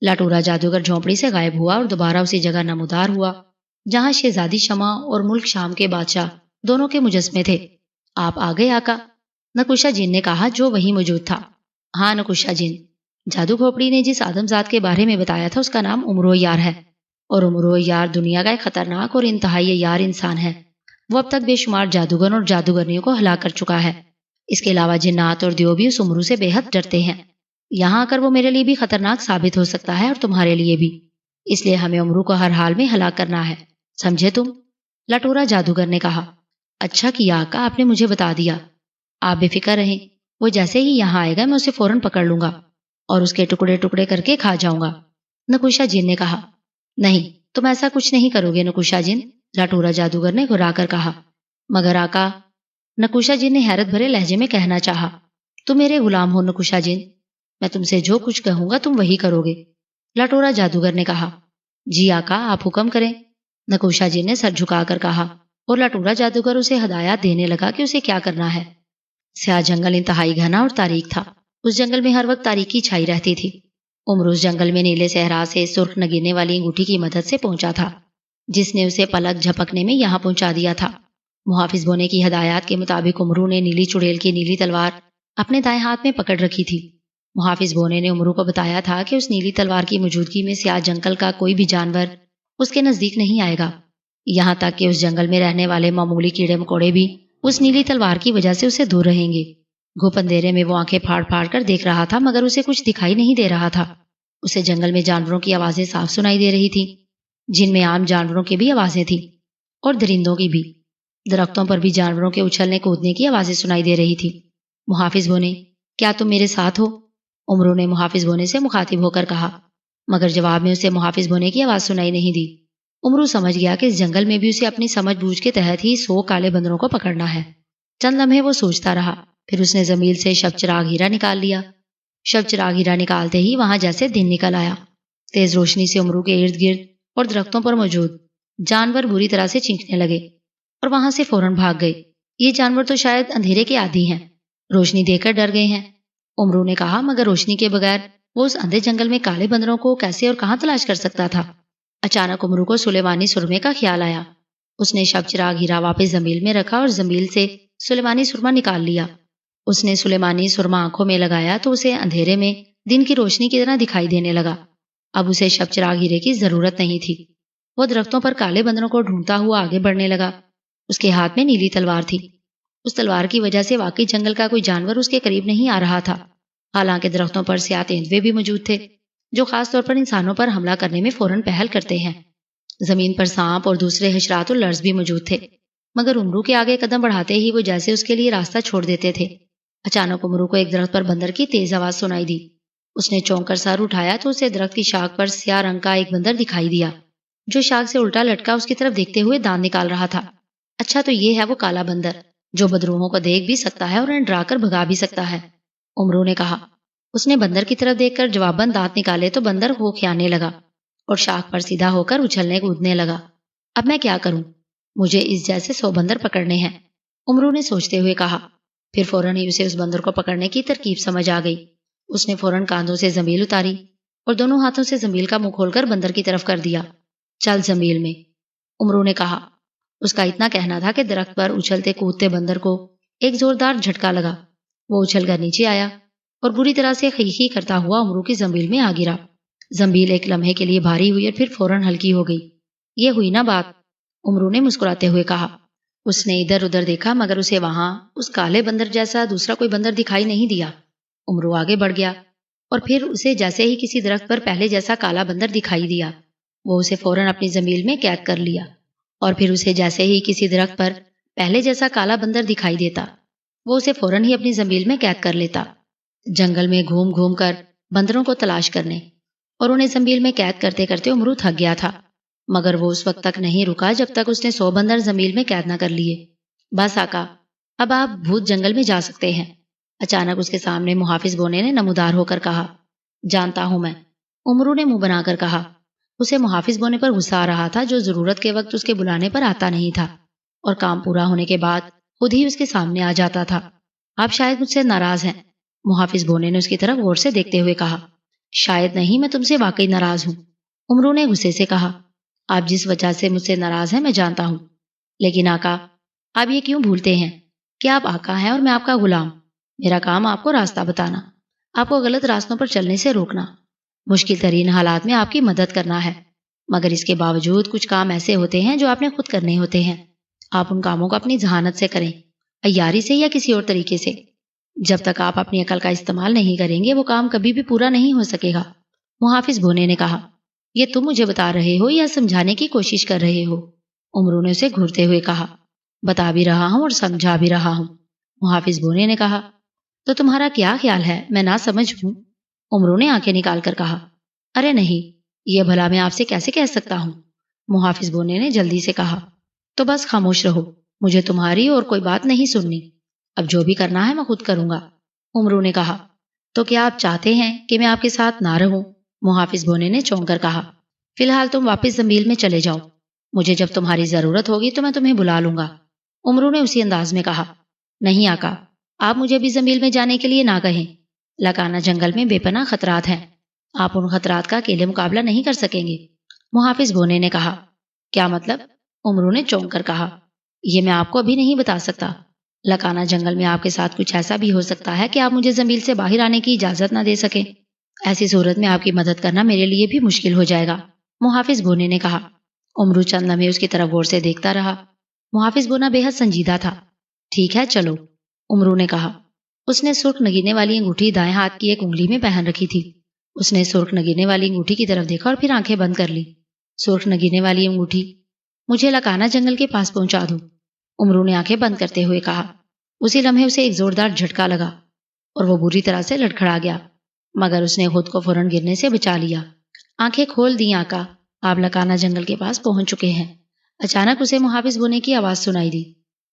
لٹورا جادوگر جھونپڑی سے غائب ہوا اور دوبارہ اسی جگہ نمودار ہوا جہاں شہزادی شمع اور ملک شام کے بادشاہ دونوں کے مجسمے تھے۔ آپ آ گئے آقا، نکوشا جن نے کہا جو وہی موجود تھا۔ ہاں نکوشا جن، جادو کھوپڑی نے جس آدم ذات کے بارے میں بتایا تھا اس کا نام امرو یار ہے، اور امرو یار دنیا کا ایک خطرناک اور انتہائی یار انسان ہے۔ وہ اب تک بے شمار جادوگر اور جادوگرنیوں کو ہلاک کر چکا ہے۔ اس کے علاوہ جنات اور دیو بھی اس امرو سے بے حد ڈرتے ہیں۔ یہاں آ کر وہ میرے لیے بھی خطرناک ثابت ہو سکتا ہے اور تمہارے لیے بھی، اس لیے ہمیں امرو کو ہر حال میں ہلاک کرنا ہے، سمجھے تم؟ لٹورا جادوگر نے کہا، اچھا کیا آقا، آپ نے مجھے بتا دیا۔ آپ بے فکر رہیں، وہ جیسے ہی یہاں آئے گا میں اسے فوراً پکڑ لوں گا اور اس کے ٹکڑے ٹکڑے کر کے کھا جاؤں گا۔ نکوشا جن نے کہا، نہیں، تم ایسا کچھ نہیں کرو گے نکوشا جن، لٹورا جادوگر نے گھرا کر کہا۔ مگر آقا، نکوشا جن نے حیرت بھرے لہجے میں کہنا چاہا، تم میرے غلام ہو نکوشا جن، میں تم سے جو کچھ کہوں گا تم وہی کرو گے۔ لٹورا جادوگر نے کہا، جی آقا، آپ حکم کریں۔ نکوشا جن نے سر جھکا کر کہا اور لٹورا جادوگر اسے ہدایات دینے لگا کہ اسے کیا کرنا ہے۔ سیاہ جنگل انتہائی گھنا اور تاریک تھا، اس جنگل میں ہر وقت تاریکی چھائی رہتی تھی۔ امرو اس جنگل میں نیلے صحرا سے سرخ نگینے والی انگوٹھی کی مدد سے پہنچا تھا جس نے اسے پلک جھپکنے میں یہاں پہنچا دیا تھا۔ محافظ بونے کی ہدایات کے مطابق امرو نے نیلی چڑیل کی نیلی تلوار اپنے دائیں ہاتھ میں پکڑ رکھی تھی۔ محافظ بونے نے امرو کو بتایا تھا کہ اس نیلی تلوار کی موجودگی میں سیاہ جنگل کا کوئی بھی جانور اس کے نزدیک نہیں آئے گا، یہاں تک کہ اس جنگل میں رہنے والے معمولی کیڑے مکوڑے بھی اس نیلی تلوار کی وجہ سے اسے دور رہیں گے۔ گھپ اندھیرے میں وہ آنکھیں پھاڑ پھاڑ کر دیکھ رہا تھا مگر اسے کچھ دکھائی نہیں دے رہا تھا۔ اسے جنگل میں جانوروں کی آوازیں صاف سنائی دے رہی تھی، جن میں عام جانوروں کی بھی آوازیں تھیں اور درندوں کی بھی۔ درختوں پر بھی جانوروں کے اچھلنے کودنے کی آوازیں سنائی دے رہی تھی۔ محافظ بونے، کیا تم میرے ساتھ ہو؟ امرو نے محافظ بونے سے مخاطب ہو کر کہا، مگر جواب میں اسے محافظ بونے کی آواز سنائی نہیں دی۔ امرو سمجھ گیا کہ اس جنگل میں بھی اسے اپنی سمجھ بوجھ کے تحت ہی 100 کالے بندروں کو پکڑنا ہے۔ چند لمحے وہ سوچتا رہا، پھر اس نے زمیل سے شب چراغ ہیرا نکال لیا۔ شب چراغ ہیرا نکالتے ہی وہاں جیسے دن نکل آیا۔ تیز روشنی سے امرو کے ارد گرد اور درختوں پر موجود جانور بری طرح سے چینکنے لگے اور وہاں سے فوراً بھاگ گئے۔ یہ جانور تو شاید اندھیرے کے عادی ہیں، روشنی دیکھ کر ڈر گئے ہیں، امرو نے کہا، مگر روشنی کے بغیر وہ اس اندھے جنگل میں کالے بندروں کو کیسے اور کہاں تلاش کر سکتا تھا؟ اچانک امرو کو سلیمانی سرمے کا خیال آیا۔ اس نے شب چراغ ہیرا واپس زمیل میں رکھا اور زمیل سے سلیمانی سرما نکال لیا۔ اس نے سلیمانی سرما آنکھوں میں لگایا تو اسے اندھیرے میں دن کی روشنی کی طرح دکھائی دینے لگا۔ اب اسے شب چراغ ہیرے کی ضرورت نہیں تھی۔ وہ درختوں پر کالے بندروں کو ڈھونڈتا ہوا آگے بڑھنے لگا۔ اس کے ہاتھ میں نیلی تلوار تھی۔ اس تلوار کی وجہ سے واقعی جنگل کا کوئی جانور اس کے قریب نہیں آ رہا تھا، حالانکہ درختوں پر سیاہ تیندوے بھی موجود تھے جو خاص طور پر انسانوں پر حملہ کرنے میں فوراً پہل کرتے ہیں۔ زمین پر سانپ اور دوسرے حشرات الارض بھی موجود تھے۔ مگر امرو کے آگے قدم بڑھاتے ہی وہ جیسے اس کے لیے راستہ چھوڑ دیتے تھے۔ اچانک امرو کو ایک درخت پر بندر کی تیز آواز سنائی دی۔ اس نے چونک کر سر اٹھایا تو اسے درخت کی شاخ پر سیاہ رنگ کا ایک بندر دکھائی دیا، جو شاخ سے الٹا لٹکا اس کی طرف دیکھتے ہوئے دانت نکال رہا تھا۔ اچھا، تو یہ ہے وہ کالا بندر جو بدروحوں کو دیکھ بھی سکتا ہے اور انہیں ڈرا کر بھگا بھی سکتا ہے، امرو نے کہا۔ اس نے بندر کی طرف دیکھ کر جواباً دانت نکالے تو بندر کھیانے لگا اور شاخ پر سیدھا ہو کر اچھلنے کودنے لگا۔ اب میں کیا کروں؟ مجھے اس جیسے 100 بندر پکڑنے ہیں، امرو نے سوچتے ہوئے کہا۔ پھر فوراً ہی اسے اس بندر کو پکڑنے کی ترکیب سمجھ آ گئی۔ اس نے فوراً کاندھوں سے زنبیل اتاری اور دونوں ہاتھوں سے زنبیل کا منہ کھول کر بندر کی طرف کر دیا۔ چل زنبیل میں، امرو نے کہا۔ اس کا اتنا کہنا تھا کہ درخت پر اچھلتے کودتے بندر کو ایک زوردار جھٹکا لگا۔ وہ اچھل کر نیچے آیا اور بری طرح سے خیخی کرتا ہوا امرو کی زنبیل میں آ گرا۔ زنبیل ایک لمحے کے لیے بھاری ہوئی اور پھر فوراً ہلکی ہو گئی۔ یہ ہوئی نا بات، امرو نے مسکراتے ہوئے کہا۔ اس نے ادھر ادھر دیکھا مگر اسے وہاں اس کالے بندر جیسا دوسرا کوئی بندر دکھائی نہیں دیا۔ امرو آگے بڑھ گیا اور پھر اسے جیسے ہی کسی درخت پر پہلے جیسا کالا بندر دکھائی دیا، وہ اسے فوراً اپنی زنبیل میں قید کر لیا، اور پھر اسے جیسے ہی کسی درخت پر پہلے جیسا کالا بندر دکھائی دیتا، وہ اسے فوراً ہی اپنی زنبیل میں قید کر لیتا۔ جنگل میں گھوم گھوم کر بندروں کو تلاش کرنے اور انہیں زنبیل میں قید کرتے کرتے امرو تھک گیا تھا، مگر وہ اس وقت تک نہیں رکا جب تک اس نے 100 بندر زنبیل میں قید نہ کر لیے۔ بس آقا، اب آپ بھوت جنگل میں جا سکتے ہیں، اچانک اس کے سامنے محافظ بونے نے نمودار ہو کر کہا۔ جانتا ہوں میں، امرو نے منہ بنا کر کہا۔ اسے محافظ بونے پر غصہ آ رہا تھا، جو ضرورت کے وقت اس کے بلانے پر آتا نہیں تھا اور کام پورا ہونے کے بعد خود ہی اس کے سامنے آ جاتا تھا۔ آپ شاید مجھ سے ناراض ہیں، محافظ بونے نے اس کی طرف غور سے دیکھتے ہوئے کہا۔ شاید نہیں، میں تم سے واقعی ناراض ہوں، امرو نے غصے سے کہا۔ آپ جس وجہ سے مجھ سے ناراض ہیں میں جانتا ہوں، لیکن آقا، آپ یہ کیوں بھولتے ہیں کہ آپ آقا ہیں اور میں آپ کا غلام؟ میرا کام آپ کو راستہ بتانا، آپ کو غلط راستوں پر چلنے سے روکنا، مشکل ترین حالات میں آپ کی مدد کرنا ہے، مگر اس کے باوجود کچھ کام ایسے ہوتے ہیں جو آپ نے خود کرنے ہوتے ہیں۔ آپ ان کاموں کو اپنی ذہانت سے کریں، عیاری سے یا کسی اور طریقے سے۔ جب تک آپ اپنی عقل کا استعمال نہیں کریں گے وہ کام کبھی بھی پورا نہیں ہو سکے گا، محافظ بونے نے کہا۔ یہ تم مجھے بتا رہے ہو یا سمجھانے کی کوشش کر رہے ہو؟ امرو نے اسے گھورتے ہوئے کہا۔ بتا بھی رہا ہوں اور سمجھا بھی رہا ہوں، محافظ بونے نے کہا۔ تو تمہارا کیا خیال ہے میں نہ سمجھ ہوں؟ امرو نے آنکھیں نکال کر کہا۔ ارے نہیں، یہ بھلا میں آپ سے کیسے کہہ سکتا ہوں، محافظ بونے نے جلدی سے کہا۔ تو بس خاموش رہو، مجھے تمہاری اور کوئی بات نہیں سننی، اب جو بھی کرنا ہے میں خود کروں گا، امرو نے کہا۔ تو کیا آپ چاہتے ہیں کہ میں آپ کے ساتھ نہ رہوں؟ محافظ بونے نے چونک کر کہا۔ فی الحال تم واپس زنبیل میں چلے جاؤ، مجھے جب تمہاری ضرورت ہوگی تو میں تمہیں بلا لوں گا، امرو نے اسی انداز میں کہا۔ نہیں آقا، آپ مجھے بھی زنبیل میں جانے کے لیے نہ کہیں، لکانا جنگل میں بے پناہ خطرات ہیں، آپ ان خطرات کا اکیلے مقابلہ نہیں کر سکیں گے، محافظ بونے نے کہا۔ کیا مطلب؟ امرو نے چونک کر کہا۔ یہ میں آپ کو ابھی نہیں بتا سکتا، لکانا جنگل میں آپ کے ساتھ کچھ ایسا بھی ہو سکتا ہے کہ آپ مجھے زنبیل سے باہر آنے کی اجازت نہ دے سکیں، ایسی صورت میں آپ کی مدد کرنا میرے لیے بھی مشکل ہو جائے گا، محافظ بونے نے کہا۔ امرو چند لمحے اس کی طرف غور سے دیکھتا رہا، محافظ بونا بے حد سنجیدہ تھا۔ ٹھیک ہے چلو، امرو نے کہا۔ اس نے سرخ نگینے والی انگوٹھی دائیں ہاتھ کی ایک انگلی میں پہن رکھی تھی، اس نے سرخ نگینے والی انگوٹھی کی طرف دیکھا اور پھر آنکھیں بند کر لی۔ سرخ نگینے والی انگوٹھی، مجھے لکانا جنگل کے پاس پہنچا دو، امرو نے آنکھیں بند کرتے ہوئے کہا۔ اسی لمحے اسے ایک زوردار جھٹکا لگا اور وہ بری طرح سے لڑکھڑا گیا، مگر اس نے خود کو فوراً گرنے سے بچا لیا۔ آنکھیں کھول دیں آقا، آپ لکانا جنگل کے پاس پہنچ چکے ہیں، اچانک اسے محافظ بونے کی آواز سنائی دی۔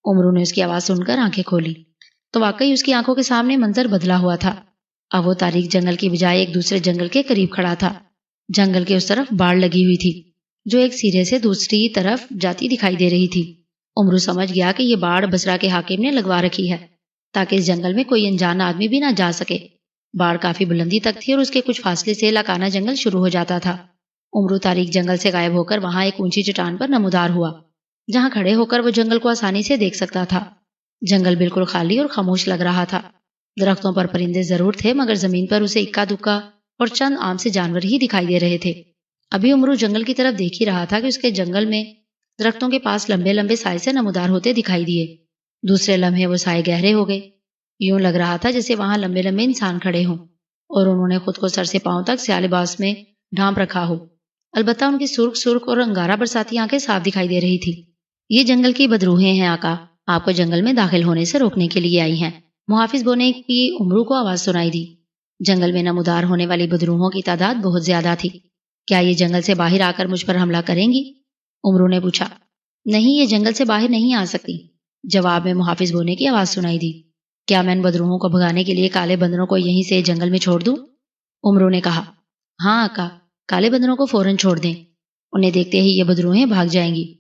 امرو نے اس کی آواز سن کر آنکھیں کھولی تو واقعی اس کی آنکھوں کے سامنے منظر بدلا ہوا تھا۔ اب وہ تاریک جنگل کی بجائے ایک دوسرے جنگل کے قریب کھڑا تھا۔ جنگل کے اس طرف باڑ لگی ہوئی تھی جو ایک سرے سے دوسری طرف جاتی دکھائی دے رہی تھی۔ امرو سمجھ گیا کہ یہ باڑ بصرہ کے حاکم نے لگوا رکھی ہے تاکہ اس جنگل میں کوئی انجان آدمی بھی نہ جا سکے۔ باڑ کافی بلندی تک تھی اور اس کے کچھ فاصلے سے لکانا جنگل شروع ہو جاتا تھا۔ امرو تاریک جنگل سے غائب ہو کر وہاں ایک اونچی چٹان پر نمودار ہوا، جہاں کھڑے ہو کر وہ جنگل کو آسانی سے دیکھ سکتا تھا۔ جنگل بالکل خالی اور خاموش لگ رہا تھا، درختوں پر پرندے ضرور تھے مگر زمین پر اسے اکا دکا اور چند عام سے جانور ہی دکھائی دے رہے تھے۔ ابھی امرو جنگل کی طرف دیکھ ہی رہا تھا کہ اس کے جنگل میں درختوں کے پاس لمبے لمبے سائے سے نمودار ہوتے دکھائی دیے۔ دوسرے لمحے وہ سائے گہرے ہو گئے، یوں لگ رہا تھا جیسے وہاں لمبے لمبے انسان کھڑے ہوں اور انہوں نے خود کو سر سے پاؤں تک سیاہ لباس میں ڈھانپ رکھا ہو، البتہ ان کی سرخ سرخ اور انگارہ برساتی آنکھیں صاف دکھائی دے رہی تھی۔ یہ جنگل کی بدروحیں ہیں آقا، آپ کو جنگل میں داخل ہونے سے روکنے کے لیے آئی ہیں۔ محافظ بونے کی امرو کو آواز سنائی دی۔ جنگل میں نمودار ہونے والی بدروحوں کی تعداد بہت زیادہ تھی۔ کیا یہ جنگل سے باہر آ کر مجھ پر حملہ کریں گی؟ امرو نے پوچھا۔ نہیں، یہ جنگل سے باہر نہیں آ سکتی، جواب میں محافظ بونے کی آواز سنائی دی۔ کیا میں ان بدروحوں کو بھگانے کے لیے کالے بندروں کو یہیں سے جنگل میں چھوڑ دوں؟ امرو نے کہا۔ ہاں آقا، کالے بندروں کو فوراً چھوڑ دیں، انہیں دیکھتے ہی یہ بدروحیں بھاگ جائیں گی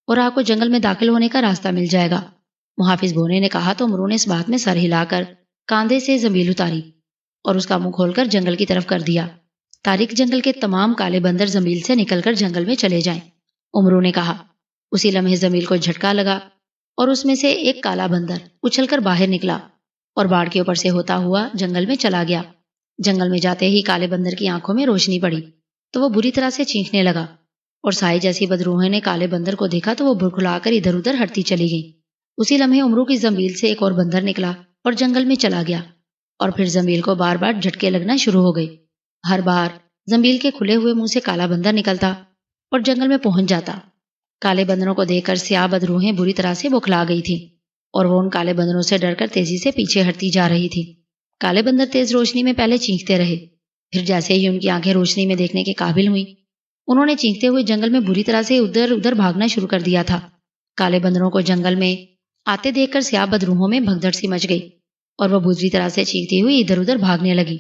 اور آپ کو جنگل میں داخل ہونے کا راستہ مل جائے گا۔ محافظ بونے نے کہا تو امرو نے اس بات میں سر ہلا کر کاندھے سے زنبیل اتاری اور اس کا منہ کھول کر جنگل کی طرف کر دیا۔ تاریک جنگل کے تمام کالے بندر زنبیل سے نکل کر جنگل میں چلے جائیں، امرو نے کہا۔ اسی لمحے زنبیل کو جھٹکا لگا اور اس میں سے ایک کالا بندر اچھل کر باہر نکلا اور باڑ کے اوپر سے ہوتا ہوا جنگل میں چلا گیا۔ جنگل میں جاتے ہی کالے بندر کی آنکھوں میں روشنی پڑی تو وہ بری طرح سے چیخنے لگا اور سائے جیسی بدروحیں نے کالے بندر کو دیکھا تو وہ بھڑکھلا کر ادھر ادھر ہٹتی چلی گئی۔ اسی لمحے امرو کی زنبیل سے ایک اور بندر نکلا اور جنگل میں چلا گیا اور پھر زنبیل کو بار بار جھٹکے لگنا شروع ہو گئے۔ ہر بار زنبیل کے کھلے ہوئے منہ سے کالا بندر نکلتا اور جنگل میں پہنچ جاتا۔ کالے بندروں کو دیکھ کر سیاہ بدروحیں بری طرح سے بوکھلا گئی تھیں اور وہ ان کالے بندروں سے ڈر کر تیزی سے پیچھے ہٹتی جا رہی تھی۔ کالے بندر تیز روشنی میں پہلے چیختے رہے، پھر جیسے ہی ان کی آنکھیں روشنی میں دیکھنے کے قابل ہوئیں، انہوں نے چیختے ہوئے جنگل میں بری طرح سے ادھر ادھر بھاگنا شروع کر دیا تھا۔ کالے بندروں کو جنگل میں آتے دیکھ کر سیاہ بدروحوں میں بھگدڑ سی مچ گئی اور وہ بری طرح سے چیختی ہوئی ادھر ادھر بھاگنے لگی۔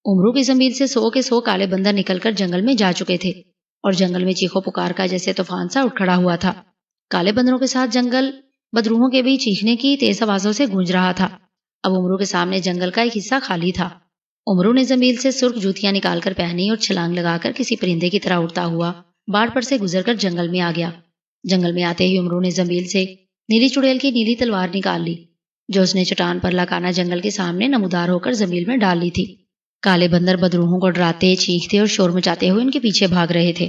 امرو کی زنبیل سے 100 کے 100 کالے بندر نکل کر جنگل میں جا چکے تھے اور جنگل میں چیخو پکار کا جیسے طوفان سا اٹھ کھڑا ہوا تھا۔ کالے بندروں کے ساتھ جنگل بدروحوں کے بھی چیخنے کی تیز آوازوں سے گونج رہا تھا۔ اب امرو کے سامنے جنگل کا ایک حصہ خالی تھا۔ امرو نے زنبیل سے سرخ جوتیاں نکال کر پہنی اور چھلانگ لگا کر کسی پرندے کی طرح اڑتا ہوا باڑ پر سے گزر کر جنگل میں آ گیا۔ جنگل میں آتے ہی امرو نے زنبیل سے نیلی چڑیل کی نیلی تلوار نکال لی جو اس نے چٹان پر لکانا جنگل کے سامنے نمودار ہو کر زنبیل میں ڈال لی تھی۔ کالے بندر بدروحوں کو ڈراتے، چیختے اور شور مچاتے ہوئے ان کے پیچھے بھاگ رہے تھے،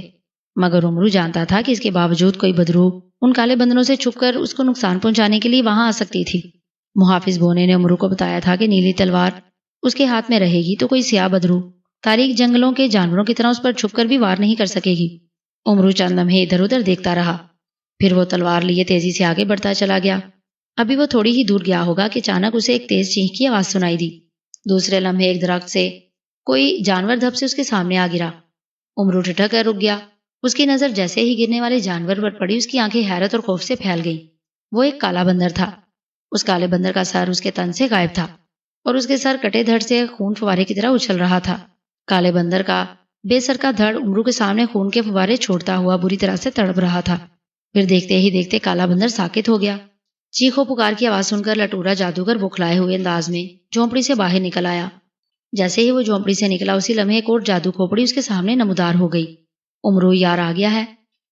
مگر امرو جانتا تھا کہ اس کے باوجود کوئی بدروح ان کالے بندروں سے چھپ کر اس کو نقصان پہنچانے کے لیے وہاں آ سکتی تھی۔ محافظ بونے نے امرو کو بتایا تھا کہ نیلی تلوار اس کے ہاتھ میں رہے گی تو کوئی سیاہ بدروح تاریک جنگلوں کے جانوروں کی طرح اس پر چھپ کر بھی وار نہیں کر سکے گی۔ امرو چند لمحے ادھر ادھر دیکھتا رہا، پھر وہ تلوار لیے تیزی سے آگے بڑھتا چلا گیا۔ ابھی وہ تھوڑی ہی دور گیا ہوگا کہ اچانک اسے ایک تیز چیخ کی آواز سنائی دی۔ دوسرے لمحے ایک درخت سے کوئی جانور دھپ سے اس کے سامنے آ گرا۔ امرو ٹھٹک کر رک گیا۔ اس کی نظر جیسے ہی گرنے والے جانور پر پڑی، اس کی آنکھیں حیرت اور خوف سے پھیل گئیں۔ وہ ایک کالا بندر تھا۔ اس کالے بندر کا سر اس کے تن سے غائب تھا اور اس کے سر کٹے دھڑ سے خون فوارے کی طرح اچھل رہا تھا۔ کالے بندر کا بے سر کا دھڑ امرو کے سامنے خون کے فوارے چھوڑتا ہوا بری طرح سے تڑپ رہا تھا۔ پھر دیکھتے ہی دیکھتے کالا بندر ساکت ہو گیا۔ چیخو پکار کی آواز سن کر لٹورا جادوگر بوکھلائے ہوئے انداز میں جھونپڑی سے باہر نکل آیا۔ جیسے ہی وہ جھونپڑی سے نکلا، اسی لمحے ایک اور جادو کھوپڑی اس کے سامنے نمودار ہو گئی۔ امرو یار آ گیا ہے،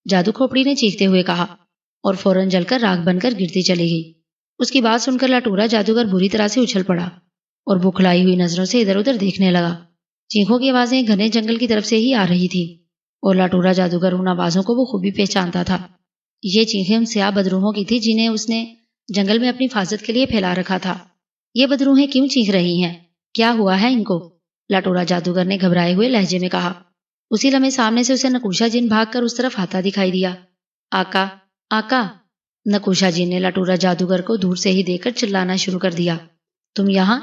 جادو کھوپڑی نے چیختے ہوئے کہا اور فوراً جل کر راکھ بن کر گرتی چلی گئی۔ اس کی بات سن کر لٹورا جادوگر بری طرح سے اچھل پڑا اور بوکھلائی ہوئی نظروں سے ادھر ادھر دیکھنے لگا۔ چیخوں کی آوازیں گھنے جنگل کی طرف سے ہی آ رہی تھی اور لٹورا جادوگر ان آوازوں کو وہ خوبی پہچانتا تھا۔ یہ چیخیں ان سیاہ بدروحوں کی تھی جنہیں اس نے جنگل میں اپنی حفاظت کے لیے پھیلا رکھا تھا۔ یہ بدروحیں کیوں چیخ رہی ہیں؟ کیا ہوا ہے ان کو؟ لٹورا جادوگر نے گھبرائے ہوئے لہجے میں کہا۔ اسی لمحے سامنے سے اسے نکوشا جن بھاگ کر اس طرف آتا دکھائی دیا۔ آقا، آقا! نکوشا جن نے لٹورا جادوگر کو دور سے ہی دیکھ کر چلانا شروع کر دیا۔ تم یہاں؟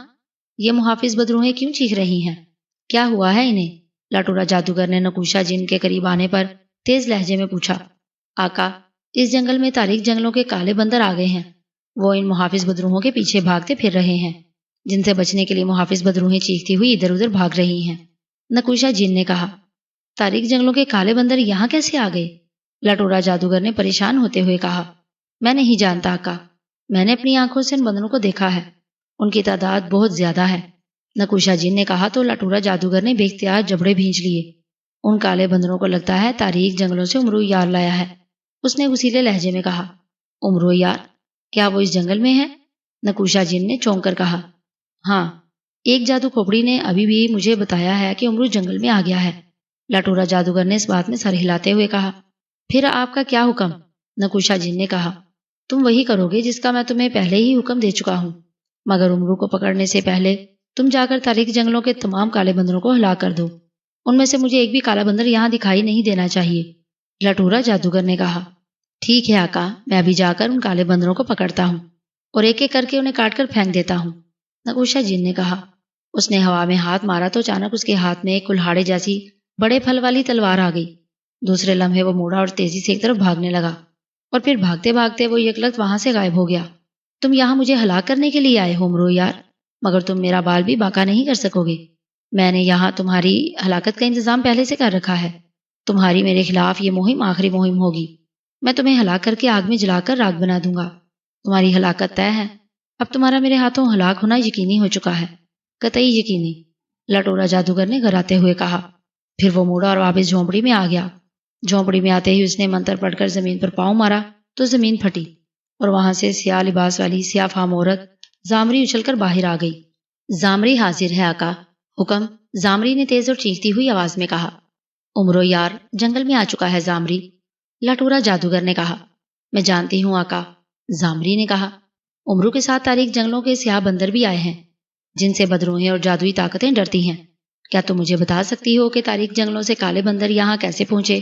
یہ محافظ بدروحیں کیوں چیخ رہی ہیں؟ کیا ہوا ہے انہیں؟ لٹورا جادوگر نے نکوشا جن کے قریب آنے پر تیز لہجے میں پوچھا۔ آقا، اس جنگل میں تاریک جنگلوں کے کالے بندر آ گئے ہیں۔ وہ ان محافظ بدروحوں کے پیچھے بھاگتے پھر رہے ہیں، جن سے بچنے کے لیے محافظ بدروحیں چیختی ہوئی ادھر ادھر بھاگ رہی ہیں۔ نکوشا جن نے کہا۔ تاریک جنگلوں کے کالے بندر یہاں کیسے آ گئے؟ لٹورا جادوگر نے پریشان ہوتے ہوئے کہا۔ میں نہیں جانتا آقا، میں نے اپنی آنکھوں سے ان بندروں کو دیکھا ہے، ان کی تعداد بہت زیادہ ہے۔ نکوشا جن نے کہا تو لٹورا جادوگر نے بے اختیار جبڑے بھینچ لیے۔ ان کالے بندروں کو لگتا ہے تاریک جنگلوں سے امرو یار لایا ہے، اس نے غصیلے لہجے میں کہا۔ امرو یار؟ کیا وہ اس جنگل میں ہے؟ نکوشا جن نے چونک کر کہا۔ ہاں، ایک جادو کھوپڑی نے ابھی بھی مجھے بتایا ہے کہ امرو جنگل میں آ گیا ہے۔ لٹورا جادوگر نے اس بات میں سر ہلاتے ہوئے کہا۔ پھر آپ کا کیا حکم؟ نکوشا جن نے کہا۔ تم وہی کرو گے جس کا میں تمہیں پہلے ہی حکم دے چکا ہوں، مگر امرو کو پکڑنے سے پہلے تم جا کر تاریک جنگلوں کے تمام کالے بندروں کو ہلاک کر دو۔ ان میں سے مجھے ایک بھی کالا بندر یہاں دکھائی نہیں دینا چاہیے، لٹورا جادوگر نے کہا۔ ٹھیک ہے آقا، میں ابھی جا کر ان کالے بندروں کو پکڑتا ہوں اور ایک ایک کر کے انہیں کاٹ کر پھینک دیتا ہوں، نگوشا جن نے کہا۔ اس نے ہوا میں ہاتھ مارا تو اچانک اس کے ہاتھ میں ایک کلہاڑے جیسی بڑے پھل والی تلوار آ گئی۔ دوسرے لمحے وہ موڑا اور تیزی سے ایک طرف بھاگنے لگا، اور پھر بھاگتے بھاگتے وہ یکلخت وہاں سے غائب ہو گیا۔ تم یہاں مجھے ہلاک کرنے کے لیے آئے ہو امرو یار، مگر تم میرا بال بھی باقا نہیں کر سکو گے۔ میں نے یہاں تمہاری ہلاکت کا انتظام پہلے سے کر رکھا ہے۔ تمہاری میرے خلاف یہ مہم آخری مہم ہوگی۔ میں تمہیں ہلاک کر کے آگ میں جلا کر راکھ بنا دوں گا۔ تمہاری ہلاکت طے ہے۔ اب تمہارا میرے ہاتھوں ہلاک ہونا یقینی ہو چکا ہے، قطعی یقینی، لٹورا جادوگر نے گھراتے ہوئے کہا۔ پھر وہ مڑا اور واپس جھونپڑی میں آ گیا۔ جھونپڑی میں آتے ہی اس نے منتر پڑھ کر زمین پر پاؤں مارا تو زمین پھٹی، اور وہاں سے سیاہ لباس والی سیاہ فام عورت زامری اچھل کر باہر آ گئی۔ زامری حاضر ہے آقا، حکم، زامری نے تیز اور چیختی ہوئی آواز میں کہا۔ امرو یار جنگل میں آ چکا ہے زامری، لٹورا جادوگر نے کہا۔ میں جانتی ہوں آقا، زامری نے کہا۔ امرو کے ساتھ تاریک جنگلوں کے سیاہ بندر بھی آئے ہیں، جن سے بدروہیں اور جادوئی طاقتیں ڈرتی ہیں۔ کیا تم مجھے بتا سکتی ہو کہ تاریک جنگلوں سے کالے بندر یہاں کیسے پہنچے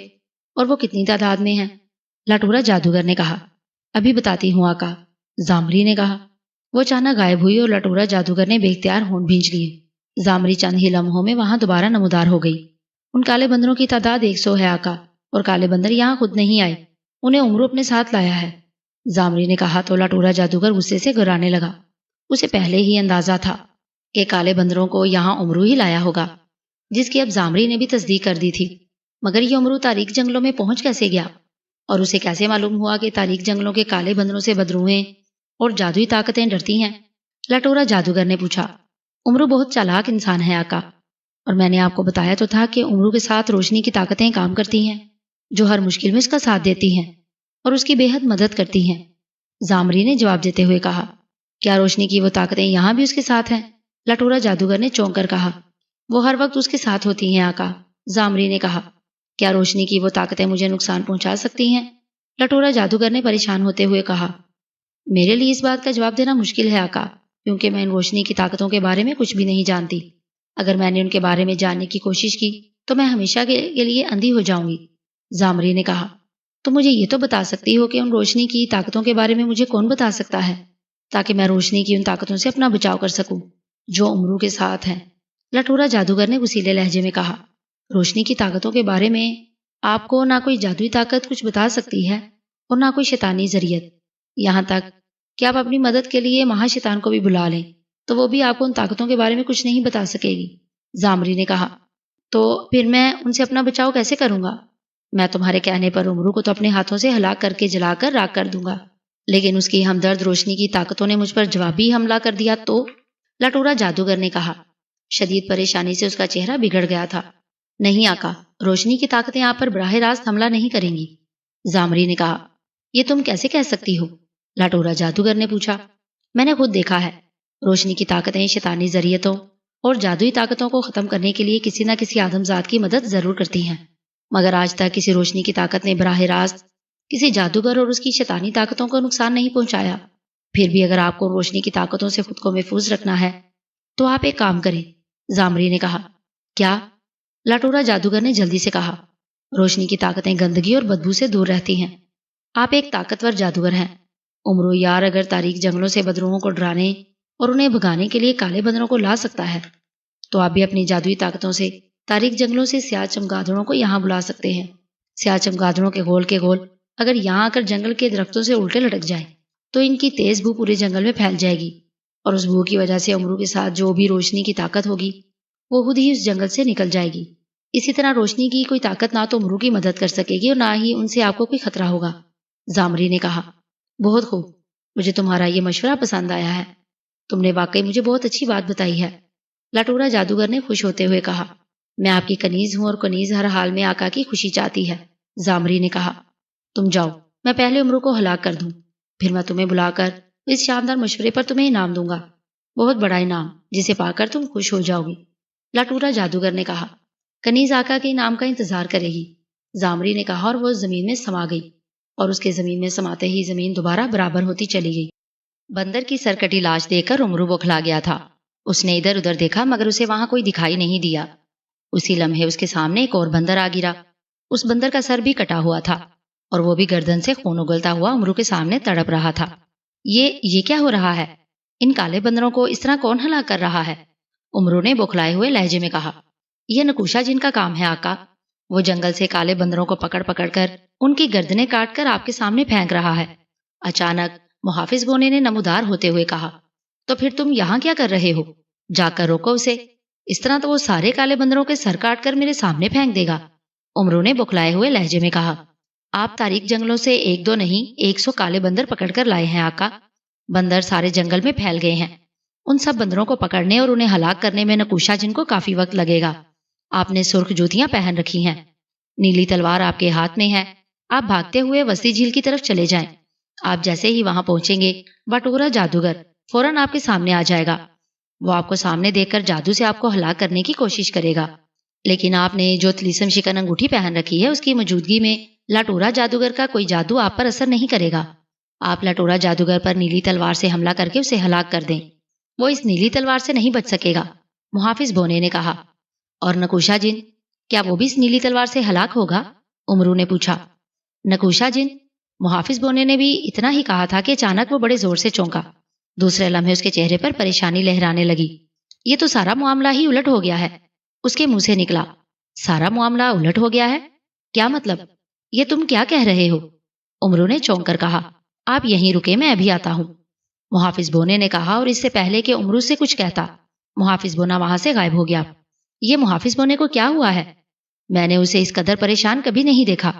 اور وہ کتنی تعداد میں ہیں؟ لٹورا جادوگر نے کہا۔ ابھی بتاتی ہوں آقا، زامری نے کہا۔ وہ اچانک غائب ہوئی اور لٹورا جادوگر نے بے اختیار ہونٹ بھینچ لیے۔ زامری چند ہی لمحوں میں وہاں دوبارہ نمودار ہو گئی۔ ان کالے بندروں کی تعداد 100 ہے آقا، اور کالے بندر یہاں خود نہیں آئے، انہیں امرو اپنے ساتھ لایا ہے، زامری نے کہا تو لٹورا جادوگر غصے سے گرانے لگا۔ اسے پہلے ہی اندازہ تھا کہ کالے بندروں کو یہاں امرو ہی لایا ہوگا، جس کی اب زامری نے بھی تصدیق کر دی تھی۔ مگر یہ امرو تاریک جنگلوں میں پہنچ کیسے گیا، اور اسے کیسے معلوم ہوا کہ تاریک جنگلوں کے کالے بندروں سے بدروہیں اور جادوئی طاقتیں ڈرتی ہیں؟ لٹورا جادوگر نے پوچھا۔ امرو بہت چالاک انسان ہے آقا، اور میں نے آپ کو بتایا تو تھا کہ امرو کے ساتھ روشنی کی طاقتیں کام کرتی ہیں، جو ہر مشکل میں اس کا ساتھ دیتی ہیں اور اس کی بے حد مدد کرتی ہیں، زامری نے جواب دیتے ہوئے کہا۔ کیا روشنی کی وہ طاقتیں یہاں بھی اس کے ساتھ ہیں؟ لٹورا جادوگر نے چونک کر کہا۔ وہ ہر وقت اس کے ساتھ ہوتی ہیں آقا، زامری نے کہا۔ کیا روشنی کی وہ طاقتیں مجھے نقصان پہنچا سکتی ہیں؟ لٹورا جادوگر نے پریشان ہوتے ہوئے کہا۔ میرے لیے اس بات کا جواب دینا مشکل ہے آقا، کیونکہ میں ان روشنی کی طاقتوں کے بارے میں کچھ بھی نہیں جانتی۔ اگر میں نے ان کے بارے میں جاننے کی کوشش کی تو میں ہمیشہ کے لیے اندھی ہو جاؤں گی، زامری نے کہا۔ تو مجھے یہ تو بتا سکتی ہو کہ ان روشنی کی طاقتوں کے بارے میں مجھے کون بتا سکتا ہے، تاکہ میں روشنی کی ان طاقتوں سے اپنا بچاؤ کر سکوں جو امرو کے ساتھ ہیں؟ لٹورا جادوگر نے غصیلے لہجے میں کہا۔ روشنی کی طاقتوں کے بارے میں آپ کو نہ کوئی جادوئی طاقت کچھ بتا سکتی ہے اور نہ کوئی شیطانی ذریعت، یہاں تک کہ آپ اپنی مدد کے لیے مہا شیطان کو بھی بلا لیں تو وہ بھی آپ کو ان طاقتوں کے بارے میں کچھ نہیں بتا سکے گی، زامری نے کہا۔ تو پھر میں ان سے اپنا بچاؤ کیسے کروں گا؟ میں تمہارے کہنے پر امرو کو تو اپنے ہاتھوں سے ہلاک کر کے جلا کر راکھ کر دوں گا، لیکن اس کی ہمدرد روشنی کی طاقتوں نے مجھ پر جوابی حملہ کر دیا تو؟ لٹورا جادوگر نے کہا۔ شدید پریشانی سے اس کا چہرہ بگڑ گیا تھا۔ نہیں آقا، روشنی کی طاقتیں آپ پر براہ راست حملہ نہیں کریں گی، زامری نے کہا۔ یہ تم کیسے کہہ سکتی ہو؟ لٹورا جادوگر نے پوچھا۔ میں نے خود دیکھا ہے، روشنی کی طاقتیں شیطانی ذریعتوں اور جادوئی طاقتوں کو ختم کرنے کے لیے کسی نہ کسی آدم ذات کی مدد ضرور کرتی ہیں، مگر آج تک کسی روشنی کی طاقت نے براہ راست کسی جادوگر اور اس کی شیطانی طاقتوں کو نقصان نہیں پہنچایا۔ پھر بھی اگر آپ کو روشنی کی طاقتوں سے خود کو محفوظ رکھنا ہے تو آپ ایک کام کریں، زامری نے کہا۔ کیا؟ لٹورا جادوگر نے جلدی سے کہا۔ روشنی کی طاقتیں گندگی اور بدبو سے دور رہتی ہیں۔ آپ ایک طاقتور جادوگر ہیں امرو یار، اگر تاریک جنگلوں سے بدروہوں کو ڈرانے اور انہیں بھگانے کے لیے کالے بندروں کو لا سکتا ہے تو آپ بھی اپنی جادوئی طاقتوں سے تاریک جنگلوں سے سیاہ چمگادڑوں کو یہاں بلا سکتے ہیں۔ سیاہ چمگادڑوں کے گول اگر یہاں آ کر جنگل کے درختوں سے الٹے لٹک جائے تو ان کی تیز بو پورے جنگل میں پھیل جائے گی، اور اس بو کی وجہ سے امرو کے ساتھ جو بھی روشنی کی طاقت ہوگی وہ خود ہی اس جنگل سے نکل جائے گی۔ اسی طرح روشنی کی کوئی طاقت نہ تو امرو کی مدد کر سکے گی اور نہ ہی ان سے آپ کو کوئی خطرہ ہوگا، زامری نے کہا۔ بہت خوب، مجھے تمہارا یہ مشورہ پسند آیا ہے، تم نے واقعی مجھے بہت اچھی بات بتائی ہے، لٹورا جادوگر نے خوش ہوتے ہوئے کہا۔ میں آپ کی کنیز ہوں اور کنیز ہر حال میں آقا کی خوشی چاہتی ہے، زامری نے کہا۔ تم جاؤ، میں پہلے امرو کو ہلاک کر دوں، پھر میں تمہیں بلا کر اس شاندار مشورے پر تمہیں انعام دوں گا، بہت بڑا انعام جسے پا کر تم خوش ہو جاؤ گی، لٹورا جادوگر نے کہا۔ کنیز آقا کے انعام کا انتظار کرے گی، زامری نے کہا، اور وہ زمین میں سما گئی، اور اس کے زمین میں سماتے ہی زمین دوبارہ برابر ہوتی چلی گئی۔ بندر کی سرکٹی لاش دیکھ کر امرو بوکھلا گیا تھا۔ اس نے ادھر ادھر دیکھا مگر اسے وہاں کوئی دکھائی نہیں دیا۔ اسی لمحے اس کے سامنے ایک اور بندر آ گرا۔ اس بندر کا سر بھی کٹا ہوا تھا اور وہ بھی گردن سے خون اگلتا ہوا امرو کے سامنے تڑپ رہا تھا۔ یہ کیا ہو رہا ہے؟ ان کالے بندروں کو اس طرح کون ہلاک کر رہا ہے؟ امرو نے بوکھلائے ہوئے لہجے میں کہا۔ یہ نکوشا جن کا کام ہے آقا۔ وہ جنگل سے کالے بندروں کو پکڑ پکڑ کر ان کی گردنیں کاٹ کر آپ کے سامنے پھینک رہا ہے۔ اچانک محافظ بونے نے نمودار ہوتے ہوئے کہا، تو پھر تم یہاں کیا کر رہے ہو؟ جا کر روکو اسے، اس طرح تو وہ سارے کالے بندروں کے سر کاٹ کر میرے سامنے پھینک دے گا۔ امرو نے بوکھلائے ہوئے لہجے میں کہا، آپ تاریک جنگلوں سے 1 2 نہیں 100 کالے بندر پکڑ کر لائے ہیں آقا۔ بندر سارے جنگل میں پھیل گئے ہیں۔ ان سب بندروں کو پکڑنے اور انہیں ہلاک کرنے میں نکوشا جن کو کافی وقت لگے گا۔ آپ نے سرخ جوتیاں پہن رکھی ہیں، نیلی تلوار آپ کے ہاتھ میں ہے۔ آپ بھاگتے ہوئے وسطی جھیل کی طرف چلے جائیں۔ آپ جیسے ہی وہاں پہنچیں گے بٹورا جادوگر فوراً آپ کے سامنے آ جائے گا۔ وہ آپ کو سامنے دیکھ کر جادو سے آپ کو ہلاک کرنے کی کوشش کرے گا، لیکن آپ نے جو طلیسم شکن انگوٹھی پہن رکھی ہے اس کی موجودگی میں لٹورا جادوگر کا کوئی جادو آپ پر اثر نہیں کرے گا۔ آپ لٹورا جادوگر پر نیلی تلوار سے حملہ کر کے اسے ہلاک کر دیں، وہ اس نیلی تلوار سے نہیں بچ سکے گا، محافظ بونے نے کہا۔ اور نکوشا جن، کیا وہ بھی اس نیلی تلوار سے ہلاک ہوگا؟ امرو نے پوچھا۔ نکوشا جن، محافظ بونے نے بھی اتنا ہی کہا تھا کہ اچانک وہ بڑے زور سے چونکا۔ دوسرے لمحے اس کے چہرے پر پریشانی لہرانے لگی۔ یہ تو سارا معاملہ ہی الٹ ہو گیا ہے، اس کے منہ سے نکلا۔ سارا معاملہ الٹ ہو گیا ہے؟ کیا مطلب؟ یہ تم کیا کہہ رہے ہو؟ امرو نے چونک کر کہا۔ آپ یہیں رکے، میں ابھی آتا ہوں، محافظ بونے نے کہا، اور اس سے پہلے کہ امرو سے کچھ کہتا محافظ بونا وہاں سے غائب ہو گیا۔ یہ محافظ بونے کو کیا ہوا ہے؟ میں نے اسے اس قدر پریشان کبھی نہیں دیکھا،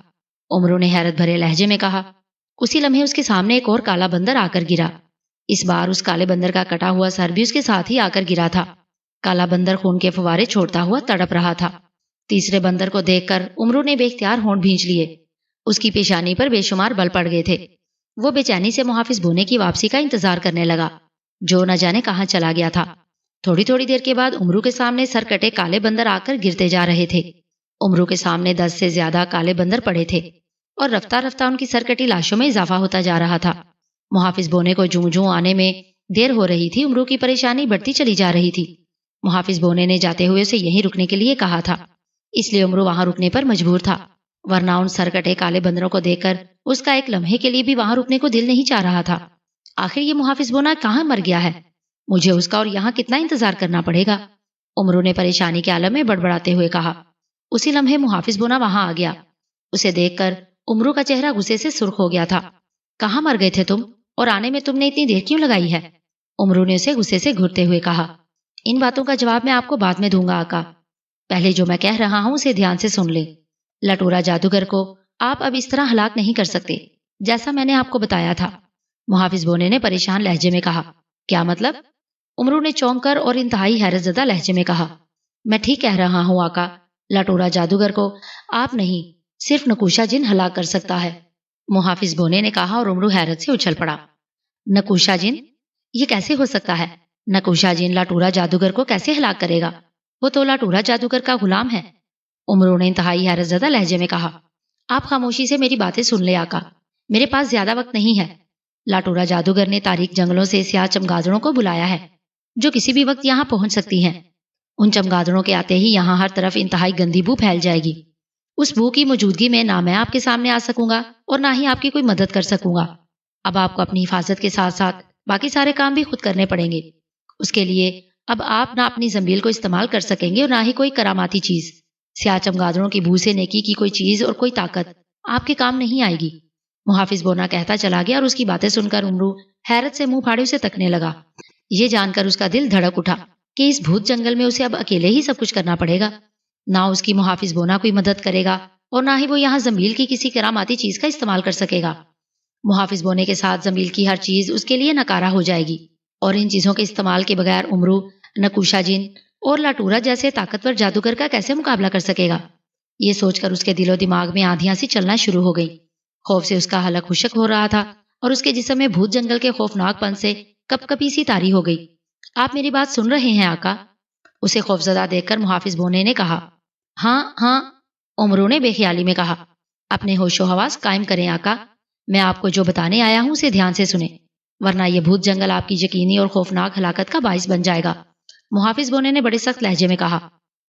امرو نے حیرت بھرے لہجے میں کہا۔ اسی لمحے اس کے سامنے ایک اور کالا بندر آ کر گرا۔ اس بار اس کالے بندر کا کٹا ہوا سر بھی اس کے ساتھ ہی آ کر گرا تھا۔ کالا بندر خون کے فوارے چھوڑتا ہوا تڑپ رہا تھا۔ تیسرے بندر کو دیکھ کر امرو نے بے اختیار ہونٹ بھینچ لیے۔ اس کی پیشانی پر بے شمار بل پڑ گئے تھے۔ وہ بے چینی سے محافظ بونے کی واپسی کا انتظار کرنے لگا، جو نہ جانے کہاں چلا گیا تھا۔ تھوڑی تھوڑی دیر کے بعد امرو کے سامنے سر کٹے کالے بندر آ کر گرتے جا رہے تھے۔ امرو کے سامنے 10 سے زیادہ کالے بندر پڑے تھے، اور رفتہ رفتہ ان کی سر کٹی لاشوں میں اضافہ ہوتا جا رہا تھا۔ محافظ بونے کو جوں آنے میں دیر ہو رہی تھی، امرو کی پریشانی بڑھتی چلی جا رہی تھی۔ محافظ بونے نے جاتے ہوئے اسے یہیں رکنے کے لیے کہا تھا، اس لیے امرو وہاں رکنے پر مجبور تھا، ورنہ ان سر کٹے کالے بندروں کو دیکھ کر اس کا ایک لمحے کے لیے بھی وہاں رکنے کو دل نہیں چاہ رہا تھا۔ آخر یہ محافظ بونا کہاں مر گیا ہے؟ مجھے اس کا اور یہاں کتنا انتظار کرنا پڑے گا؟ امرو نے پریشانی کے عالم میں بڑبڑاتے ہوئے کہا۔ اسی لمحے محافظ بونا وہاں آ گیا۔ اسے دیکھ کر امرو کا چہرہ غصے سے سرخ ہو گیا تھا۔ کہاں مر گئے تھے تم، اور آنے میں تم نے اتنی دیر کیوں لگائی ہے؟ امرو نے اسے غصے سے گھرتے ہوئے کہا۔ ان باتوں کا جواب میں آپ کو بعد میں دوں گا آقا، پہلے جو میں کہہ رہا ہوں اسے دھیان سے سن لیں۔ لٹورا جادوگر کو آپ اب اس طرح ہلاک نہیں کر سکتے جیسا میں نے آپ کو بتایا تھا، محافظ بونے نے پریشان لہجے میں کہا۔ کیا مطلب؟ امرو نے چونک کر اور انتہائی حیرت زدہ لہجے میں کہا۔ میں ٹھیک کہہ رہا ہوں آقا، لٹورا جادوگر کو آپ نہیں صرف نکوشا جن ہلاک کر سکتا ہے، محافظ بونے نے کہا، اور امرو حیرت سے اچھل پڑا۔ نکوشا جن؟ یہ کیسے ہو سکتا ہے؟ نکوشا جن لٹورا جادوگر کو کیسے ہلاک کرے گا؟ وہ تو لٹورا جادوگر کا غلام ہے، امرو نے انتہائی حیرت زدہ لہجے میں کہا۔ آپ خاموشی سے میری باتیں سن لے آقا، میرے پاس زیادہ وقت نہیں ہے۔ لٹورا جادوگر نے تاریک جنگلوں سے سیاہ چمگادڑوں کو بلایا ہے، جو کسی بھی وقت یہاں پہنچ سکتی ہیں۔ ان چمگادڑوں کے آتے ہی یہاں ہر طرف انتہائی گندی بو پھیل جائے گی۔ اس بو کی موجودگی میں نہ میں آپ کے سامنے آ سکوں گا اور نہ ہی آپ کی کوئی مدد کر سکوں گا۔ اب آپ کو اپنی حفاظت کے ساتھ ساتھ باقی سارے کام بھی خود کرنے پڑیں گے۔ اس کے لیے اب آپ نہ اپنی زنبیل کو استعمال کر سکیں گے اور نہ ہی کوئی کراماتی چیز۔ سیاہ چمگادڑوں کی بو سے نیکی کی کوئی چیز اور کوئی طاقت آپ کے کام نہیں آئے گی، محافظ بونا کہتا چلا گیا، اور اس کی باتیں سن کر امرو حیرت سے منہ پھاڑے اسے تکنے لگا۔ یہ جان کر اس کا دل دھڑک اٹھا کہ اس بھوت جنگل میں اسے اب اکیلے ہی سب کچھ کرنا پڑے گا، نہ اس کی محافظ بونا کوئی مدد کرے گا اور نہ ہی وہ یہاں زنبیل کی کسی کراماتی چیز کا استعمال کر سکے گا۔ محافظ بونے کے ساتھ زنبیل کی ہر چیز اس کے لیے ناکارہ ہو جائے گی، اور ان چیزوں کے استعمال کے بغیر امرو نکوشا جن اور لٹورا جیسے طاقتور جادوگر کا کیسے مقابلہ کر سکے گا؟ یہ سوچ کر اس کے دل و دماغ میں آندھیاں سی چلنا شروع ہو گئی۔ خوف سے اس کا حلق خشک ہو رہا تھا، اور اس کے جسم میں بھوت جنگل کے خوفناک پن سے کپ کپی سی طاری ہو گئی۔ آپ میری بات سن رہے ہیں آقا؟ اسے خوفزدہ دیکھ کر محافظ بونے نے کہا۔ ہاں ہاں، امرو نے بے خیالی میں کہا۔ اپنے ہوش و حواس قائم کریں آقا، میں آپ کو جو بتانے آیا ہوں اسے دھیان سے سنیں، ورنہ یہ بھوت جنگل آپ کی یقینی اور خوفناک ہلاکت کا باعث بن جائے گا، محافظ بونے نے بڑے سخت لہجے میں کہا۔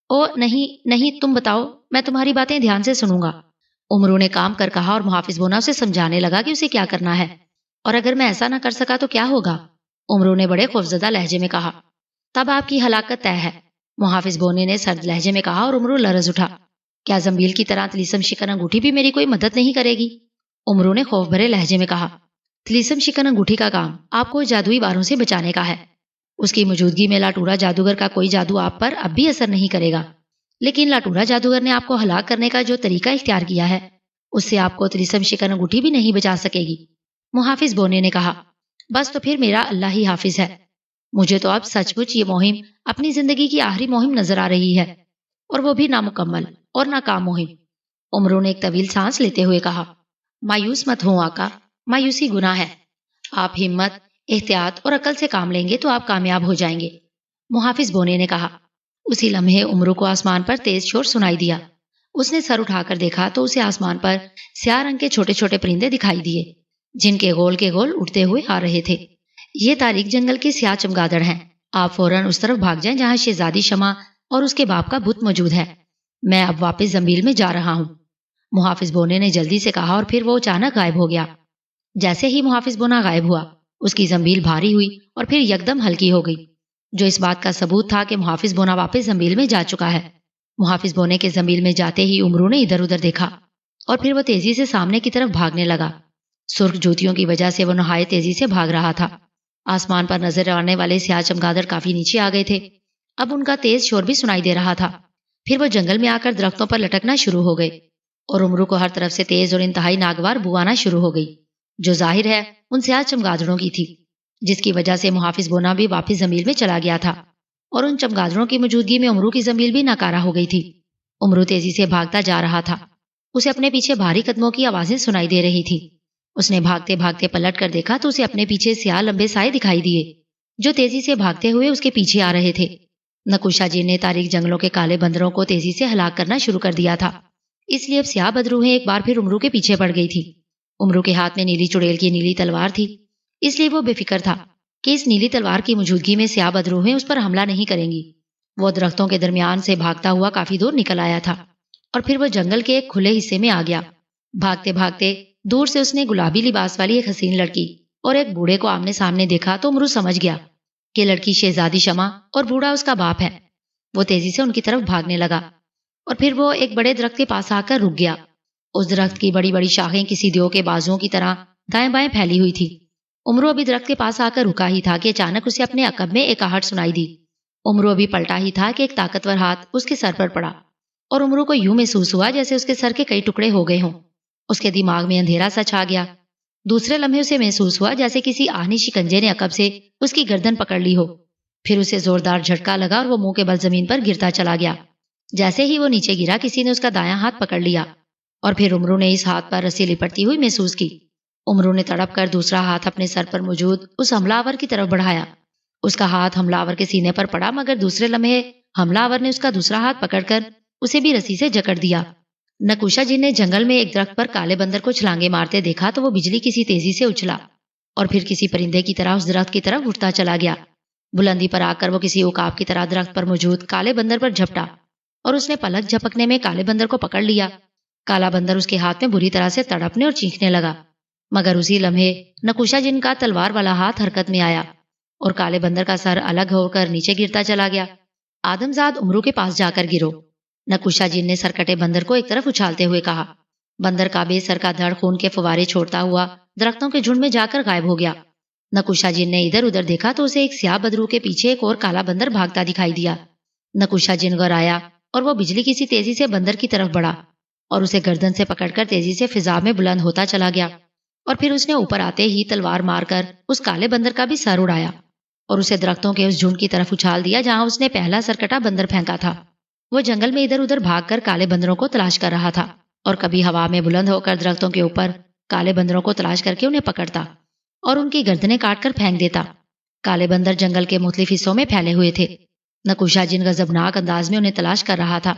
او نہیں نہیں، تم بتاؤ، میں تمہاری باتیں دھیان سے سنوں گا، امرو نے کام کر کہا اور محافظ بونا اسے سمجھانے لگا کہ اسے کیا کرنا ہے، اور اگر میں ایسا نہ کر سکا تو کیا ہوگا؟ امرو نے بڑے خوفزدہ لہجے میں کہا۔ تب آپ کی ہلاکت طے ہے، محافظ بونے نے سرد لہجے میں کہا، اور امرو لرز اٹھا۔ کیا زنبیل کی طرح طلیسم شکن انگوٹھی بھی میری کوئی مدد نہیں کرے گی؟ امرو نے خوف بھرے لہجے میں کہا۔ طلیسم شکن انگوٹھی کا کام آپ کو جادوئی واروں سے بچانے کا ہے۔ اس کی موجودگی میں لاٹورا جادوگر کا کوئی جادو آپ پر اب بھی اثر نہیں کرے گا، لیکن لاٹورا جادوگر نے آپ کو ہلاک کرنے کا جو طریقہ اختیار کیا ہے اس سے آپ کو طلیسم شکن انگوٹھی بھی نہیں بچا سکے گی۔ محافظ بونے نے کہا، بس تو پھر میرا اللہ ہی حافظ ہے، مجھے تو اب سچ مچ یہ مہم اپنی زندگی کی آخری مہم نظر آ رہی ہے، اور وہ بھی نامکمل اور ناکام مہم۔ امرو نے ایک طویل سانس لیتے ہوئے کہا، مایوس مت ہوں آقا، مایوسی گناہ ہے، آپ ہمت، احتیاط اور عقل سے کام لیں گے تو آپ کامیاب ہو جائیں گے، محافظ بونے نے کہا۔ اسی لمحے امرو کو آسمان پر تیز شور سنائی دیا۔ اس نے سر اٹھا کر دیکھا تو اسے آسمان پر سیاہ رنگ کے چھوٹے چھوٹے پرندے دکھائی دیے، جن کے گول اڑتے ہوئے آ رہے تھے۔ یہ تاریک جنگل کے سیاہ چمگادڑ ہیں، آپ فوراً اس طرف بھاگ جائیں جہاں شہزادی شمع اور اس کے باپ کا بت موجود ہے۔ میں اب واپس زنبیل میں جا رہا ہوں، محافظ بونے نے جلدی سے کہا، اور پھر وہ اچانک غائب ہو گیا۔ جیسے ہی محافظ بونا غائب ہوا، اس کی زنبیل بھاری ہوئی اور پھر یکدم ہلکی ہو گئی، جو اس بات کا ثبوت تھا کہ محافظ بونا واپس زنبیل میں جا چکا ہے۔ محافظ بونے کے زنبیل میں جاتے ہی امرو نے ادھر ادھر دیکھا، اور پھر وہ تیزی سے سامنے کی طرف بھاگنے لگا۔ سرخ جوتیوں کی وجہ سے وہ نہایت تیزی سے بھاگ رہا تھا۔ آسمان پر نظر آنے والے سیاہ چمگادڑ کافی نیچے آ گئے تھے، اب ان کا تیز شور بھی سنائی دے رہا تھا۔ پھر وہ جنگل میں آ کر درختوں پر لٹکنا شروع ہو گئے، اور امرو کو ہر طرف سے تیز اور انتہائی ناگوار بو آنا شروع ہو گئی، جو ظاہر ہے ان سیاہ چمگادڑوں کی تھی، جس کی وجہ سے محافظ بونا بھی واپس زنبیل میں چلا گیا تھا، اور ان چمگادڑوں کی موجودگی میں امرو کی زنبیل بھی ناکارہ ہو گئی تھی۔ امرو تیزی سے بھاگتا جا رہا تھا، اسے اپنے پیچھے بھاری قدموں کی آوازیں سنائی دے رہی تھی۔ اس نے بھاگتے بھاگتے پلٹ کر دیکھا تو اسے اپنے پیچھے سیاہ لمبے سائے دکھائی دیے، جو تیزی سے بھاگتے ہوئے اس کے پیچھے آ رہے تھے۔ نکوشا جی نے تاریک جنگلوں کے کالے بندروں کو تیزی سے ہلاک کرنا شروع کر دیا تھا، اس لیے اب سیاہ بدروہیں ایک بار پھر امرو کے پیچھے پڑ گئی تھی۔ امرو کے ہاتھ میں نیلی چڑیل کی نیلی تلوار تھی، اس لیے وہ بے فکر تھا کہ اس نیلی تلوار کی موجودگی میں سیاہ بدروہیں اس پر حملہ نہیں کریں گی۔ وہ درختوں کے درمیان سے بھاگتا ہوا کافی دور نکل آیا تھا، اور پھر وہ جنگل کے ایک کھلے حصے میں آ گیا۔ بھاگتے بھاگتے دور سے اس نے گلابی لباس والی ایک حسین لڑکی اور ایک بوڑھے کو آمنے سامنے دیکھا تو امرو سمجھ گیا کہ لڑکی شہزادی شمع اور بوڑھا اس کا باپ ہے۔ وہ تیزی سے ان کی طرف بھاگنے لگا، اور پھر وہ ایک بڑے درخت کے پاس آ کر رک گیا۔ اس درخت کی بڑی بڑی شاخیں کسی دیو کے بازوؤں کی طرح دائیں بائیں پھیلی ہوئی تھی۔ امرو ابھی درخت کے پاس آ کر رکا ہی تھا کہ اچانک اسے اپنے عقب میں ایک آہٹ سنائی دی۔ امرو ابھی پلٹا ہی تھا کہ ایک طاقتور ہاتھ اس کے سر پر پڑا، اور امرو کو یوں محسوس ہوا جیسے اس کے سر کے کئی ٹکڑے ہو گئے ہوں۔ اس کے دماغ میں اندھیرا سا چھا گیا۔ دوسرے لمحے اسے محسوس ہوا جیسے کسی آہنی شکنجے نے عقب سے اس کی گردن پکڑ لی ہو۔ پھر اسے زوردار جھٹکا لگا اور وہ منہ کے بل زمین پر گرتا چلا گیا۔ جیسے ہی وہ نیچے گرا کسی نے اس کا دایاں ہاتھ پکڑ لیا، اور پھر امرو نے اس ہاتھ پر رسی لپٹتی ہوئی محسوس کی۔ امرو نے تڑپ کر دوسرا ہاتھ اپنے سر پر موجود اس حملہ آور کی طرف بڑھایا۔ اس کا ہاتھ حملہ آور کے سینے پر پڑا، مگر دوسرے لمحے حملہ آور نے اس کا دوسرا ہاتھ پکڑ کر اسے بھی رسی سے جکڑ دیا۔ نکوشا جی نے جنگل میں ایک درخت پر کالے بندر کو چھلانگے مارتے دیکھا تو وہ بجلی کسی تیزی سے اچھلا، اور پھر کسی پرندے کی طرح اس درخت کی طرف اٹھتا چلا گیا۔ بلندی پر آ کر وہ کسی عقاب کی طرح درخت پر موجود کالے بندر پر جھپٹا، اور اس نے پلک جھپکنے میں کالے بندر کو پکڑ لیا۔ کالا بندر اس کے ہاتھ میں بری طرح سے تڑپنے اور چیخنے لگا، مگر اسی لمحے نکوشا جن کا تلوار والا ہاتھ حرکت میں آیا، اور کالے بندر کا سر الگ ہو کر نیچے گرتا چلا گیا۔ آدمزاد امرو کے پاس جا کر گرو، نکوشا جن نے سرکٹے بندر کو ایک طرف اچھالتے ہوئے کہا۔ بندر کا بے سر کا دھڑ خون کے فوارے چھوڑتا ہوا درختوں کے جھنڈ میں جا کر غائب ہو گیا۔ نکوشا جن نے ادھر ادھر دیکھا تو اسے ایک سیاہ بدرو کے پیچھے ایک اور کالا بندر بھاگتا دکھائی دیا۔ نکوشا جن گھبرایا، اور وہ بجلی کسی تیزی سے بندر کی طرف بڑھا، اور اسے گردن سے پکڑ کر تیزی سے فضا میں بلند ہوتا چلا گیا، اور پھر اس نے اوپر آتے ہی تلوار مار کر اس کالے بندر کا بھی سر اڑایا، اور اسے درختوں کے اس جھنڈ کی طرف اچھال دیا جہاں اس نے پہلا سرکٹا بندر پھینکا تھا۔ وہ جنگل میں ادھر ادھر بھاگ کر کالے بندروں کو تلاش کر رہا تھا، اور کبھی ہوا میں بلند ہو کر درختوں کے اوپر کالے بندروں کو تلاش کر کے انہیں پکڑتا اور ان کی گردنیں کاٹ کر پھینک دیتا۔ کالے بندر جنگل کے مختلف حصوں میں پھیلے ہوئے تھے۔ نکوشا جن غضبناک انداز میں انہیں تلاش کر رہا تھا۔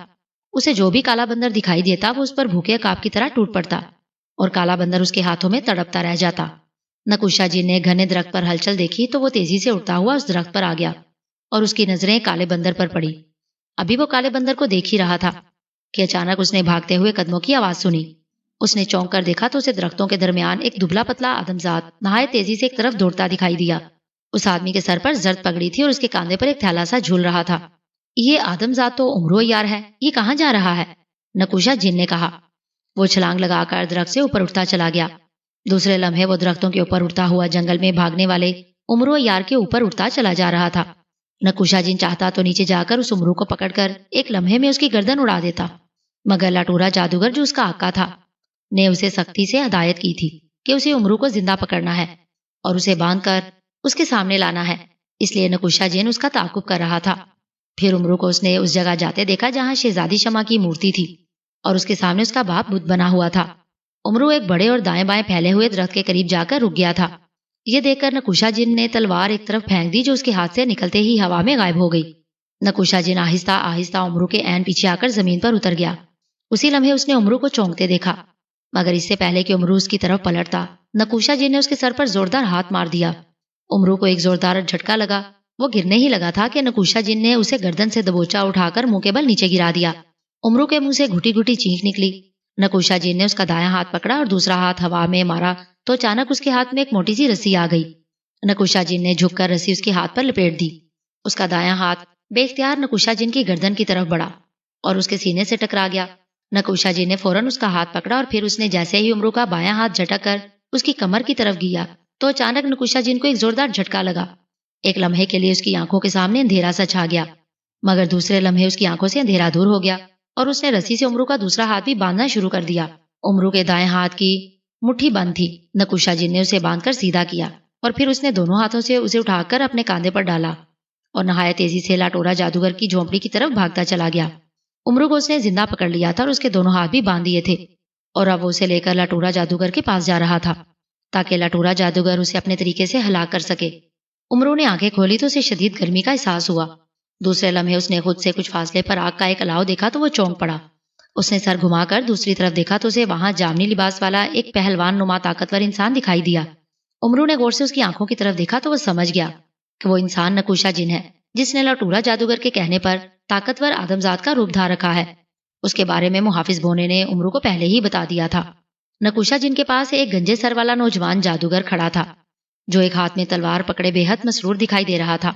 اسے جو بھی کالا بندر دکھائی دیتا وہ اس پر بھوکے عقاب کی طرح ٹوٹ پڑتا، اور کالا بندر اس کے ہاتھوں میں تڑپتا رہ جاتا۔ نکوشا جن نے گھنے درخت پر ہلچل دیکھی تو وہ تیزی سے اٹھتا ہوا اس درخت پر آ گیا، اور اس کی نظریں کالے بندر پر پڑی۔ ابھی وہ کالے بندر کو دیکھ ہی رہا تھا کہ اچانک اس نے بھاگتے ہوئے قدموں کی آواز سنی۔ اس نے چونک کر دیکھا تو اسے درختوں کے درمیان ایک دبلا پتلا آدمزاد نہایت تیزی سے ایک طرف دوڑتا دکھائی دیا۔ اس آدمی کے سر پر زرد پگڑی تھی اور اس کے کاندھے پر ایک تھیلا سا جھول رہا تھا۔ یہ آدمزاد تو عمرو عیار ہے، یہ کہاں جا رہا ہے؟ نکوشا جن نے کہا۔ وہ چھلانگ لگا کر درخت سے اوپر اٹھتا چلا گیا۔ دوسرے لمحے وہ درختوں کے اوپر اٹھتا ہوا جنگل میں بھاگنے والے عمرو عیار کے اوپر اٹھتا چلا جا رہا تھا۔ نکوشا جن چاہتا تو نیچے جا کر اس عمرو کو پکڑ کر ایک لمحے میں اس کی گردن اڑا دیتا، مگر لٹورا جادوگر جو اس کا آقا تھا نے اسے سختی سے ہدایت کی تھی کہ اسے عمرو کو زندہ پکڑنا ہے اور اسے باندھ کر اس کے سامنے لانا ہے، اس لیے نکوشا جن اس کا تعاقب کر رہا تھا۔ پھر عمرو کو اس نے اس جگہ جاتے دیکھا جہاں شہزادی شمع کی مورتی تھی اور اس کے سامنے اس کا باپ بت بنا ہوا تھا۔ عمرو ایک بڑے اور دائیں بائیں پھیلے ہوئے درخت کے قریب جا کر رک گیا تھا۔ یہ دیکھ کر نکوشا جن نے تلوار ایک طرف پھینک دی جو اس کے ہاتھ سے نکلتے ہی ہوا میں غائب ہو گئی۔ نکوشا جن آہستہ آہستہ عمرو کے عین پیچھے آ کر زمین پر اتر گیا۔ اسی لمحے اس نے عمرو کو چونکتے دیکھا، مگر اس سے پہلے کہ عمرو اس کی طرف پلٹتا نکوشا جن نے اس کے سر پر زوردار ہاتھ مار دیا۔ عمرو کو ایک زوردار جھٹکا لگا، وہ گرنے ہی لگا تھا کہ نکوشا جن نے اسے گردن سے دبوچا اٹھا کر منہ کے بل نیچے گرا دیا۔ عمرو کے منہ سے گھٹی گھٹی چینخ نکلی۔ نکوشا جن نے اس کا دایاں ہاتھ پکڑا اور دوسرا ہاتھ ہوا میں مارا تو اچانک اس کے ہاتھ میں ایک موٹی سی رسی آ گئی۔ نکوشا جن نے جھک کر رسی اس کے ہاتھ پر لپیٹ دی۔ اس کا دایاں ہاتھ بے اختیار نکوشا جن کی گردن کی طرف بڑھا اور اس کے سینے سے ٹکرا گیا۔ نکوشا جن نے فوراً اس کا ہاتھ پکڑا اور پھر اس نے جیسے ہی عمرو کا بایاں ہاتھ جھٹک کر اس کی کمر کی طرف گیا تو اچانک نکوشا جن کو ایک زوردار جھٹکا لگا۔ ایک لمحے کے لیے اس کی آنکھوں کے سامنے اندھیرا سا چھا گیا، مگر دوسرے لمحے اس کی آنکھوں سے اندھیرا دور ہو گیا اور اس نے رسی سے عمرو کا دوسرا ہاتھ بھی باندھنا شروع کر دیا۔ عمرو کے دائیں ہاتھ کی مٹھی بند تھی۔ نکوشا جن نے اسے باندھ کر سیدھا کیا اور پھر اس نے دونوں ہاتھوں سے اسے اٹھا کر اپنے کاندھے پر ڈالا اور نہایت تیزی سے لاٹورا جادوگر کی جھونپڑی کی طرف بھاگتا چلا گیا۔ عمرو کو اس نے زندہ پکڑ لیا تھا اور اس کے دونوں ہاتھ بھی باندھ دیے تھے اور اب وہ اسے لے کر لاٹورا جادوگر کے پاس جا رہا تھا تاکہ لاٹورا جادوگر اسے اپنے طریقے سے ہلاک کر سکے۔ عمرو نے آنکھیں کھولی تو اسے شدید گرمی کا احساس ہوا۔ دوسرے لمحے اس نے خود سے کچھ فاصلے پر آگ کا ایک الاؤ دیکھا تو وہ چونک پڑا۔ اس نے سر گھما کر دوسری طرف دیکھا تو اسے وہاں جامنی لباس والا ایک پہلوان نما طاقتور انسان دکھائی دیا۔ عمرو نے غور سے اس کی آنکھوں کی طرف دیکھا تو وہ سمجھ گیا کہ وہ انسان نکوشا جن ہے جس نے لاٹورا جادوگر کے کہنے پر طاقتور آدمزاد کا روپ دھار رکھا ہے۔ اس کے بارے میں محافظ بونے نے عمرو کو پہلے ہی بتا دیا تھا۔ نکوشا جن کے پاس ایک گنجے سر والا نوجوان جادوگر کھڑا تھا جو ایک ہاتھ میں تلوار پکڑے بے حد مسرور دکھائی دے رہا تھا۔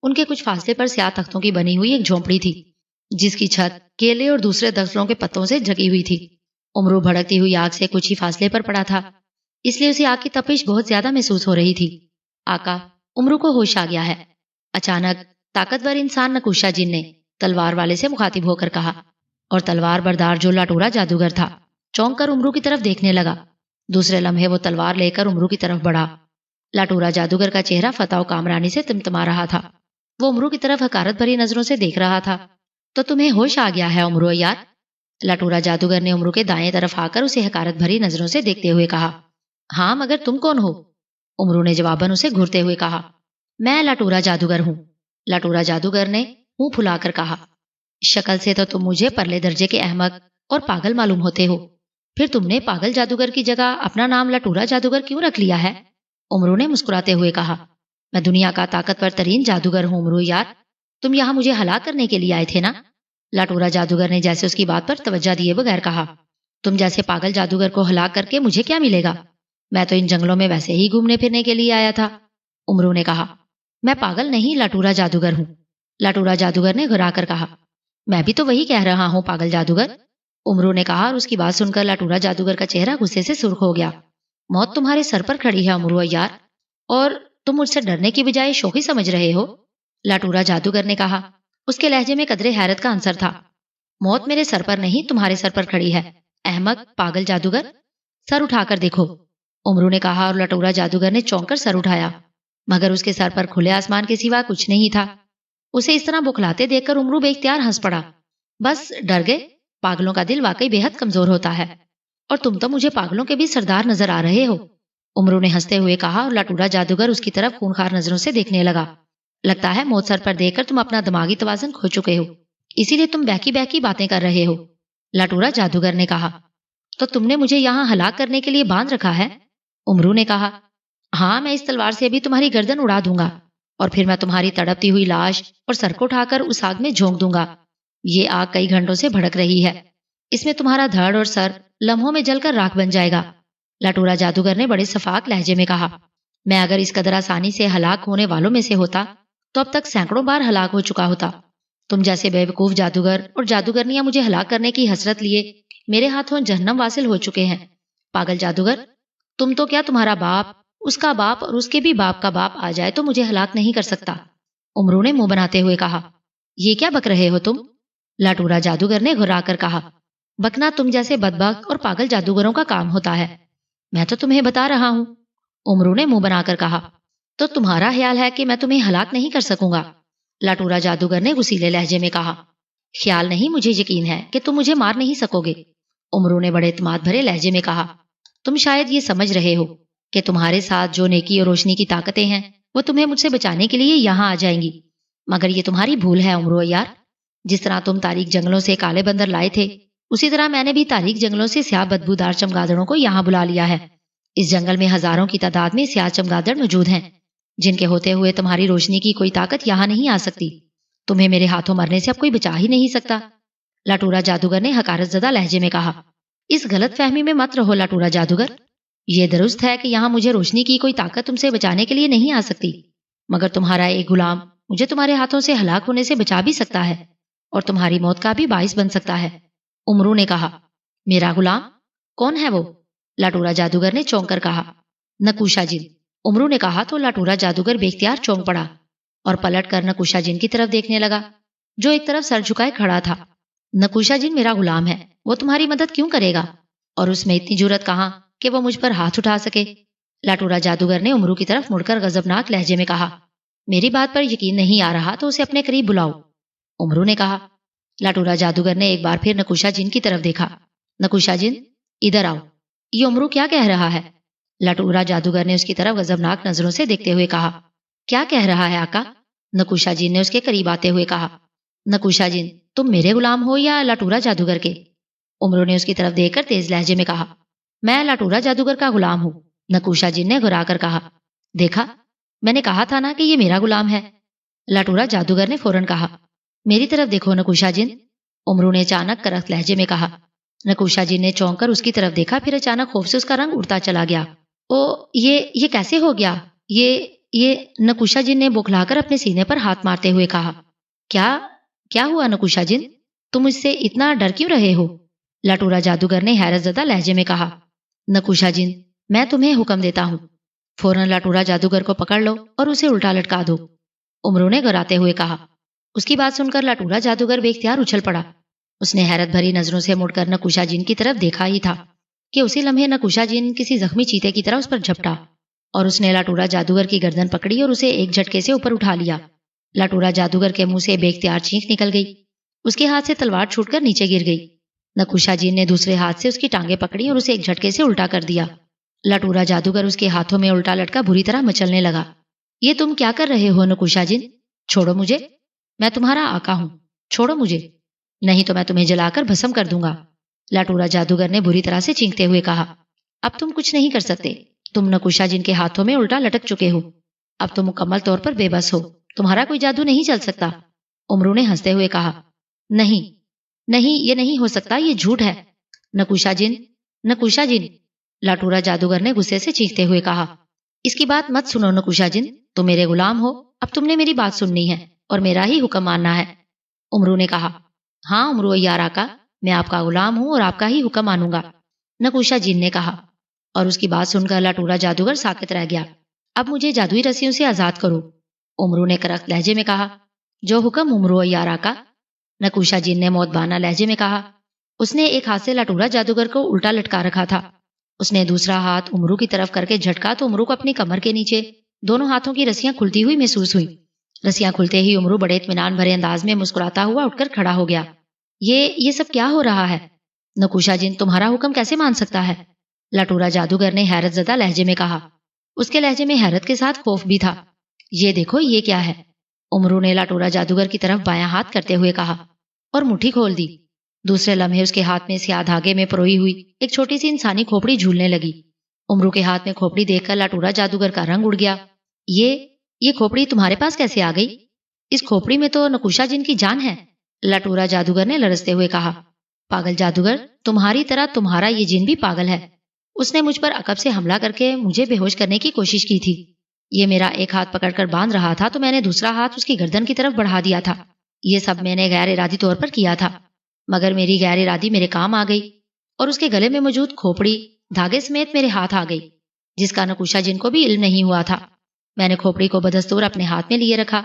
ان کے کچھ فاصلے پر سیاہ تختوں کی بنی ہوئی ایک جھونپڑی تھی جس کی چھت کیلے اور دوسرے درختوں کے پتوں سے ڈھکی ہوئی تھی۔ عمرو بھڑکتی ہوئی آگ سے کچھ ہی فاصلے پر پڑا تھا، اس لیے اسے آگ کی تپش بہت زیادہ محسوس ہو رہی تھی۔ آقا، عمرو کو ہوش آ گیا ہے، اچانک طاقتور انسان نکوشا جن نے تلوار والے سے مخاطب ہو کر کہا، اور تلوار بردار جو لاٹورا جادوگر تھا چونک کر عمرو کی طرف دیکھنے لگا۔ دوسرے لمحے وہ تلوار لے کر عمرو کی طرف بڑھا۔ لاٹورا جادوگر کا چہرہ فتح و کامرانی سے تمتما رہا تھا۔ وہ عمرو کی طرف حقارت بھری نظروں سے دیکھ رہا تھا۔ تو تمہیں ہوش آ گیا ہے عمرو یار؟ لاٹورا جادوگر نے عمرو کے دائیں طرف آ کر اسے حقارت بھری نظروں سے دیکھتے ہوئے کہا۔ ہاں، مگر تم کون ہو؟ عمرو نے جواباً اسے گھرتے ہوئے کہا۔ میں لاٹورا جادوگر ہوں۔ لاٹورا جادوگر نے منہ پھلا کر کہا۔ شکل سے تو تم مجھے پرلے درجے کے احمق اور پاگل معلوم ہوتے ہو، پھر تم نے پاگل جادوگر کی جگہ اپنا نام لاٹورا جادوگر کیوں رکھ لیا ہے؟ عمرو نے مسکراتے ہوئے کہا۔ میں دنیا کا طاقتور ترین جادوگر ہوں عمرو یار، تم یہاں مجھے ہلاک کرنے کے لیے آئے تھے نا؟ لاٹورا جادوگر نے جیسے اس کی بات پر توجہ دیے بغیر کہا۔ تم جیسے پاگل جادوگر کو ہلاک کر کے مجھے کیا ملے گا؟ میں تو ان جنگلوں میں ویسے ہی گھومنے پھرنے کے لیے آیا تھا۔ عمرو نے کہا۔ میں پاگل نہیں لاٹورا جادوگر ہوں، لاٹورا جادوگر نے گھرا کر کہا۔ میں بھی تو وہی کہہ رہا ہوں پاگل جادوگر، عمرو نے کہا، اور اس کی بات سن کر لاٹورا جادوگر کا چہرہ غصے سے سرخ ہو گیا۔ موت تمہارے سر پر کھڑی ہے عمرو یار، اور تم مجھ سے ڈرنے کی بجائے شوخی سمجھ رہے ہو؟ لاٹورا جادوگر نے کہا۔ اس کے لہجے میں قدرے حیرت کا عنصر تھا۔ موت میرے سر پر نہیں تمہارے سر پر کھڑی ہے، احمق پاگل جادوگر، سر اٹھا کر دیکھو، عمرو نے کہا، اور لاٹورا جادوگر نے چونک کر سر اٹھایا، مگر اس کے سر پر کھلے آسمان کے سوا کچھ نہیں تھا۔ اسے اس طرح بکھلاتے دیکھ کر عمرو بے اختیار ہنس پڑا۔ بس ڈر گئے؟ پاگلوں کا دل واقعی بے حد کمزور ہوتا ہے، اور تم تو مجھے پاگلوں کے بھی سردار نظر آ رہے ہو، عمرو نے ہنستے ہوئے کہا، اور لاٹورا جادوگر اس کی طرف خونخوار نظروں سے دیکھنے لگا۔ لگتا ہے موت سر پر دیکھ کر تم اپنا دماغی توازن کھو چکے ہو، اسی لیے تم بہکی بہکی باتیں کر رہے ہو، لاٹورا جادوگر نے کہا۔ تو تم نے مجھے یہاں ہلاک کرنے کے لیے باندھ رکھا ہے؟ عمرو نے کہا۔ ہاں، میں اس تلوار سے بھی تمہاری گردن اڑا دوں گا، اور پھر میں تمہاری تڑپتی ہوئی لاش اور سر کو اٹھا کر اس آگ میں جھونک دوں گا۔ یہ آگ کئی گھنٹوں سے بھڑک رہی ہے، اس میں تمہارا دھڑ اور سر لمحوں میں جل کر راکھ بن جائے گا۔ لٹورا جادوگر نے بڑے شفاق لہجے میں کہا، میں اگر اس قدر آسانی سے ہلاک ہونے والوں میں سے ہوتا تو اب تک سینکڑوں بار ہلاک ہو چکا ہوتا۔ تم جیسے بے وقوف جادوگر اور جادوگرنیاں مجھے ہلاک کرنے کی حسرت لیے میرے ہاتھوں جہنم واصل ہو چکے ہیں۔ پاگل جادوگر، تم تو کیا تمہارا باپ، اس کا باپ اور اس کے بھی باپ کا باپ آ جائے تو مجھے ہلاک نہیں کر سکتا۔ امرو نے منہ بناتے ہوئے کہا، یہ کیا بک رہے ہو تم؟ لٹورا جادوگر نے گھرا کر کہا، بکنا تم جیسے بدبخت اور پاگل جادوگروں کا کام ہوتا ہے، میں تو تمہیں بتا رہا ہوں۔ امرو نے منہ بنا کر کہا، تو تمہارا خیال ہے کہ میں تمہیں ہلاک نہیں کر سکوں گا؟ لٹورا جادوگر نے غصیلے لہجے میں کہا، خیال نہیں، مجھے یقین ہے کہ تم مجھے مار نہیں سکو گے۔ امرو نے بڑے اعتماد بھرے لہجے میں کہا، تم شاید یہ سمجھ رہے ہو کہ تمہارے ساتھ جو نیکی اور روشنی کی طاقتیں ہیں وہ تمہیں مجھ سے بچانے کے لیے یہاں آ جائیں گی، مگر یہ تمہاری بھول ہے امرو یار۔ جس طرح تم تاریک جنگلوں سے کالے بندر لائے تھے، اسی طرح میں نے بھی تاریک جنگلوں سے سیاہ بدبودار چمگادڑوں کو یہاں بلا لیا ہے۔ اس جنگل میں ہزاروں کی تعداد میں سیاہ چمگادڑ موجود ہیں، جن کے ہوتے ہوئے تمہاری روشنی کی کوئی طاقت یہاں نہیں آ سکتی۔ تمہیں میرے ہاتھوں مرنے سے اب کوئی بچا ہی نہیں سکتا۔ لٹورا جادوگر نے حقارت زدہ لہجے میں کہا، اس غلط فہمی میں مت رہو لٹورا جادوگر، یہ درست ہے کہ یہاں مجھے روشنی کی کوئی طاقت تم سے بچانے کے لیے نہیں آ سکتی، مگر تمہارا ایک غلام مجھے تمہارے ہاتھوں سے ہلاک ہونے سے بچا بھی سکتا ہے اور تمہاری موت کا بھی باعث بن سکتا ہے۔ امرو نے کہا، میرا غلام؟ کون ہے وہ؟ لٹورا جادوگر نے چونک کر کہا، نکوشا جن۔ امرو نے کہا تو لٹورا جادوگر بے اختیار چونک پڑا اور پلٹ کر نکوشا جن کی طرف دیکھنے لگا، جو ایک طرف سر جھکائے کھڑا تھا۔ نکوشا جن میرا غلام ہے، وہ تمہاری مدد کیوں کرے گا؟ اور اس میں اتنی جرت کہاں کہ وہ مجھ پر ہاتھ اٹھا سکے؟ لٹورا جادوگر نے امرو کی طرف مڑ کر غضبناک لہجے میں کہا، میری بات پر یقین نہیں آ رہا تو اسے اپنے قریب بلاؤ۔ امرو نے کہا۔ لٹورا جادوگر نے ایک بار پھر نکوشا جن کی طرف دیکھا۔ نکوشا جن، ادھر آؤ، یہ امرو کیا کہہ رہا ہے؟ لٹورا جادوگر نے اس کی طرف غضبناک نظروں سے دیکھتے ہوئے کہا، کیا کہہ رہا ہے آقا؟ نکوشا جن نے اس کے قریب آتے ہوئے کہا، نکوشا جن، تم میرے غلام ہو یا لٹورا جادوگر کے؟ امرو نے اس کی طرف دیکھ کر تیز لہجے میں کہا، میں لٹورا جادوگر کا غلام ہوں۔ نکوشا جن نے گھرا کر کہا، دیکھا، میں نے کہا تھا نا کہ یہ میرا غلام ہے۔ لٹورا جادوگر نے فوراً کہا، میری طرف دیکھو نکوشا جن۔ امرو نے اچانک کرخت لہجے میں کہا۔ نکوشا جن نے چونک کر اس کی طرف دیکھا، پھر اچانک خوف سے اس کا رنگ اڑتا چلا گیا۔ او، یہ کیسے ہو گیا؟ یہ نکوشا جن نے بوکھلا کر اپنے سینے پر ہاتھ مارتے ہوئے کہا، کیا ہوا نکوشا جن؟ تم مجھ سے اتنا ڈر کیوں رہے ہو؟ لٹورا جادوگر نے حیرت زدہ لہجے میں کہا، نکوشا جن، میں تمہیں حکم دیتا ہوں، فوراً لٹورا جادوگر کو پکڑ لو اور اسے الٹا لٹکا دو۔ امرو نے گراتے ہوئے کہا۔ اس کی بات سن کر لٹورا جادوگر بے اختیار اچھل پڑا۔ اس نے حیرت بھری نظروں سے مڑ کر نکوشا جن کی طرف دیکھا ہی تھا کہ اسی لمحے نکوشا جن کسی زخمی چیتے کی طرح اس پر جھپٹا اور اس نے لٹورا جادوگر کی گردن پکڑی اور اسے ایک جھٹکے سے اوپر اٹھا لیا۔ لٹورا جادوگر کے منہ سے بے اختیار چینخ نکل گئی، اس کے ہاتھ سے تلوار چھوٹ کر نیچے گر گئی۔ نکوشا جن نے دوسرے ہاتھ سے اس کی ٹانگیں پکڑی اور اسے ایک جھٹکے سے الٹا کر دیا۔ لٹورا جادوگر اس کے ہاتھوں میں الٹا لٹکا بری طرح مچلنے لگا۔ یہ تم کیا کر رہے ہو نکوشا جن؟ چھوڑو مجھے، میں تمہارا آقا ہوں، چھوڑو مجھے، نہیں تو میں تمہیں جلا کر بھسم کر دوں گا۔ لٹورا جادوگر نے بری طرح سے چینکتے ہوئے کہا، اب تم کچھ نہیں کر سکتے، تم نکوشا جن کے ہاتھوں میں الٹا لٹک چکے ہو، اب تم مکمل طور پر بے بس ہو، تمہارا کوئی جادو نہیں چل سکتا۔ امرو نے ہنستے ہوئے کہا، نہیں، یہ نہیں ہو سکتا، یہ جھوٹ ہے۔ نکوشا جن، لٹورا جادوگر نے غصے سے چیختے ہوئے کہا، اس کی بات مت سنو نکوشا جن، تم میرے غلام ہو، اب تم نے میری بات سننی ہے اور میرا ہی حکم ماننا ہے۔ امرو نے کہا، ہاں امرو یار آقا، میں آپ کا غلام ہوں اور آپ کا ہی حکم مانوں گا، نکوشا جن نے کہا۔ اور اس کی بات سن کر لٹورا جادوگر ساکت رہ گیا۔ اب مجھے جادوئی رسیوں سے آزاد کرو، امرو نے کرخت لہجے میں کہا۔ جو حکم امرو یار آقا، نکوشا جن نے موت بانا لہجے میں کہا۔ اس نے ایک ہاتھ سے لٹورا جادوگر کو الٹا لٹکا رکھا تھا، اس نے دوسرا ہاتھ امرو کی طرف کر کے جھٹکا تو امرو کو اپنی کمر کے نیچے دونوں ہاتھوں کی رسیاں کھلتی ہوئی محسوس ہوئی۔ رسیاں کھلتے ہی امرو بڑے اطمینان بھرے انداز میں مسکراتا ہوا اٹھ کر کھڑا ہو گیا۔ یہ سب کیا ہو رہا ہے؟ نکوشا جن تمہارا حکم کیسے مان سکتا ہے؟ لٹورا جادوگر نے حیرت زدہ لہجے میں کہا۔ اس کے لہجے میں حیرت کے ساتھ خوف بھی تھا۔ یہ دیکھو یہ کیا ہے؟ امرو نے لٹورا جادوگر کی طرف بایاں ہاتھ کرتے ہوئے کہا اور مٹھی کھول دی۔ دوسرے لمحے اس کے ہاتھ میں سیاہ دھاگے میں پروئی ہوئی ایک چھوٹی سی انسانی کھوپڑی جھولنے لگی۔ امرو کے ہاتھ میں کھوپڑی دیکھ کر لٹورا جادوگر کا رنگ اڑ گیا۔ یہ کھوپڑی تمہارے پاس کیسے آ گئی؟ اس کھوپڑی میں تو نکوشا جن کی جان ہے، لٹورا جادوگر نے لرزتے ہوئے کہا۔ پاگل جادوگر، تمہاری طرح تمہارا یہ جن بھی پاگل ہے۔ اس نے مجھ پر عقب سے حملہ کر کے مجھے بے ہوش کرنے کی کوشش کی تھی۔ یہ میرا ایک ہاتھ پکڑ کر باندھ رہا تھا تو میں نے دوسرا ہاتھ اس کی گردن کی طرف بڑھا دیا تھا۔ یہ سب میں نے غیر ارادی طور پر کیا تھا، مگر میری غیر ارادی میرے کام آ گئی اور اس کے گلے میں موجود کھوپڑی دھاگے سمیت میرے ہاتھ آ گئی، جس کا نکوشا جن کو بھی علم نہیں ہوا تھا۔ میں نے کھوپڑی کو بدستور اپنے ہاتھ میں لیے رکھا۔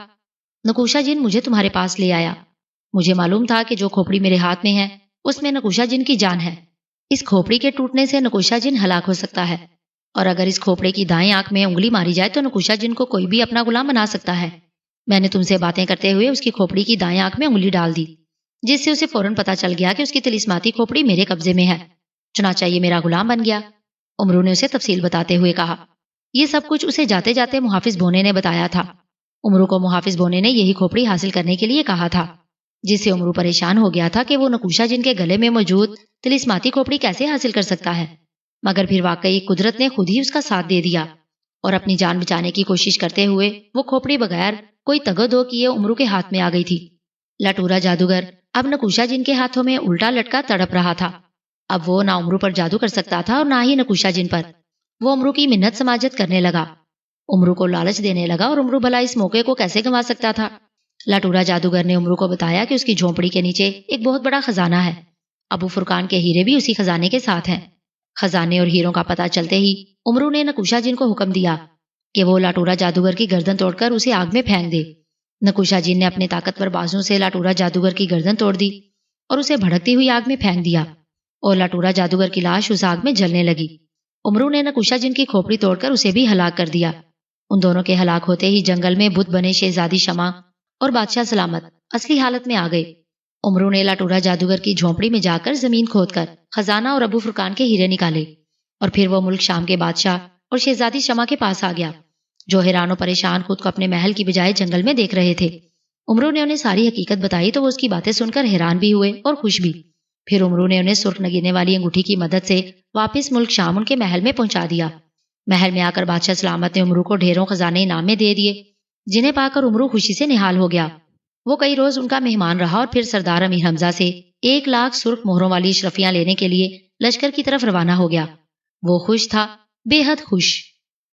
نکوشا جن مجھے تمہارے پاس لے آیا۔ مجھے معلوم تھا کہ جو کھوپڑی میرے ہاتھ میں ہے اس میں نکوشا جن کی جان ہے۔ اس کھوپڑی کے ٹوٹنے سے نکوشا جن ہلاک ہو سکتا ہے، اور اگر اس کھوپڑے کی دائیں آنکھ میں انگلی ماری جائے تو نکوشا جن کو کوئی بھی اپنا غلام بنا سکتا ہے۔ میں نے تم سے باتیں کرتے ہوئے اس کی کھوپڑی کی دائیں آنکھ میں انگلی ڈال دی، جس سے اسے فوراً پتا چل گیا کہ اس کی طلسماتی کھوپڑی میرے قبضے میں ہے، چنانچہ یہ میرا غلام بن گیا۔ امرو نے اسے تفصیل بتاتے ہوئے کہا۔ یہ سب کچھ اسے جاتے جاتے محافظ بونے نے بتایا تھا۔ امرو کو محافظ بونے نے یہی کھوپڑی حاصل کرنے کے لیے کہا تھا، جس سے امرو پریشان ہو گیا تھا کہ وہ نکوشا جن کے گلے میں موجود طلسماتی کھوپڑی کیسے حاصل کر سکتا ہے، مگر پھر واقعی قدرت نے خود ہی اس کا ساتھ دے دیا، اور اپنی جان بچانے کی کوشش کرتے ہوئے وہ کھوپڑی بغیر کوئی تگودو کیے امرو کے ہاتھ میں آ گئی تھی۔ لٹورا جادوگر اب نکوشا جن کے ہاتھوں میں الٹا لٹکا تڑپ رہا تھا۔ اب وہ نہ امرو پر جادو کر سکتا تھا اور نہ ہی نکوشا جن پر۔ وہ امرو کی منت سماجت کرنے لگا، امرو کو لالچ دینے لگا، اور امرو بھلا اس موقع کو کیسے گنوا سکتا تھا۔ لٹورا جادوگر نے امرو کو بتایا کہ اس کی جھونپڑی کے نیچے ایک بہت بڑا خزانہ ہے، ابو فرقان کے ہیرے بھی اسی خزانے کے ساتھ ہیں۔ خزانے اور ہیروں کا پتہ چلتے ہی امرو نے نکوشا جن کو حکم دیا کہ وہ لٹورا جادوگر کی گردن توڑ کر اسے آگ میں پھینک دے۔ نکوشا جن نے اپنے طاقتور بازوں سے لٹورا جادوگر کی گردن توڑ دی اور اسے بھڑکتی ہوئی آگ میں پھینک دیا، اور لٹورا جادوگر کی لاش اس آگ میں جلنے لگی۔ امرو نے نکوشا جن کی کھوپڑی توڑ کر اسے بھی ہلاک کر دیا۔ ان دونوں کے ہلاک ہوتے ہی جنگل میں بت بنے شہزادی شمع اور بادشاہ سلامت اصلی حالت میں آ گئے۔ امرو نے لٹورا جادوگر کی جھونپڑی میں جا کر زمین کھود کر خزانہ اور ابو فرقان کے ہیرے نکالے، اور پھر وہ ملک شام کے بادشاہ اور شہزادی شمع کے پاس آ گیا، جو حیران و پریشان خود کو اپنے محل کی بجائے جنگل میں دیکھ رہے تھے۔ امرو نے انہیں ساری حقیقت بتائی تو وہ اس کی باتیں سن کر حیران بھی ہوئے اور خوش بھی۔ پھر امرو نے انہیں سرخ نگینے والی انگوٹھی کی مدد سے واپس ملک شام ان کے محل میں پہنچا دیا۔ محل میں آ کر بادشاہ سلامت نے امرو کو ڈھیروں خزانے انعام میں دے دیے، جنہیں پا کر امرو خوشی سے نہال ہو گیا۔ وہ کئی روز ان کا مہمان رہا اور پھر سردار امیر حمزہ سے 1,00,000 سرخ مہروں والی اشرفیاں لینے کے لیے لشکر کی طرف روانہ ہو گیا۔ وہ خوش تھا، بے حد خوش۔